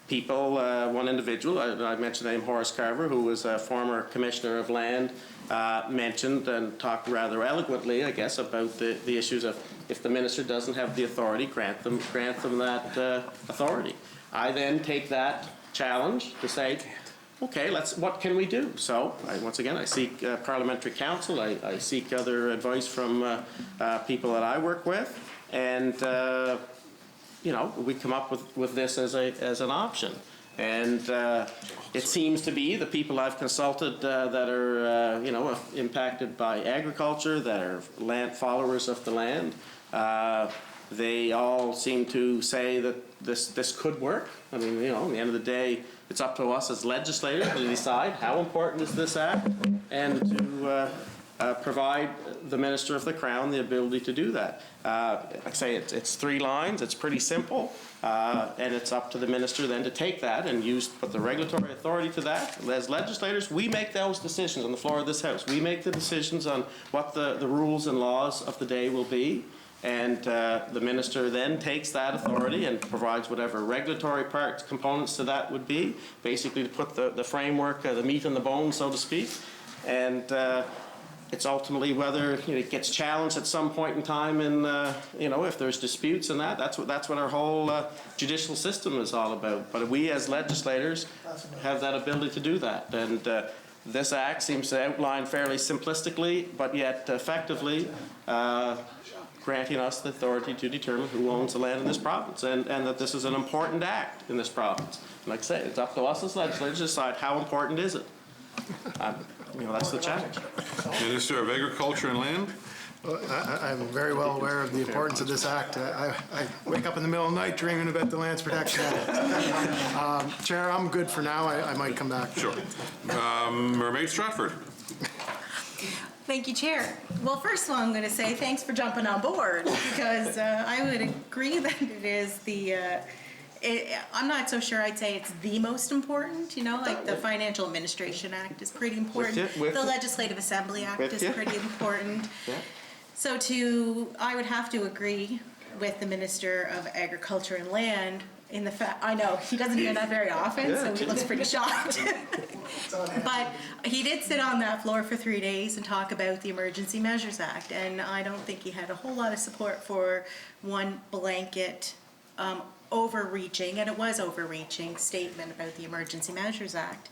people. One individual, I mentioned the name Horace Carver, who was a former commissioner of land. Mentioned and talked rather eloquently, I guess, about the issues of if the minister doesn't have the authority, grant them that authority. I then take that challenge to say, okay, what can we do? So once again, I seek parliamentary counsel. I seek other advice from people that I work with, and we come up with this as an option. And it seems to be the people I've consulted that are, impacted by agriculture, that are land followers of the land. They all seem to say that this could work. I mean, at the end of the day, it's up to us as legislators to decide how important is this act and to provide the Minister of the Crown the ability to do that. Like I say, it's 3 lines. It's pretty simple. And it's up to the minister then to take that and put the regulatory authority to that. As legislators, we make those decisions on the floor of this House. We make the decisions on what the rules and laws of the day will be. And the minister then takes that authority and provides whatever regulatory components to that would be, basically to put the framework, the meat on the bone, so to speak. And it's ultimately whether it gets challenged at some point in time, and if there's disputes and that's what our whole judicial system is all about. But we as legislators have that ability to do that, and this act seems to outline fairly simplistically, but yet effectively granting us the authority to determine who owns the land in this province, and that this is an important act in this province. And like I say, it's up to us as legislators to decide how important is it. That's the challenge. Minister of Agriculture and Land. Well, I'm very well aware of the importance of this act. I wake up in the middle of the night dreaming about the Lands Protection Act. Chair, I'm good for now. I might come back. Sure. Mermaid Stratford. Thank you, Chair. Well, first of all, I'm going to say thanks for jumping on board, because I would agree that it is I'm not so sure I'd say it's the most important, like the Financial Administration Act is pretty important. The Legislative Assembly Act is pretty important. Yeah. So I would have to agree with the Minister of Agriculture and Land in the fact, I know, he doesn't hear that very often, so he looks pretty shocked. But he did sit on that floor for 3 days and talk about the Emergency Measures Act, and I don't think he had a whole lot of support for one blanket overreaching, and it was overreaching, statement about the Emergency Measures Act.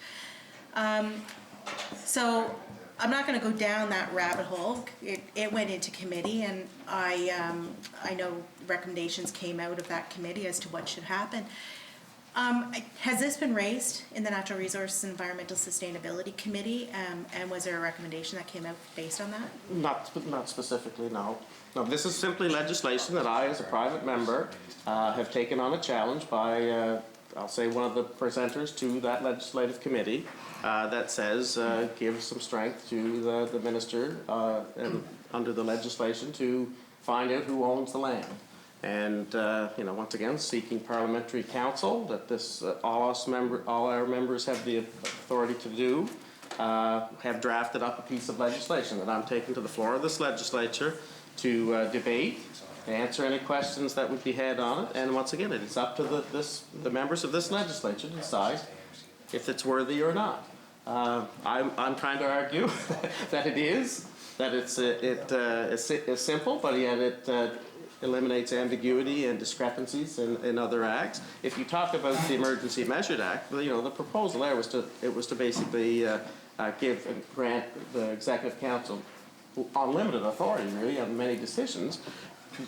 So I'm not going to go down that rabbit hole. It went into committee, and I know recommendations came out of that committee as to what should happen. Has this been raised in the Natural Resources and Environmental Sustainability Committee, and was there a recommendation that came out based on that? Not specifically, no. No, this is simply legislation that I, as a private member, have taken on a challenge by, I'll say, one of the presenters to that legislative committee that says give some strength to the minister and under the legislation to find out who owns the land. And once again, seeking parliamentary counsel that this all our members have the authority to do, have drafted up a piece of legislation that I'm taking to the floor of this legislature to debate, answer any questions that would be had on it, and once again, it's up to the members of this legislature to decide if it's worthy or not. I'm trying to argue that it is, that it's simple, but yet it eliminates ambiguity and discrepancies in other acts. If you talk about the Emergency Measures Act, the proposal there was to basically give and grant the Executive Council unlimited authority, really, on many decisions.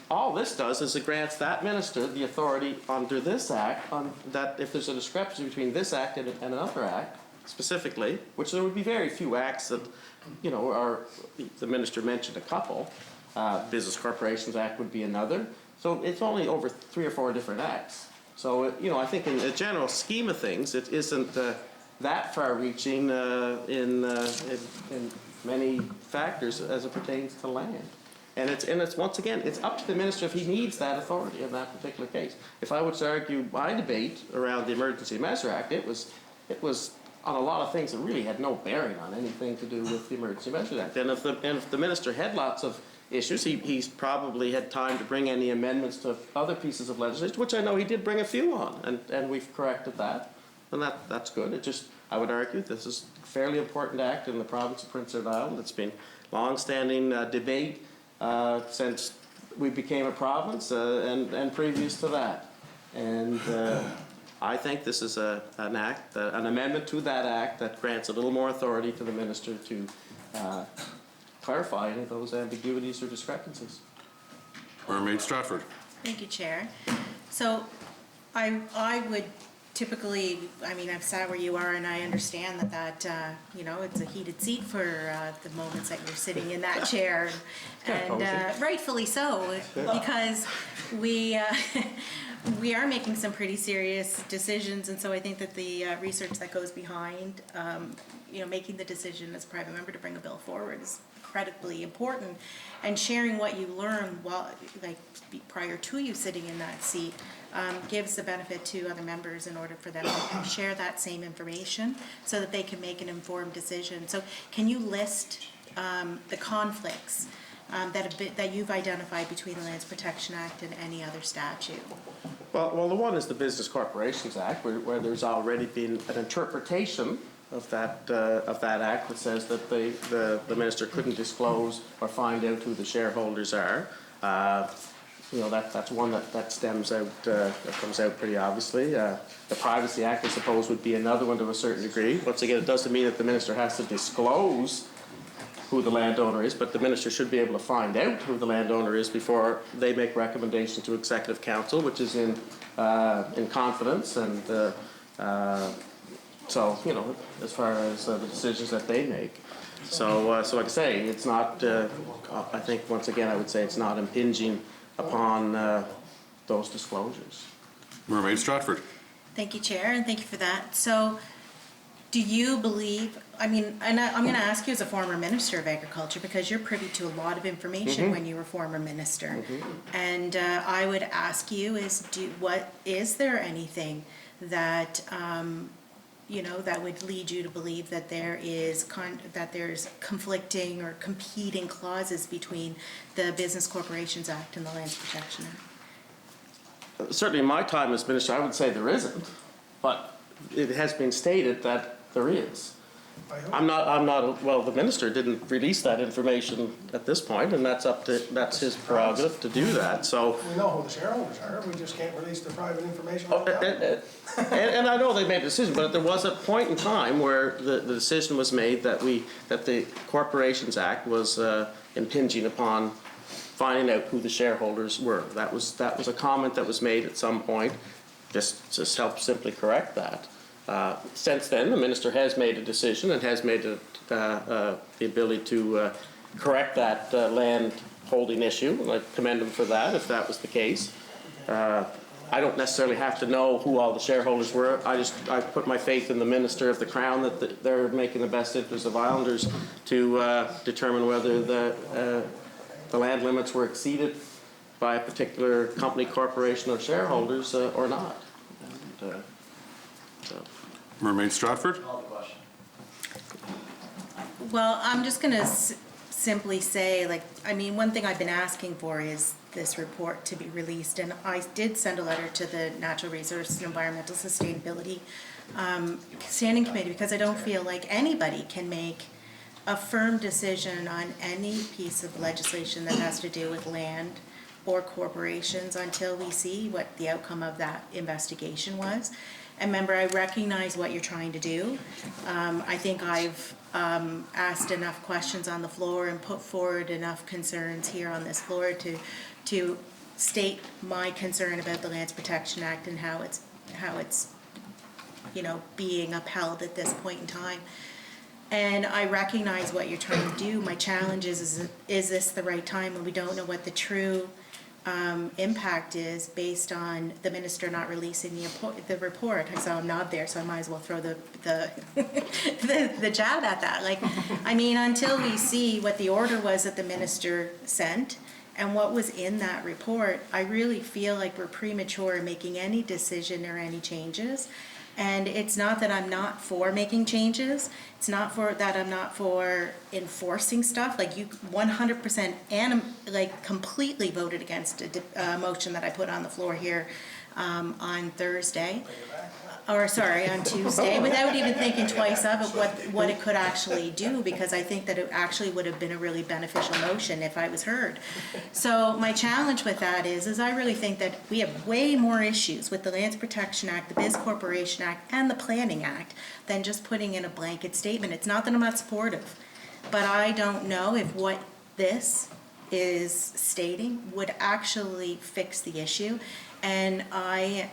All this does is it grants that minister the authority under this act, that if there's a discrepancy between this act and another act, specifically, which there would be very few acts that, the minister mentioned a couple. Business Corporations Act would be another. So it's only over 3 or 4 different acts. So, I think in the general scheme of things, it isn't that far-reaching many factors as it pertains to land. And it's once again, it's up to the minister if he needs that authority in that particular case. If I was to argue my debate around the Emergency Measure Act, it was on a lot of things that really had no bearing on anything to do with the Emergency Measure Act. And if the minister had lots of issues, he's probably had time to bring any amendments to other pieces of legislation, which I know he did bring a few on, and we've corrected that, and that's good. It just, I would argue, this is a fairly important act in the province of Prince Edward Island. It's been long-standing debate since we became a province and previous to that. And I think this is an amendment to that act that grants a little more authority to the minister to clarify any of those ambiguities or discrepancies. Mermaid Stratford. Thank you, Chair. So I would typically, I mean, I've sat where you are and I understand that you know, it's a heated seat for the moments that you're sitting in that chair. And rightfully so, because we are making some pretty serious decisions, and so I think that the research that goes behind, you know, making the decision as a private member to bring a bill forward is incredibly important, and sharing what you learn while, like, prior to you sitting in that seat, gives the benefit to other members in order for them to share that same information so that they can make an informed decision. So can you list the conflicts that you've identified between the Lands Protection Act and any other statute? Well, the one is the Business Corporations Act, where there's already been an interpretation of that act that says that the minister couldn't disclose or find out who the shareholders are. You know, that's one that stems out, that comes out pretty obviously. The Privacy Act, I suppose, would be another one to a certain degree. Once again, it doesn't mean that the minister has to disclose who the landowner is, but the minister should be able to find out who the landowner is before they make recommendations to Executive Council, which is in confidence, and so, you know, as far as the decisions that they make. So like I say, it's not, I think, once again, I would say it's not impinging upon those disclosures. Mermaid Stratford. Thank you, Chair, and thank you for that. So do you believe, I mean, and I'm going to ask you as a former Minister of Agriculture, because you're privy to a lot of information when you were former Minister. And I would ask you is there anything that, you know, that would lead you to believe that there's conflicting or competing clauses between the Business Corporations Act and the Lands Protection Act? Certainly in my time as minister, I would say there isn't, but it has been stated that there is. Well, the minister didn't release that information at this point, and that's his prerogative to do that, so. We know who the shareholders are, we just can't release the private information. And I know they made a decision, but there was a point in time where the decision was made that the Corporations Act was impinging upon finding out who the shareholders were. That was a comment that was made at some point. Just help simply correct that. Since then, the minister has made a decision and has made the ability to correct that land holding issue. I commend him for that, if that was the case. I don't necessarily have to know who all the shareholders were. I put my faith in the Minister of the Crown that they're making the best interest of Islanders to determine whether the land limits were exceeded by a particular company, corporation, or shareholders or not. Mermaid Stratford. Well, I'm just going to simply say, like, I mean, one thing I've been asking for is this report to be released, and I did send a letter to the Natural Resource and Environmental Sustainability Standing Committee, because I don't feel like anybody can make a firm decision on any piece of legislation that has to do with land or corporations until we see what the outcome of that investigation was. And member, I recognize what you're trying to do. I think I've asked enough questions on the floor and put forward enough concerns here on this floor to state my concern about the Lands Protection Act and how it's you know, being upheld at this point in time. And I recognize what you're trying to do. My challenge is this the right time when we don't know what the true impact is based on the minister not releasing the report. I saw him nod there, so I might as well throw the jab at that. Like, I mean, until we see what the order was that the minister sent and what was in that report, I really feel like we're premature in making any decision or any changes. And it's not that I'm not for making changes. It's not for that I'm not for enforcing stuff. Like, you 100% and like completely voted against a motion that I put on the floor here on Thursday. Or sorry, on Tuesday, without even thinking twice of it, what it could actually do, because I think that it actually would have been a really beneficial motion if I was heard. So my challenge with that is I really think that we have way more issues with the Lands Protection Act, the Biz Corporation Act, and the Planning Act than just putting in a blanket statement. It's not that I'm not supportive, but I don't know if what this is stating would actually fix the issue. And I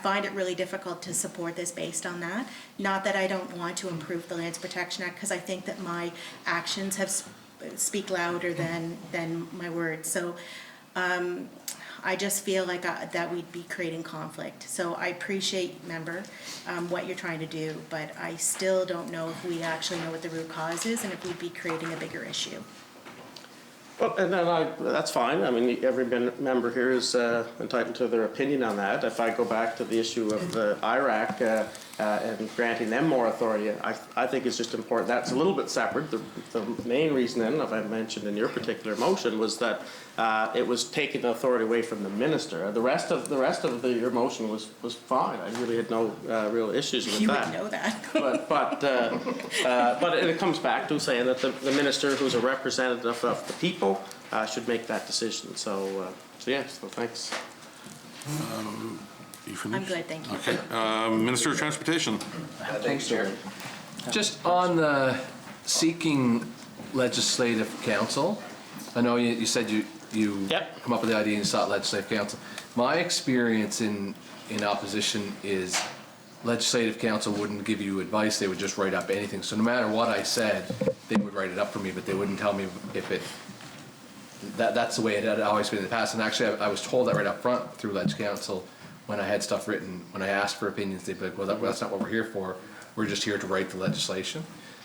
find it really difficult to support this based on that. Not that I don't want to improve the Lands Protection Act, because I think that my actions speak louder than my words. So I just feel like that we'd be creating conflict. So I appreciate, member, what you're trying to do, but I still don't know if we actually know what the root cause is and if we'd be creating a bigger issue. Well, and then that's fine. I mean, every member here is entitled to their opinion on that. If I go back to the issue of the IRAC and granting them more authority, I think it's just important. That's a little bit separate. The main reason, then, if I mentioned in your particular motion, was that it was taking the authority away from the minister. The rest of your motion was fine. I really had no real issues with that. You would know that. But it comes back to saying that the minister, who's a representative of the people, should make that decision. So yes, so thanks. You finished? I'm good, thank you. Okay. Minister of Transportation. Thanks, Chair. Just on seeking legislative counsel, I know you said you come up with the idea and you sought legislative counsel. My experience in opposition is legislative counsel wouldn't give you advice, they would just write up anything. So no matter what I said, they would write it up for me, but they wouldn't tell me if it, that's the way it had always been in the past. And actually I was told that right up front through Leg Council when I had stuff written, when I asked for opinions, they'd be like, well, that's not what we're here for. We're just here to write the legislation.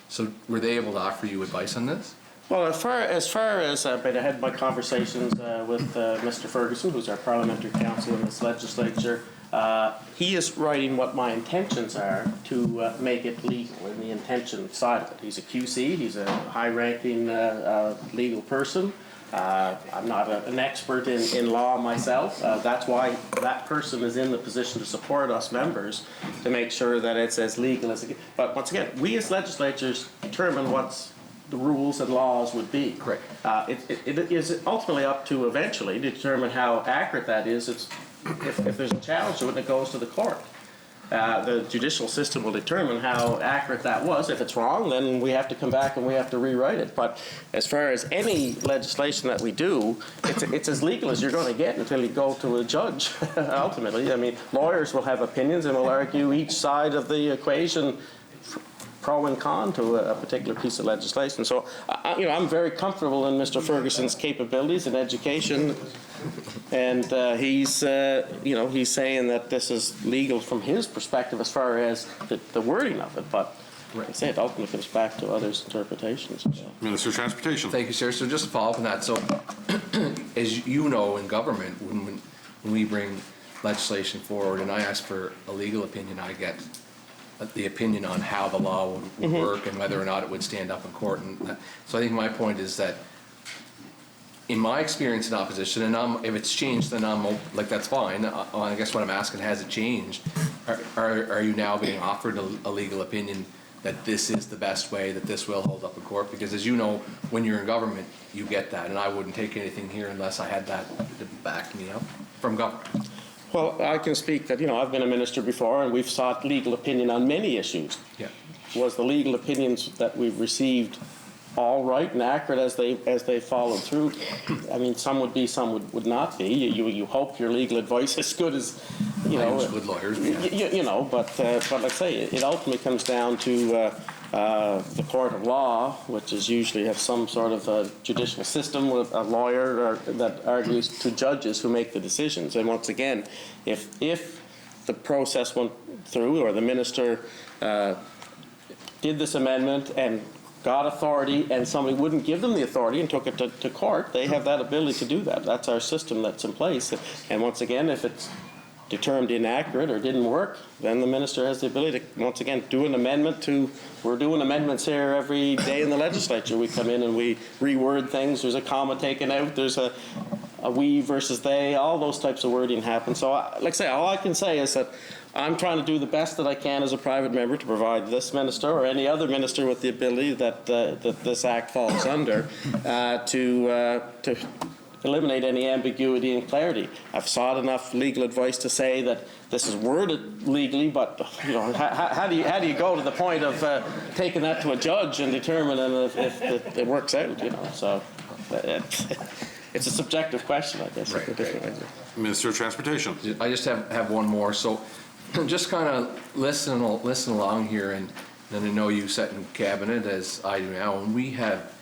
So were they able to offer you advice on this? Well, as far as I had my conversations with Mr. Ferguson, who's our parliamentary counsel in this legislature. He is writing what my intentions are to make it legal in the intention side of it. He's a QC, he's a high-ranking legal person. I'm not an expert in law myself. That's why that person is in the position to support us members to make sure that it's as legal as it can. But once again, we as legislatures determine what's the rules and laws would be. Correct. It is ultimately up to eventually determine how accurate that is. If there's a challenge to it, it goes to the court. The judicial system will determine how accurate that was. If it's wrong, then we have to come back and we have to rewrite it. But as far as any legislation that we do, it's as legal as you're going to get until you go to a judge, ultimately. I mean, lawyers will have opinions and will argue each side of the equation, pro and con to a particular piece of legislation. So, I'm very comfortable in Mr. Ferguson's capabilities in education, and he's saying that this is legal from his perspective as far as the wording of it. But like I say, it ultimately comes back to others' interpretations. Minister of Transportation. Thank you, sir. So just to follow up on that, so as you know, in government, when we bring legislation forward and I ask for a legal opinion, I get the opinion on how the law would work and whether or not it would stand up in court. And so I think my point is that in my experience in opposition, and if it's changed, then that's fine. I guess what I'm asking, has it changed? Are you now being offered a legal opinion that this is the best way, that this will hold up in court? Because as you know, when you're in government, you get that, and I wouldn't take anything here unless I had that to back me up from government. Well, I can speak that, I've been a minister before and we've sought legal opinion on many issues. Yeah. Was the legal opinions that we've received all right and accurate as they followed through? I mean, some would be, some would not be. You hope your legal advice is good as, I use good lawyers. but like I say, it ultimately comes down to the court of law, which is usually have some sort of a judicial system with a lawyer that argues to judges who make the decisions. And once again, if the process went through, or the minister did this amendment and got authority, and somebody wouldn't give them the authority and took it to court, they have that ability to do that. That's our system that's in place. And once again, if it's determined inaccurate or didn't work, then the minister has the ability to, once again, do an amendment to, we're doing amendments here every day in the legislature. We come in and we reword things. There's a comma taken out. There's a we versus they. All those types of wording happen. So, like I say, all I can say is that I'm trying to do the best that I can as a private member to provide this minister or any other minister with the ability that that this act falls under to eliminate any ambiguity and clarity. I've sought enough legal advice to say that this is worded legally, but you know, how do you go to the point of taking that to a judge and determining if it works out? You know, so it's a subjective question, I guess. Right. Minister of Transportation. I just have one more. So just kind of listen along here, and then I know you sit in cabinet as I do now, and we have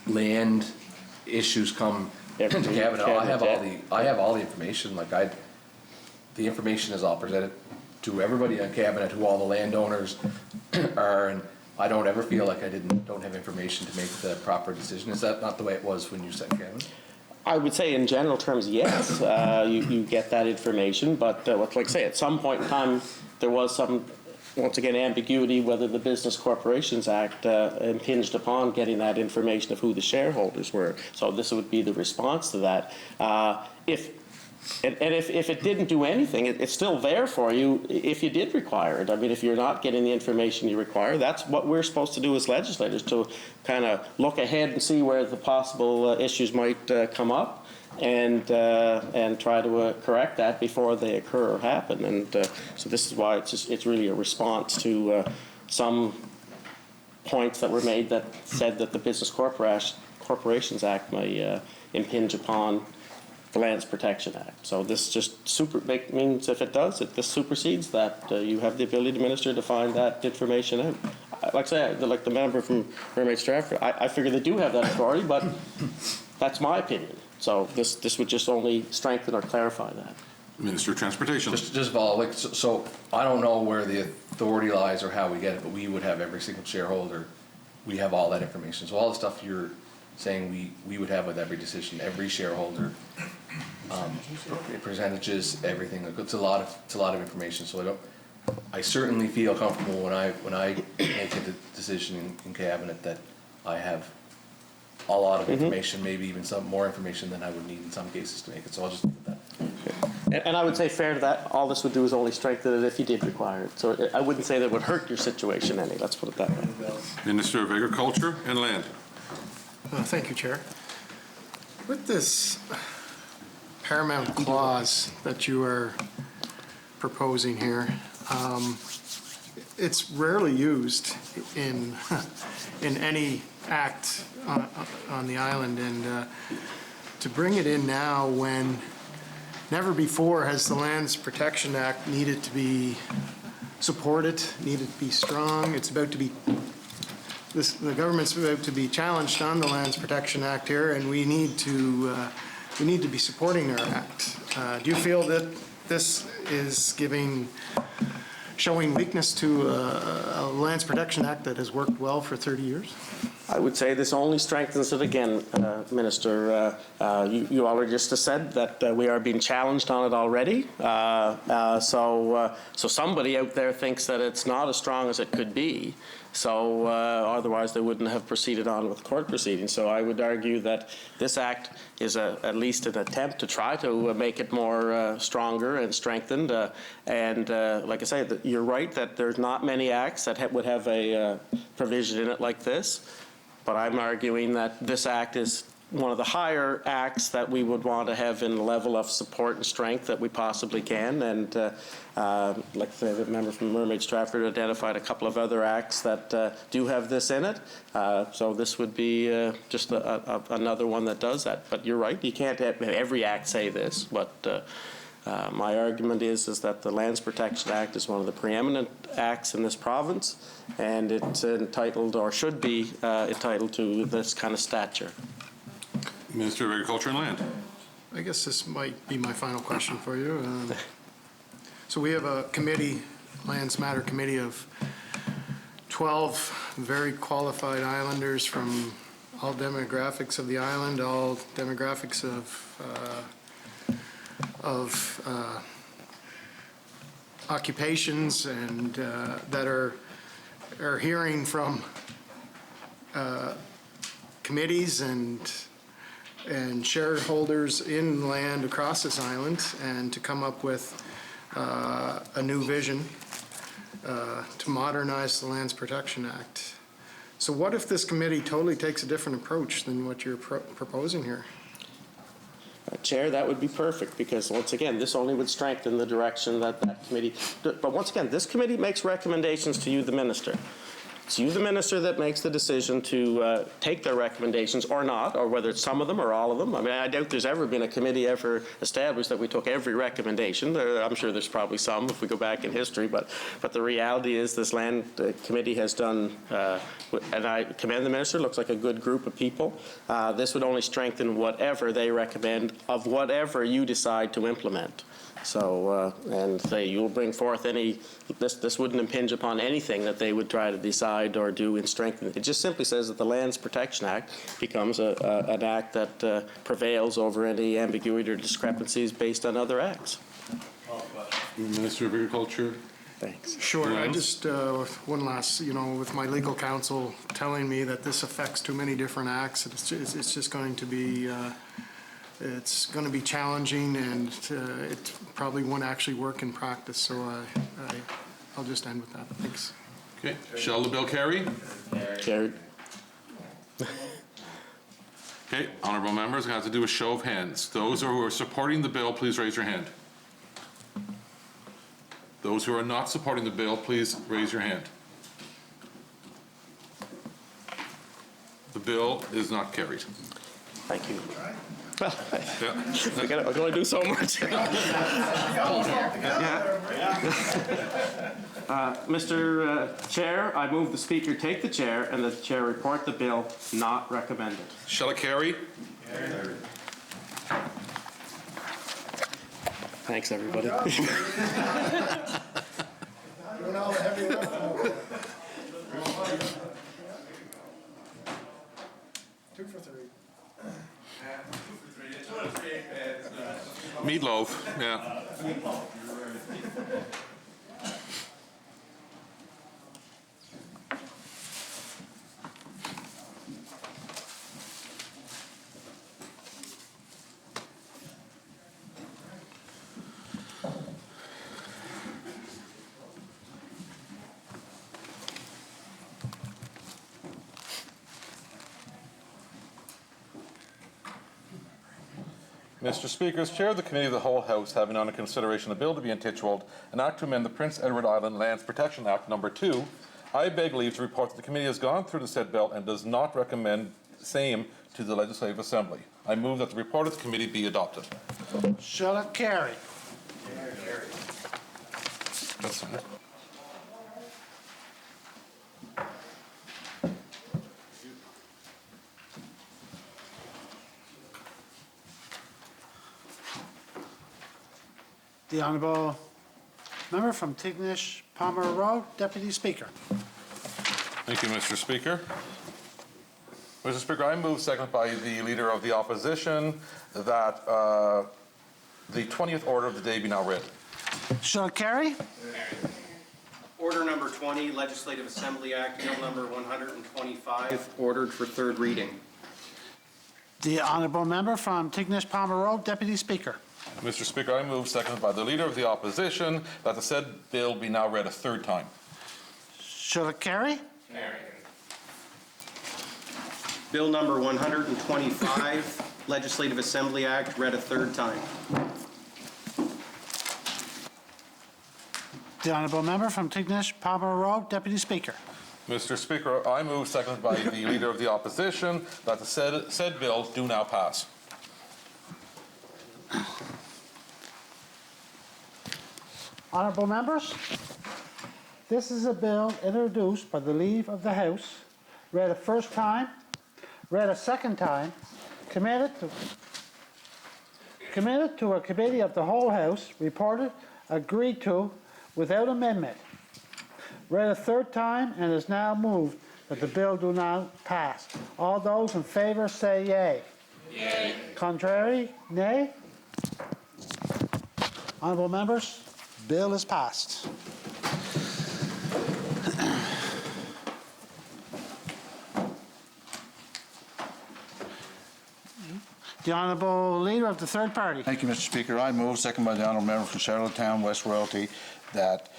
land issues come to cabinet. I have all the information. Like the information is all presented to everybody on cabinet, who all the landowners are, and I don't ever feel like I don't have information to make the proper decision. Is that not the way it was when you sat in cabinet? I would say in general terms, yes, you get that information, but like I say, at some point in time, there was some, once again, ambiguity whether the Business Corporations Act impinged upon getting that information of who the shareholders were. So this would be the response to that. If it didn't do anything, it's still there for you if you did require it. I mean, if you're not getting the information you require, that's what we're supposed to do as legislators, to kind of look ahead and see where the possible issues might come up, and try to correct that before they occur or happen. And so this is why it's really a response to some points that were made that said that the Business Corporations Act may impinge upon the Lands Protection Act. So this just means if it does, this supersedes that. You have the ability to minister to find that information out. Like I say, like the member from Mermaid Stratford, I figure they do have that authority, but that's my opinion. So this would just only strengthen or clarify that. Minister of Transportation. Just follow, like, so I don't know where the authority lies or how we get it, but we would have every single shareholder. We have all that information. So all the stuff you're saying we would have with every decision, every shareholder, percentages, everything. It's a lot of information. So I certainly feel comfortable when I make a decision in cabinet that I have a lot of information, maybe even some more information than I would need in some cases to make it. So I'll just leave it at that. And I would say, fair to that, all this would do is only strengthen it if you did require it. So I wouldn't say that would hurt your situation any. Let's put it that way. Minister of Agriculture and Land. Thank you, Chair. With this paramount clause that you are proposing here, it's rarely used in any act on the island, and to bring it in now when never before has the Lands Protection Act needed to be supported, needed to be strong. It's about to be the government's about to be challenged on the Lands Protection Act here, and we need to be supporting our act. Do you feel that this is showing weakness to a Lands Protection Act that has worked well for 30 years? I would say this only strengthens it again, Minister. You already just said that we are being challenged on it already. So somebody out there thinks that it's not as strong as it could be. So otherwise they wouldn't have proceeded on with court proceedings. So I would argue that this act is at least an attempt to try to make it more stronger and strengthened. And like I say, you're right that there's not many acts that would have a provision in it like this. But I'm arguing that this act is one of the higher acts that we would want to have in the level of support and strength that we possibly can. And like the member from Mermaid Stratford identified a couple of other acts that do have this in it. So this would be just another one that does that. But you're right, you can't have every act say this. But My argument is that the Lands Protection Act is one of the preeminent acts in this province, and it's entitled, or should be entitled, to this kind of stature. Minister of Agriculture and Land. I guess this might be my final question for you. So we have a committee, Lands Matter Committee, of 12 very qualified islanders from all demographics of the island, all demographics of occupations, and that are hearing from committees and shareholders in land across this island, and to come up with a new vision to modernize the Lands Protection Act. So what if this committee totally takes a different approach than what you're proposing here? Chair, that would be perfect, because once again, this only would strengthen the direction that committee. But once again, this committee makes recommendations to you, the minister. It's you, the minister, that makes the decision to take their recommendations or not, or whether it's some of them or all of them. I mean, I doubt there's ever been a committee ever established that we took every recommendation. I'm sure there's probably some if we go back in history, but the reality is this land committee has done, and I commend the minister, looks like a good group of people. This would only strengthen whatever they recommend of whatever you decide to implement. So, and you'll bring forth this wouldn't impinge upon anything that they would try to decide or do in strengthening. It just simply says that the Lands Protection Act becomes an act that prevails over any ambiguity or discrepancies based on other acts. Minister of Agriculture. Thanks. Sure. I just, one last, with my legal counsel telling me that this affects too many different acts, it's just going to be it's going to be challenging, and it probably won't actually work in practice. So I'll just end with that. Thanks. Okay. Shall the bill carry? Carried. Okay. Honourable members, I'm going to have to do a show of hands. Those who are supporting the bill, please raise your hand. Those who are not supporting the bill, please raise your hand. The bill is not carried. Thank you. Yeah. We can only do so much. Mr. Chair, I move the Speaker take the chair and that the chair report the bill not recommended. Shall it carry? Thanks, everybody. Meatloaf, yeah. Mr. Speaker, as Chair of the Committee of the Whole House, having under consideration a bill to be intituled an Act to amend the Prince Edward Island Lands Protection Act No. 2, I beg leave to report that the committee has gone through the said bill and does not recommend same to the Legislative Assembly. I move that the report of the committee be adopted. Shall it carry? That's fine. The Honourable Member from Tignish Palmer Road, Deputy Speaker. Thank you, Mr. Speaker. Mr. Speaker, I move, seconded by the Leader of the Opposition, that the 20th order of the day be now read. Shall it carry? Order number 20, Legislative Assembly Act, Bill number 125, ordered for third reading. The Honourable Member from Tignish Palmer Road, Deputy Speaker. Mr. Speaker, I move, seconded by the Leader of the Opposition, that the said bill be now read a third time. Shall it carry? Bill number 125, Legislative Assembly Act, read a third time. The Honourable Member from Tignish Palmer Road, Deputy Speaker. Mr. Speaker, I move, seconded by the Leader of the Opposition, that the said bill do now pass. Honourable members, this is a bill introduced by the leave of the House, read a first time, read a second time, committed to a committee of the whole House, reported, agreed to, without amendment, read a third time, and is now moved that the bill do not pass. All those in favour say yea. Yea. Contrary, nay. Honourable members, bill is passed. The Honourable Leader of the Third Party. Thank you, Mr. Speaker. I move, second by the Honourable Member from Charlottetown, West Royalty, that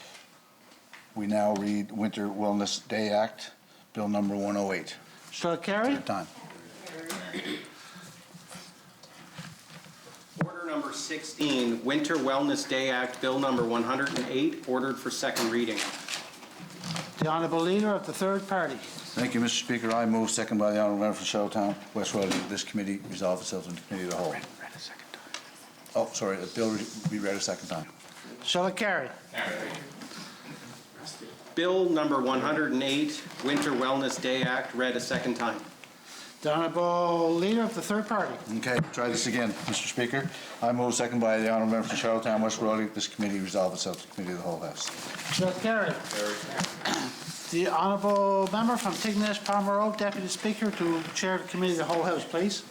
we now read Winter Wellness Day Act, Bill number 108. Shall it carry? Time. Order number 16, Winter Wellness Day Act, Bill number 108, ordered for second reading. The Honourable Leader of the Third Party. Thank you, Mr. Speaker. I move, second by the Honourable Member from Charlottetown, West Royalty, this committee resolve itself into committee of the whole. Read a second time. Oh, sorry, the bill be read a second time. Shall it carry? Bill number 108, Winter Wellness Day Act, read a second time. The Honourable Leader of the Third Party. Okay, try this again, Mr. Speaker. I move, second by the Honourable Member from Charlottetown, West Royalty, this committee resolve itself to committee of the whole House. Shall it carry? The Honourable Member from Tignish, Palmer Road, Deputy Speaker, to chair the committee of the whole House, please.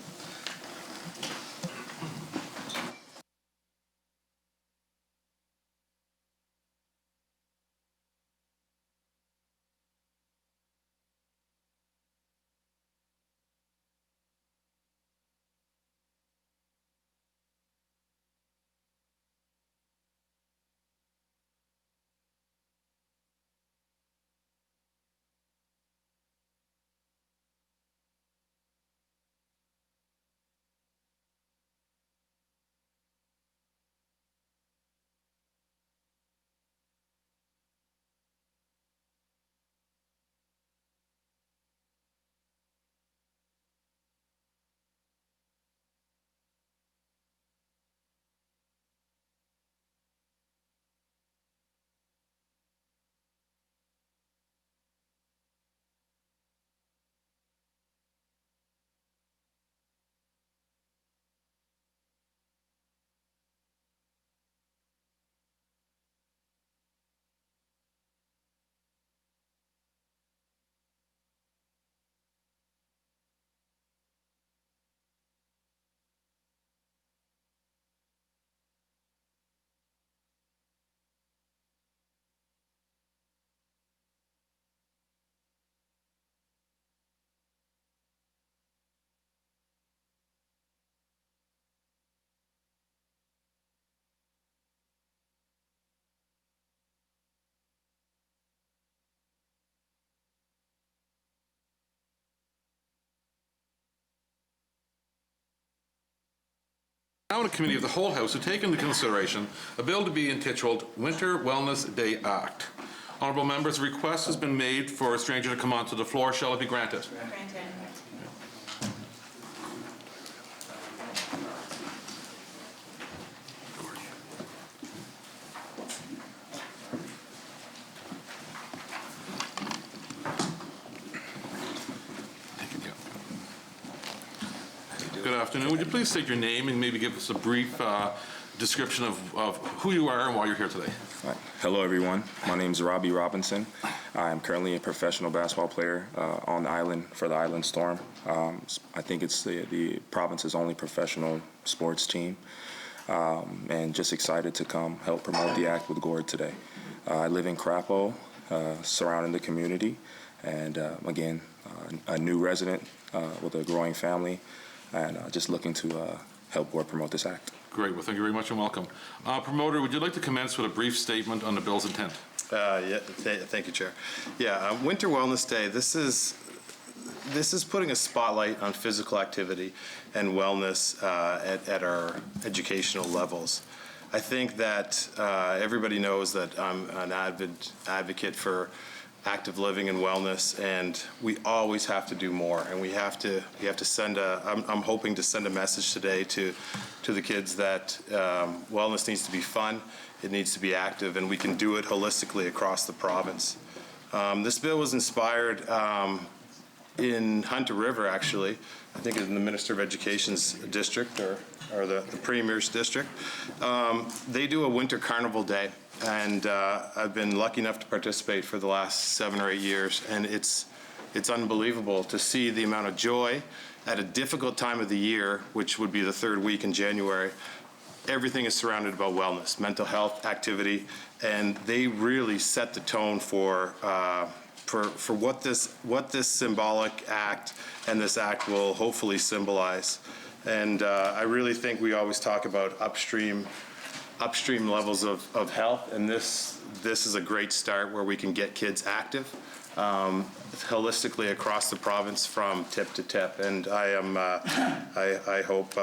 Now in a committee of the whole House to take into consideration a bill to be entitled Winter Wellness Day Act. Honourable members, a request has been made for a stranger to come onto the floor. Shall it be granted? Granted. Good afternoon. Would you please state your name and maybe give us a brief description of who you are and why you're here today? Right. Hello, everyone. My name is Robbie Robinson. I am currently a professional basketball player on the island for the Island Storm. I think it's the province's only professional sports team, and just excited to come help promote the act with Gord today. I live in Crapo, surrounding the community, and again, a new resident with a growing family, and just looking to help Gord promote this act. Great. Well, thank you very much and welcome. Promoter, would you like to commence with a brief statement on the bill's intent? Thank you, Chair. Yeah, Winter Wellness Day, this is putting a spotlight on physical activity and wellness at our educational levels. I think that everybody knows that I'm an advocate for active living and wellness, and we always have to do more. And we have to send I'm hoping to send a message today to the kids that wellness needs to be fun, it needs to be active, and we can do it holistically across the province. This bill was inspired in Hunter River, actually. I think in the Minister of Education's district or the Premier's district. They do a winter carnival day, and I've been lucky enough to participate for the last 7 or 8 years, and it's unbelievable to see the amount of joy at a difficult time of the year, which would be the 3rd week in January. Everything is surrounded about wellness, mental health, activity, and they really set the tone for what this symbolic act and this act will hopefully symbolize. And I really think we always talk about upstream levels of health, and this is a great start where we can get kids active holistically across the province from tip to tip. And I hope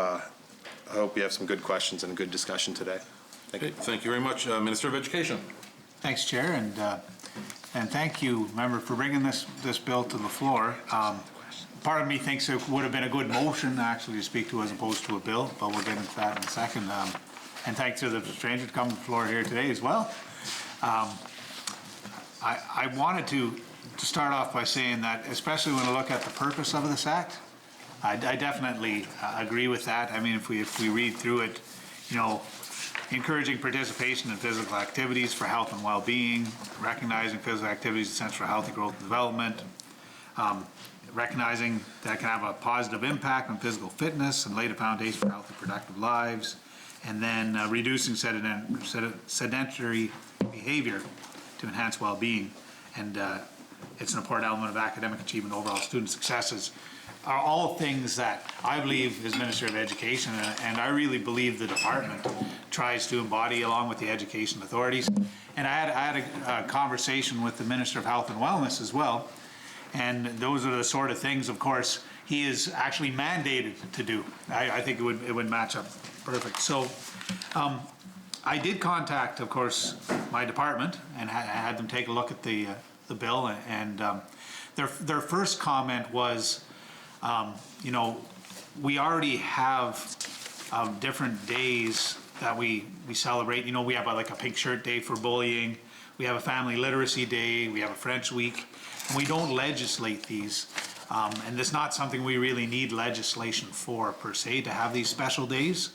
you have some good questions and a good discussion today. Thank you. Thank you very much, Minister of Education. Thanks, Chair, and thank you, member, for bringing this bill to the floor. Part of me thinks it would have been a good motion actually to speak to as opposed to a bill, but we'll get into that in a second. And thanks to the stranger to come to the floor here today as well. I wanted to start off by saying that, especially when I look at the purpose of this act, I definitely agree with that. I mean, if we read through it, you know, encouraging participation in physical activities for health and well-being, recognizing physical activities essential for healthy growth and development, recognizing that can have a positive impact on physical fitness and lay the foundation for healthy, productive lives, and then reducing sedentary behavior to enhance well-being. And it's an important element of academic achievement, overall student successes, are all things that I believe as Minister of Education, and I really believe the department tries to embody along with the education authorities. And I had a conversation with the Minister of Health and Wellness as well, and those are the sort of things, of course, he is actually mandated to do. I think it would match up perfect. So I did contact, of course, my department and had them take a look at the bill, and their first comment was, you know, we already have different days that we celebrate. You know, we have like a pink shirt day for bullying. We have a family literacy day. We have a French week. And we don't legislate these. And it's not something we really need legislation for per se, to have these special days.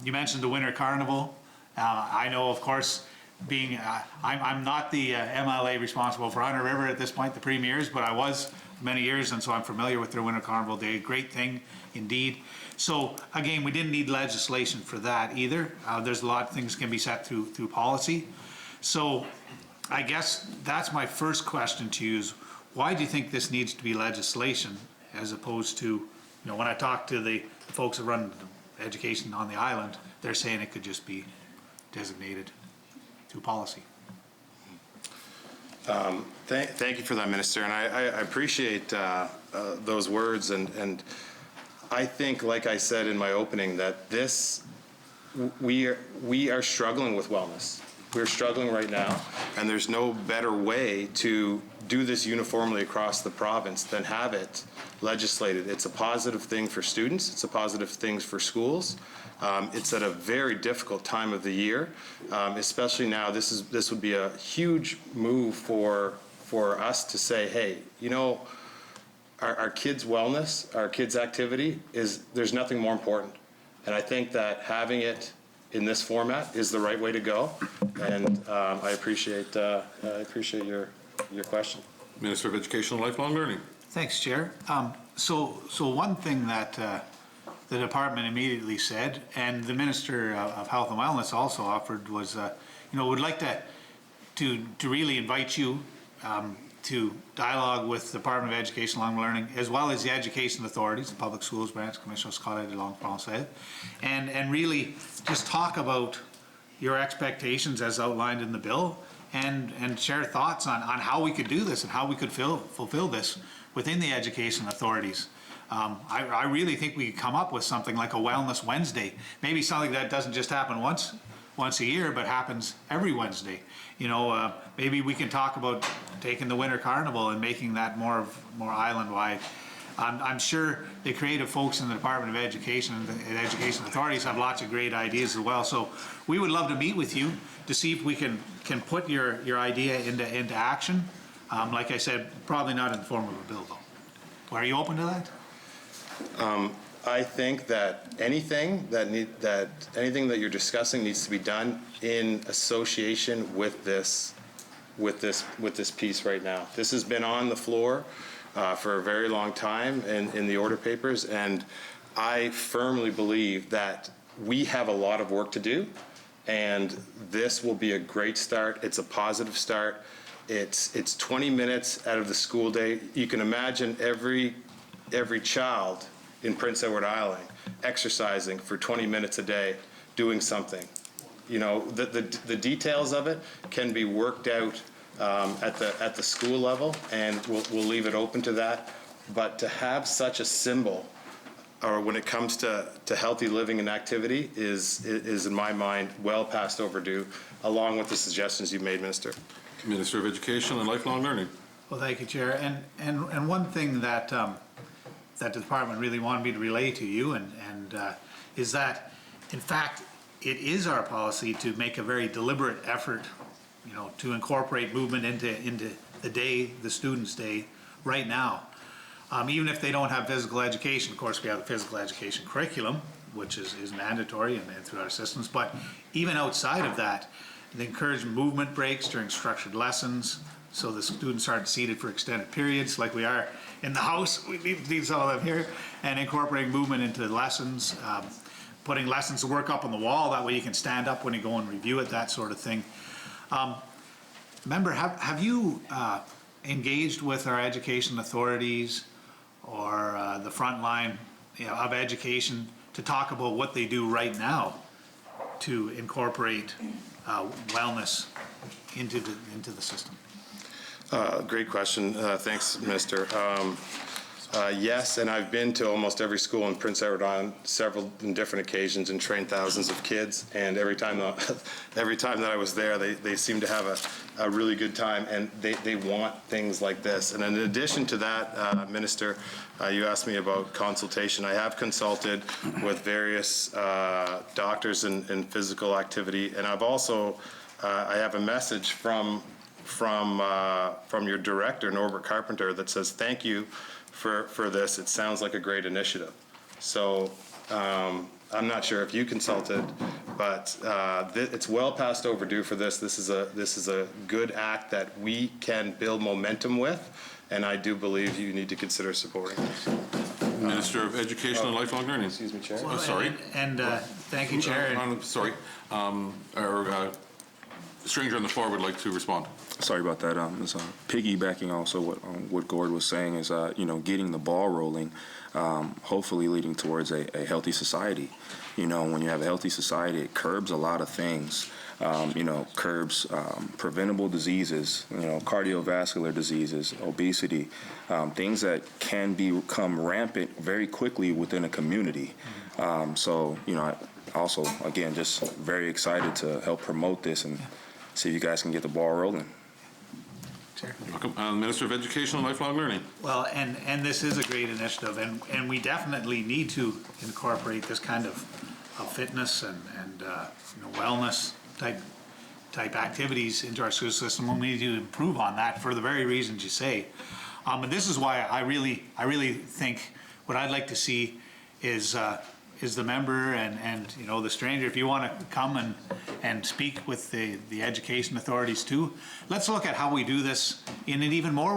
You mentioned the Winter Carnival. I know, of course, being, I'm not the MLA responsible for Hunter River at this point, the Premier's, but I was many years, and so I'm familiar with their Winter Carnival Day. Great thing indeed. So again, we didn't need legislation for that either. There's a lot of things can be set through policy. So I guess that's my first question to you is, why do you think this needs to be legislation as opposed to, you know, when I talk to the folks that run education on the island, they're saying it could just be designated through policy. Thank you for that, Minister, and I appreciate those words, and I think, like I said in my opening, that we are struggling with wellness. We're struggling right now, and there's no better way to do this uniformly across the province than have it legislated. It's a positive thing for students. It's a positive thing for schools. It's at a very difficult time of the year, especially now. This would be a huge move for us to say, hey, you know, our kids' wellness, our kids' activity there's nothing more important. And I think that having it in this format is the right way to go. And I appreciate your question. Minister of Education and Lifelong Learning. Thanks, Chair. So one thing that the department immediately said, and the Minister of Health and Wellness also offered, was, you know, would like to really invite you to dialogue with the Department of Education and Lifelong Learning, as well as the education authorities, the Public Schools Branch, Commission Scolaire de Langue Française, and really just talk about your expectations as outlined in the bill, and share thoughts on how we could do this and how we could fulfill this within the education authorities. I really think we could come up with something like a Wellness Wednesday, maybe something that doesn't just happen once once a year, but happens every Wednesday. You know, maybe we can talk about taking the Winter Carnival and making that more island-wide. I'm sure the creative folks in the Department of Education and Education authorities have lots of great ideas as well. So we would love to meet with you to see if we can put your idea into action. Like I said, probably not in the form of a bill, though. Are you open to that? I think that anything that you're discussing needs to be done in association with this piece right now. This has been on the floor for a very long time in the order papers, and I firmly believe that we have a lot of work to do, and this will be a great start. It's a positive start. It's 20 minutes out of the school day. You can imagine every child in Prince Edward Island exercising for 20 minutes a day, doing something. You know, the details of it can be worked out at the school level, and we'll leave it open to that. But to have such a symbol, or when it comes to healthy living and activity, is in my mind well past overdue, along with the suggestions you made, Minister. Minister of Education and Lifelong Learning. Well, thank you, Chair. And one thing that that the department really wanted me to relay to you is that, in fact, it is our policy to make a very deliberate effort, you know, to incorporate movement into the day, the student's day, right now. Even if they don't have physical education, of course, we have the physical education curriculum, which is mandatory and through our systems. But even outside of that, they encourage movement breaks during structured lessons, so the students aren't seated for extended periods like we are in the house. We need some of them here, and incorporating movement into lessons, putting lessons to work up on the wall. That way you can stand up when you go and review it, that sort of thing. Member, have you engaged with our education authorities or the front line, you know, of education to talk about what they do right now to incorporate wellness into the system? Great question. Thanks, Minister. Yes, and I've been to almost every school in Prince Edward Island several different occasions and trained thousands of kids. And every time that I was there, they seem to have a really good time, and they want things like this. And in addition to that, Minister, you asked me about consultation. I have consulted with various doctors in physical activity, and I've also I have a message from your director, Norbert Carpenter, that says thank you for this. It sounds like a great initiative. So I'm not sure if you consulted, but it's well past overdue for this. This is a good act that we can build momentum with, and I do believe you need to consider supporting this. Minister of Education and Lifelong Learning. Excuse me, Chair. Oh, sorry. And thank you, Chair. Sorry. Our stranger on the floor would like to respond. Sorry about that. Piggybacking also what Gord was saying is, you know, getting the ball rolling, hopefully leading towards a healthy society. You know, when you have a healthy society, it curbs a lot of things. You know, curbs preventable diseases, you know, cardiovascular diseases, obesity, things that can become rampant very quickly within a community. So, you know, I also, again, just very excited to help promote this and see if you guys can get the ball rolling. Welcome. Minister of Education and Lifelong Learning. Well, and this is a great initiative, and we definitely need to incorporate this kind of fitness and you know, wellness type activities into our school system. We need to improve on that for the very reasons you say. And this is why I really think what I'd like to see is the member and you know, the stranger, if you want to come and speak with the education authorities too, let's look at how we do this in an even more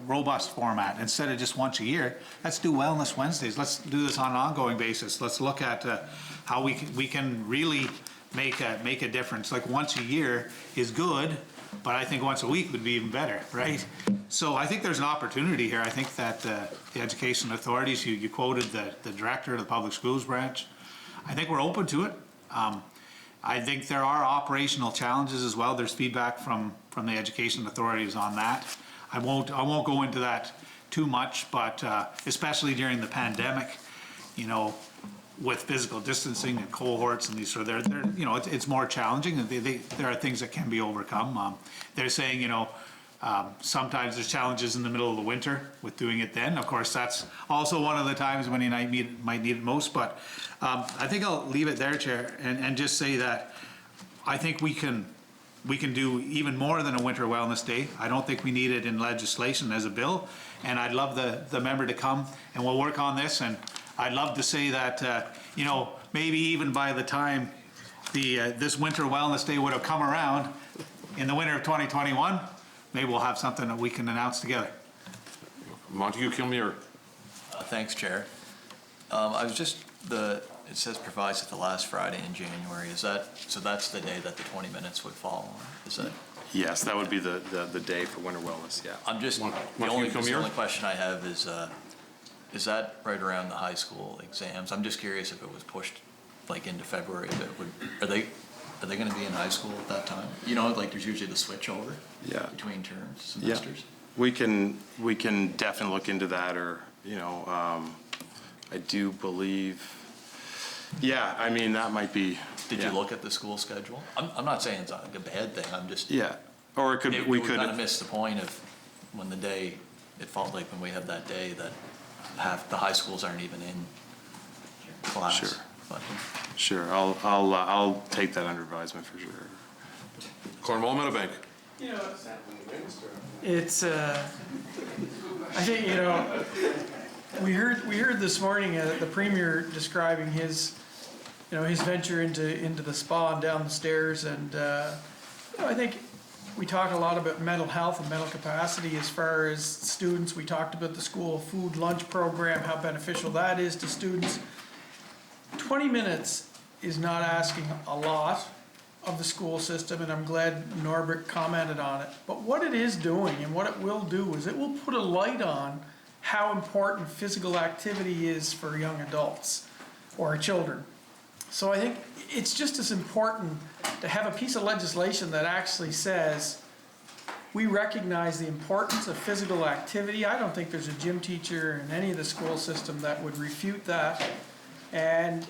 robust format. Instead of just once a year, let's do Wellness Wednesdays. Let's do this on an ongoing basis. Let's look at how we can really make a difference. Like once a year is good, but I think once a week would be even better, right? So I think there's an opportunity here. I think that the education authorities, you quoted the director of the public schools branch. I think we're open to it. I think there are operational challenges as well. There's feedback from the education authorities on that. I won't go into that too much, but especially during the pandemic, you know, with physical distancing and cohorts and these sort of, they're you know, it's more challenging, and there are things that can be overcome. They're saying, you know, sometimes there's challenges in the middle of the winter with doing it then. Of course, that's also one of the times when you might need it most, but I think I'll leave it there, Chair, and just say that I think we can do even more than a Winter Wellness Day. I don't think we need it in legislation as a bill, and I'd love the member to come and we'll work on this, and I'd love to say that, you know, maybe even by the time this Winter Wellness Day would have come around in the winter of 2021, maybe we'll have something that we can announce together. Montague Kilmuir. Thanks, Chair. It says provides it the last Friday in January. So that's the day that the 20 minutes would fall on? Is that? Yes, that would be the day for winter wellness, yeah. I'm just, the only question I have is that right around the high school exams? I'm just curious if it was pushed like into February, are they going to be in high school at that time? You know, like there's usually the switch over between terms, semesters. Yeah. We can definitely look into that, or, you know, I do believe, yeah, I mean, that might be. Did you look at the school schedule? I'm not saying it's a bad thing, I'm just. Yeah, or it could, we could. kind of miss the point of when the day, it felt like when we have that day that half the high schools aren't even in class. Sure. But. Sure, I'll take that under advisement for sure. Cornwall Meadowbank. You know, it's, I think, you know, we heard this morning the Premier describing his, you know, his venture into the spa and down the stairs, and you know, I think we talk a lot about mental health and mental capacity as far as students. We talked about the school food lunch program, how beneficial that is to students. 20 minutes is not asking a lot of the school system, and I'm glad Norbert commented on it. But what it is doing and what it will do is it will put a light on how important physical activity is for young adults or children. So I think it's just as important to have a piece of legislation that actually says we recognize the importance of physical activity. I don't think there's a gym teacher in any of the school system that would refute that. And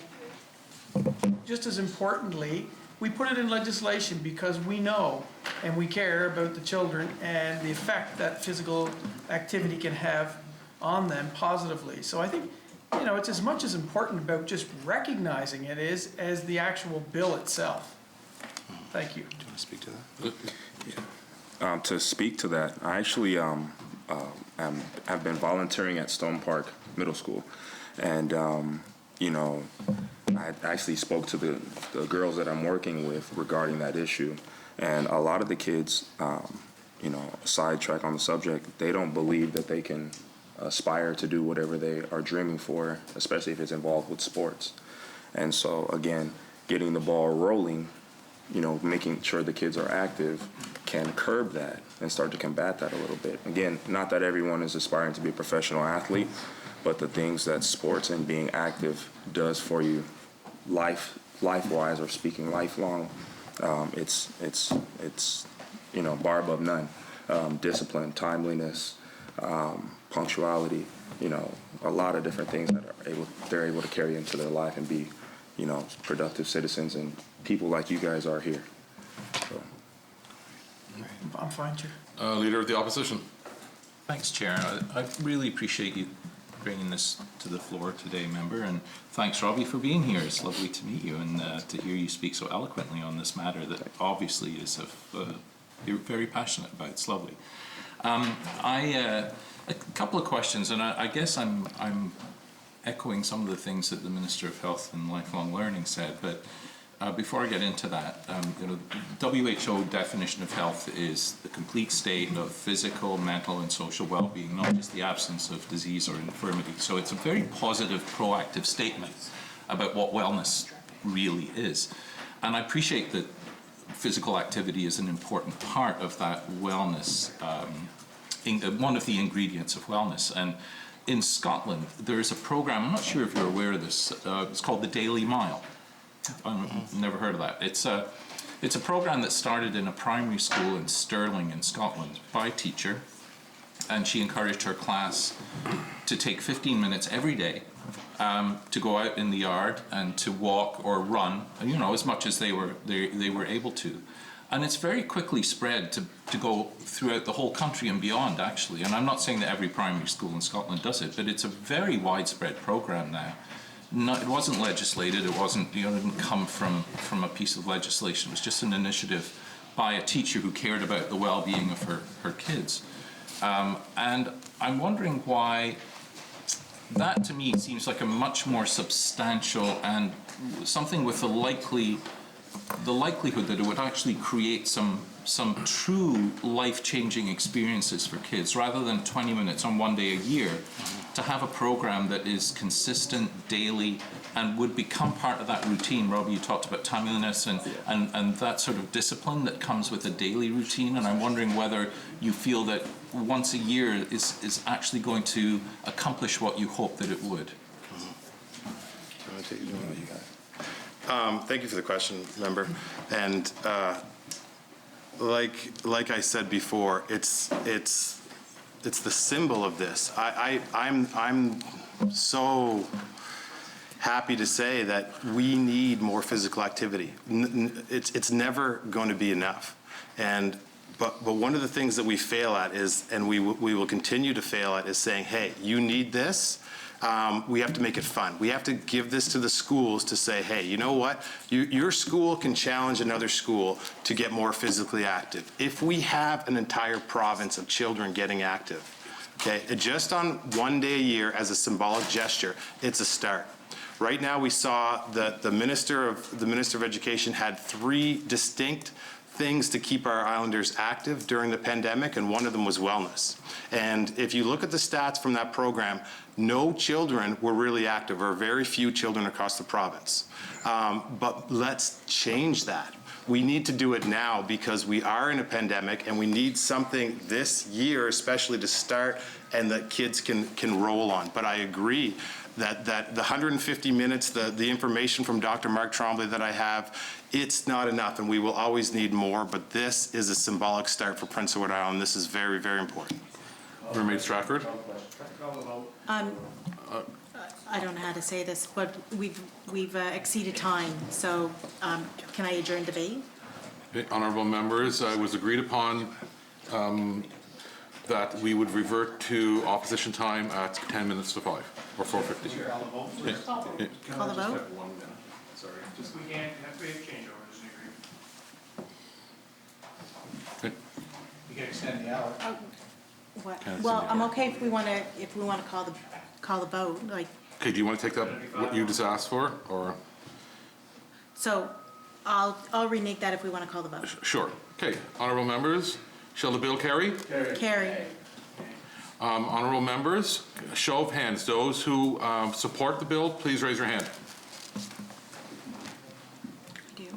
just as importantly, we put it in legislation because we know and we care about the children and the effect that physical activity can have on them positively. So I think, you know, it's as much as important about just recognizing it is as the actual bill itself. Thank you. Do you want to speak to that? Yeah. To speak to that, I actually have been volunteering at Stone Park Middle School, and you know, I actually spoke to the girls that I'm working with regarding that issue, and a lot of the kids, you know, sidetrack on the subject. They don't believe that they can aspire to do whatever they are dreaming for, especially if it's involved with sports. And so, again, getting the ball rolling, you know, making sure the kids are active can curb that and start to combat that a little bit. Again, not that everyone is aspiring to be a professional athlete, but the things that sports and being active does for you life-wise, or speaking lifelong, it's you know, bar above none. Discipline, timeliness, punctuality, you know, a lot of different things that they're able to carry into their life and be, you know, productive citizens and people like you guys are here. So. I'm fine, Chair. Leader of the Opposition. Thanks, Chair. I really appreciate you bringing this to the floor today, member, and thanks, Robbie, for being here. It's lovely to meet you and to hear you speak so eloquently on this matter that obviously is you're very passionate about. It's lovely. A couple of questions, and I guess I'm echoing some of the things that the Minister of Health and Lifelong Learning said, but before I get into that, you know, WHO definition of health is the complete state of physical, mental, and social well-being, not just the absence of disease or infirmity. So it's a very positive, proactive statement about what wellness really is. And I appreciate that physical activity is an important part of that wellness, one of the ingredients of wellness. And in Scotland, there is a program, I'm not sure if you're aware of this, it's called the Daily Mile. I've never heard of that. It's a program that started in a primary school in Stirling in Scotland by a teacher, and she encouraged her class to take 15 minutes every day to go out in the yard and to walk or run, you know, as much as they were able to. And it's very quickly spread to go throughout the whole country and beyond, actually. And I'm not saying that every primary school in Scotland does it, but it's a very widespread program now. It wasn't legislated, it wasn't, you know, it didn't come from a piece of legislation. It was just an initiative by a teacher who cared about the well-being of her kids. And I'm wondering why that, to me, seems like a much more substantial and something with the likelihood that it would actually create some true life-changing experiences for kids, rather than 20 minutes on one day a year, to have a program that is consistent, daily, and would become part of that routine. Robbie, you talked about timeliness and that sort of discipline that comes with a daily routine, and I'm wondering whether you feel that once a year is actually going to accomplish what you hope that it would. Thank you for the question, member. And like I said before, it's the symbol of this. I'm so happy to say that we need more physical activity. It's never going to be enough. But one of the things that we fail at is, and we will continue to fail at, is saying, hey, you need this. We have to make it fun. We have to give this to the schools to say, hey, you know what? Your school can challenge another school to get more physically active. If we have an entire province of children getting active, okay, just on one day a year as a symbolic gesture, it's a start. Right now, we saw that the Minister of Education had 3 distinct things to keep our Islanders active during the pandemic, and one of them was wellness. And if you look at the stats from that program, no children were really active, or very few children across the province. But let's change that. We need to do it now because we are in a pandemic, and we need something this year especially to start and that kids can roll on. But I agree that the 150 minutes, the information from Dr. Mark Trombley that I have, it's not enough, and we will always need more, but this is a symbolic start for Prince Edward Island. This is very, very important. Roommate Stratford? I don't know how to say this, but we've exceeded time, so can I adjourn debate? Honourable members, it was agreed upon that we would revert to opposition time at 10 minutes to 5, or 4:50. Call the vote? Sorry. Just we can't, we have changeovers in agreement. You can extend the hour. What? Well, I'm okay if we want to call the vote, like. Okay, do you want to take that, what you just asked for, or? So I'll renege that if we want to call the vote. Sure. Okay, honourable members, shall the bill carry? Carry. Honourable members, show of hands. Those who support the bill, please raise your hand. I do.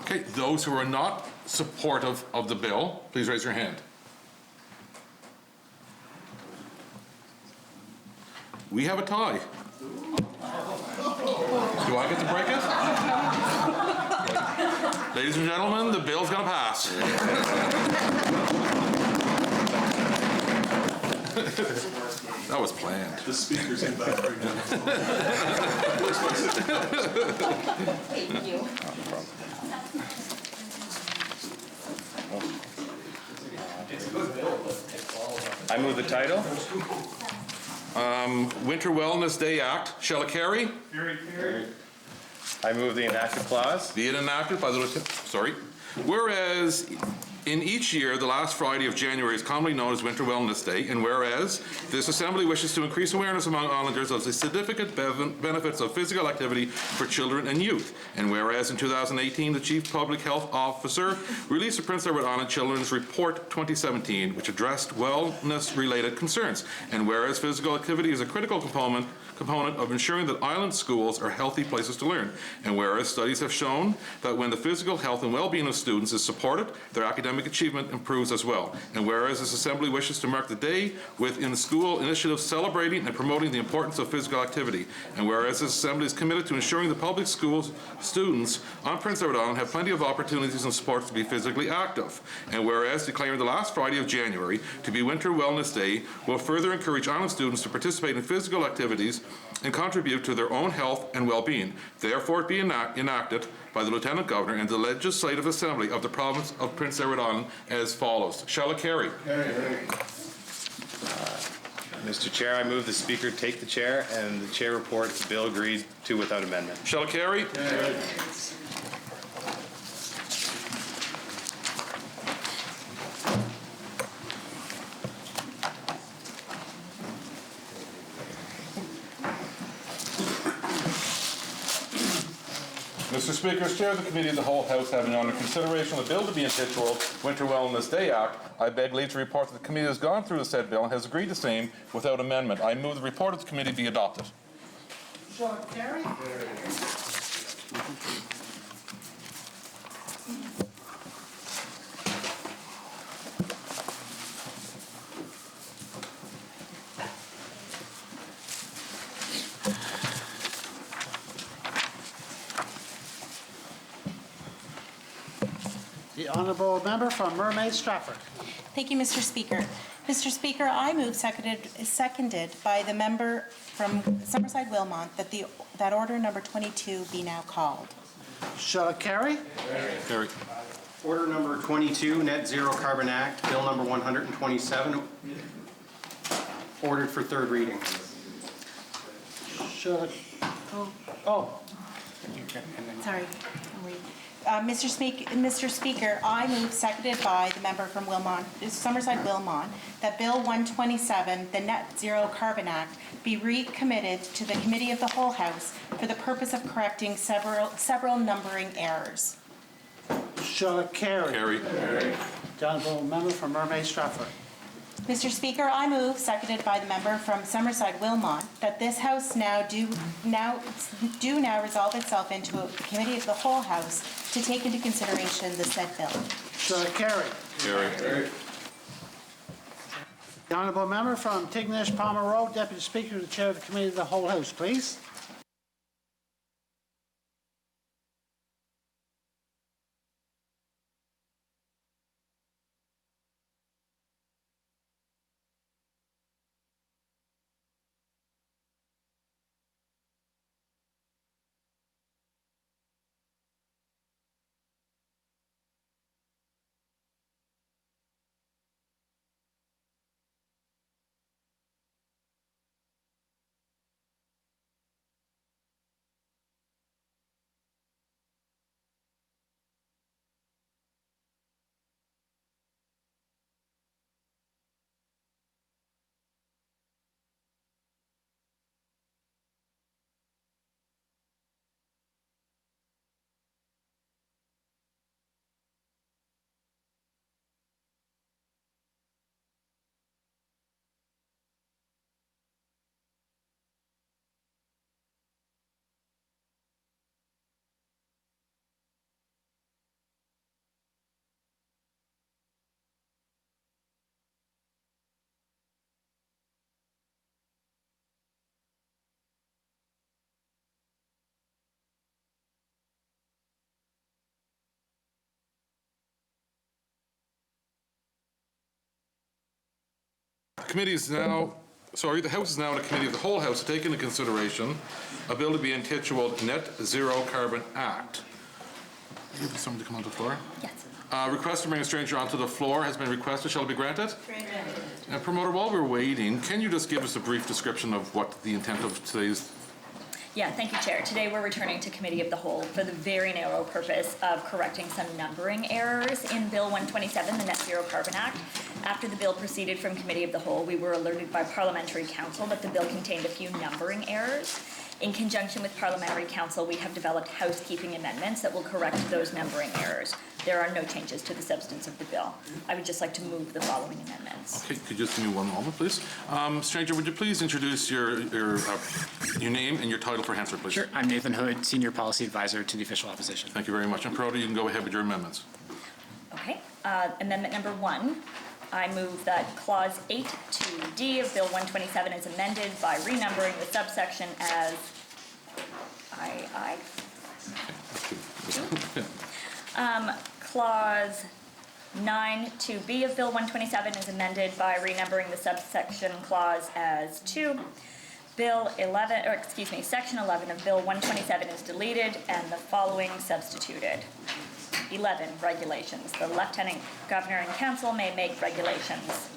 Okay, those who are not supportive of the bill, please raise your hand. We have a tie. Do I get to break it? Ladies and gentlemen, the bill's gonna pass. That was planned. The speaker's in back right now. Thank you. I move the title. Winter Wellness Day Act, shall it carry? Carry. I move the enacted clause. Be it enacted by the Lieutenant, sorry. Whereas in each year, the last Friday of January is commonly known as Winter Wellness Day, and whereas this Assembly wishes to increase awareness among Islanders of the significant benefits of physical activity for children and youth, and whereas in 2018, the Chief Public Health Officer released the Prince Edward Island Children's Report 2017, which addressed wellness-related concerns, and whereas physical activity is a critical component of ensuring that island schools are healthy places to learn, and whereas studies have shown that when the physical health and well-being of students is supported, their academic academic achievement improves as well. And whereas this Assembly wishes to mark the day with in-school initiatives celebrating and promoting the importance of physical activity, and whereas this Assembly is committed to ensuring the public schools students on Prince Edward Island have plenty of opportunities and sports to be physically active, and whereas declaring the last Friday of January to be Winter Wellness Day will further encourage island students to participate in physical activities and contribute to their own health and well-being. Therefore, it be enacted by the Lieutenant Governor and the Legislative Assembly of the Province of Prince Edward Island as follows. Shall it carry? Mr. Chair, I move the Speaker take the chair and the chair report the bill agreed to without amendment. Shall it carry? Mr. Speaker, as Chair of the Committee of the Whole House, having under consideration the bill to be entitled Winter Wellness Day Act, I beg leave to report that the committee has gone through the said bill and has agreed the same without amendment. I move the report of the committee be adopted. Shall it carry? The honourable member from Mermaid Stratford. Thank you, Mr. Speaker. Mr. Speaker, I move seconded by the member from Summerside Wilmot that order number 22 be now called. Shall it carry? Carry. Order number 22, Net Zero Carbon Act, Bill number 127, ordered for third reading. Shall it? Oh. Sorry. Mr. Speaker, I move seconded by the member from Summerside Wilmot that Bill 127, the Net Zero Carbon Act, be recommitted to the Committee of the Whole House for the purpose of correcting several numbering errors. Shall it carry? Carry. The honourable member from Mermaid Stratford. Mr. Speaker, I move, seconded by the member from Summerside Wilmot, that this House do now resolve itself into a Committee of the Whole House to take into consideration the said bill. Shall it carry? Carry. The honourable member from Tignish Palmer Road, Deputy Speaker to the Chair of the Committee of the Whole House, please. The House is now in a Committee of the Whole House to take into consideration a bill to be entitled Net Zero Carbon Act. You have someone to come onto the floor? Yes. Request to bring a stranger onto the floor has been requested. Shall it be granted? Granted. Promoter, while we're waiting, can you just give us a brief description of what the intent of today's... Yeah, thank you, Chair. Today we're returning to Committee of the Whole for the very narrow purpose of correcting some numbering errors in Bill 127, the Net Zero Carbon Act. After the bill proceeded from Committee of the Whole, we were alerted by Parliamentary Council that the bill contained a few numbering errors. In conjunction with Parliamentary Council, we have developed housekeeping amendments that will correct those numbering errors. There are no changes to the substance of the bill. I would just like to move the following amendments. Okay, could you just give me one moment, please? Stranger, would you please introduce your name and your title for Hansford, please? Sure. I'm Nathan Hood, Senior Policy Advisor to the Official Opposition. Thank you very much. And Perota, you can go ahead with your amendments. Okay. Amendment number 1. I move that Clause 8(2)D of Bill 127 is amended by renumbering the subsection as II. Clause 9(2)B of Bill 127 is amended by renumbering the subsection clause as 2. Section 11 of Bill 127 is deleted and the following substituted. 11, regulations. The Lieutenant Governor and Council may make regulations.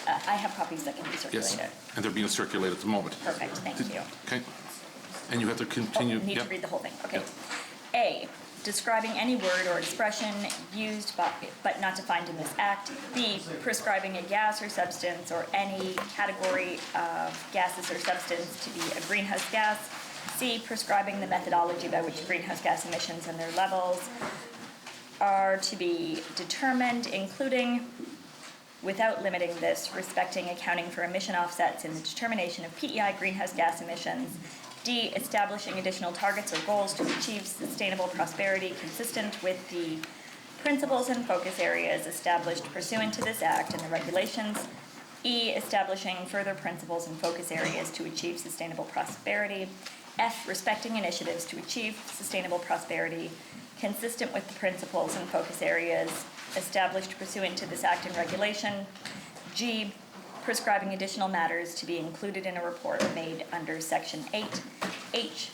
I have copies that can be circulated. Yes, and they're being circulated at the moment. Perfect, thank you. Okay. And you have to continue. Need to read the whole thing, okay. A, describing any word or expression used but not defined in this act. B, prescribing a gas or substance or any category of gases or substance to be a greenhouse gas. C, prescribing the methodology by which greenhouse gas emissions and their levels are to be determined, including, without limiting this, respecting accounting for emission offsets in the determination of PEI greenhouse gas emissions. D, establishing additional targets or goals to achieve sustainable prosperity consistent with the principles and focus areas established pursuant to this act and the regulations. E, establishing further principles and focus areas to achieve sustainable prosperity. F, respecting initiatives to achieve sustainable prosperity consistent with the principles and focus areas established pursuant to this act and regulation. G, prescribing additional matters to be included in a report made under Section 8. H,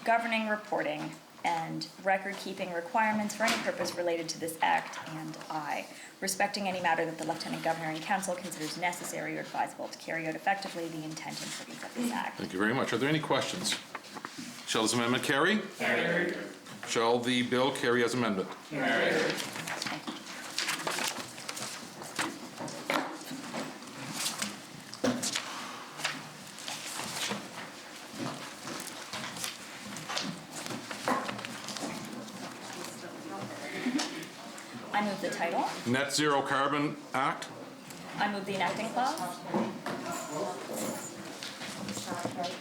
governing reporting and record-keeping requirements for any purpose related to this act. And I, respecting any matter that the Lieutenant Governor and Council considers necessary or advisable to carry out effectively the intent and purpose of this act. Thank you very much. Are there any questions? Shall this amendment carry? Carry. Shall the bill carry as amended? Carry. I move the title. Net Zero Carbon Act. I move the enacting clause.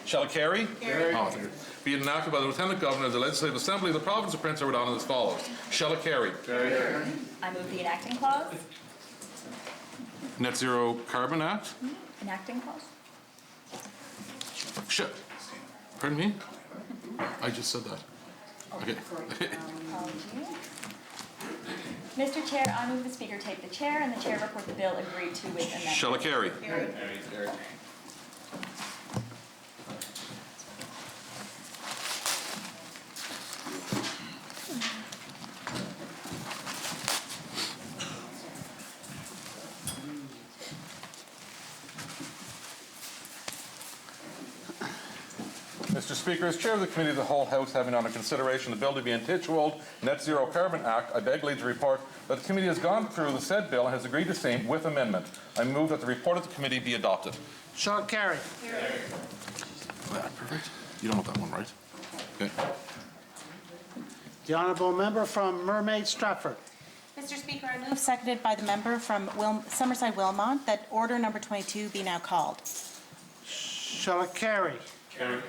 Shall it carry? Carry. Oh, thank you. Be it enacted by the Lieutenant Governor of the Legislative Assembly of the Province of Prince Edward Island as follows. Shall it carry? Carry. I move the enacting clause. Net Zero Carbon Act. Enacting clause. Shit. Pardon me? I just said that. Okay. Mr. Chair, I move the Speaker take the chair and the chair report the bill agreed to with amendment. Shall it carry? Carry. Carry. Mr. Speaker, as Chair of the Committee of the Whole House, having under consideration the bill to be entitled Net Zero Carbon Act, I beg leave to report that the committee has gone through the said bill and has agreed to same with amendment. I move that the report of the committee be adopted. Shall it carry? Carry. Perfect. You don't want that one, right? Okay. The honourable member from Mermaid Stratford. Mr. Speaker, I move, seconded by the member from Summerside Wilmot, that order number 22 be now called. Shall it carry? Carry.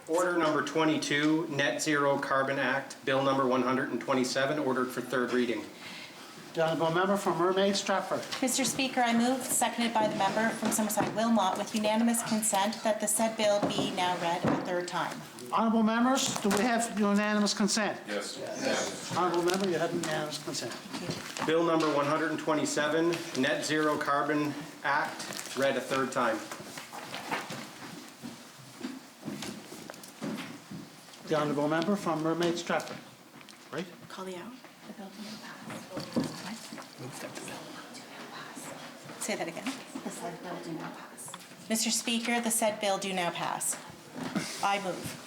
Order number 22, Net Zero Carbon Act, Bill number 127, ordered for third reading. The honourable member from Mermaid Stratford. Mr. Speaker, I move, seconded by the member from Summerside Wilmot, with unanimous consent that the said bill be now read a third time. Honourable members, do we have unanimous consent? Yes. Yes. Honourable member, you have unanimous consent. Bill number 127, Net Zero Carbon Act, read a third time. The honourable member from Mermaid Stratford. Right? Call the out. The bill do not pass. Say that again. The said bill do not pass. Mr. Speaker, the said bill do now pass. I move.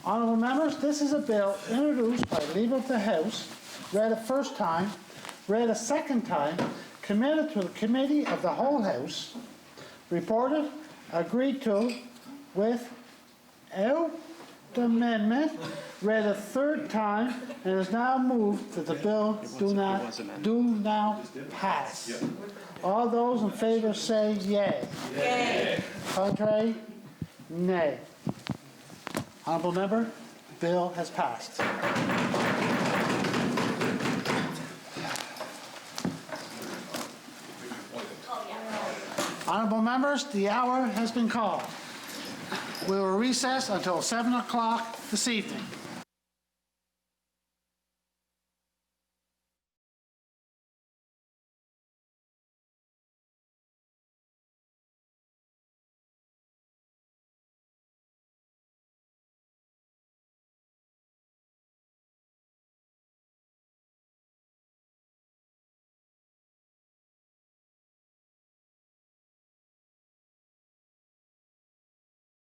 Honourable members, this is a bill introduced by leave of the House, read a first time, read a second time, committed to the Committee of the Whole House, reported, agreed to, without amendment read a third time and is now moved that the bill do now pass. All those in favor say yea. Yea. Contrary? Nay. Honorable member, bill has passed. Honorable members, the hour has been called. We will recess until 7 o'clock this evening.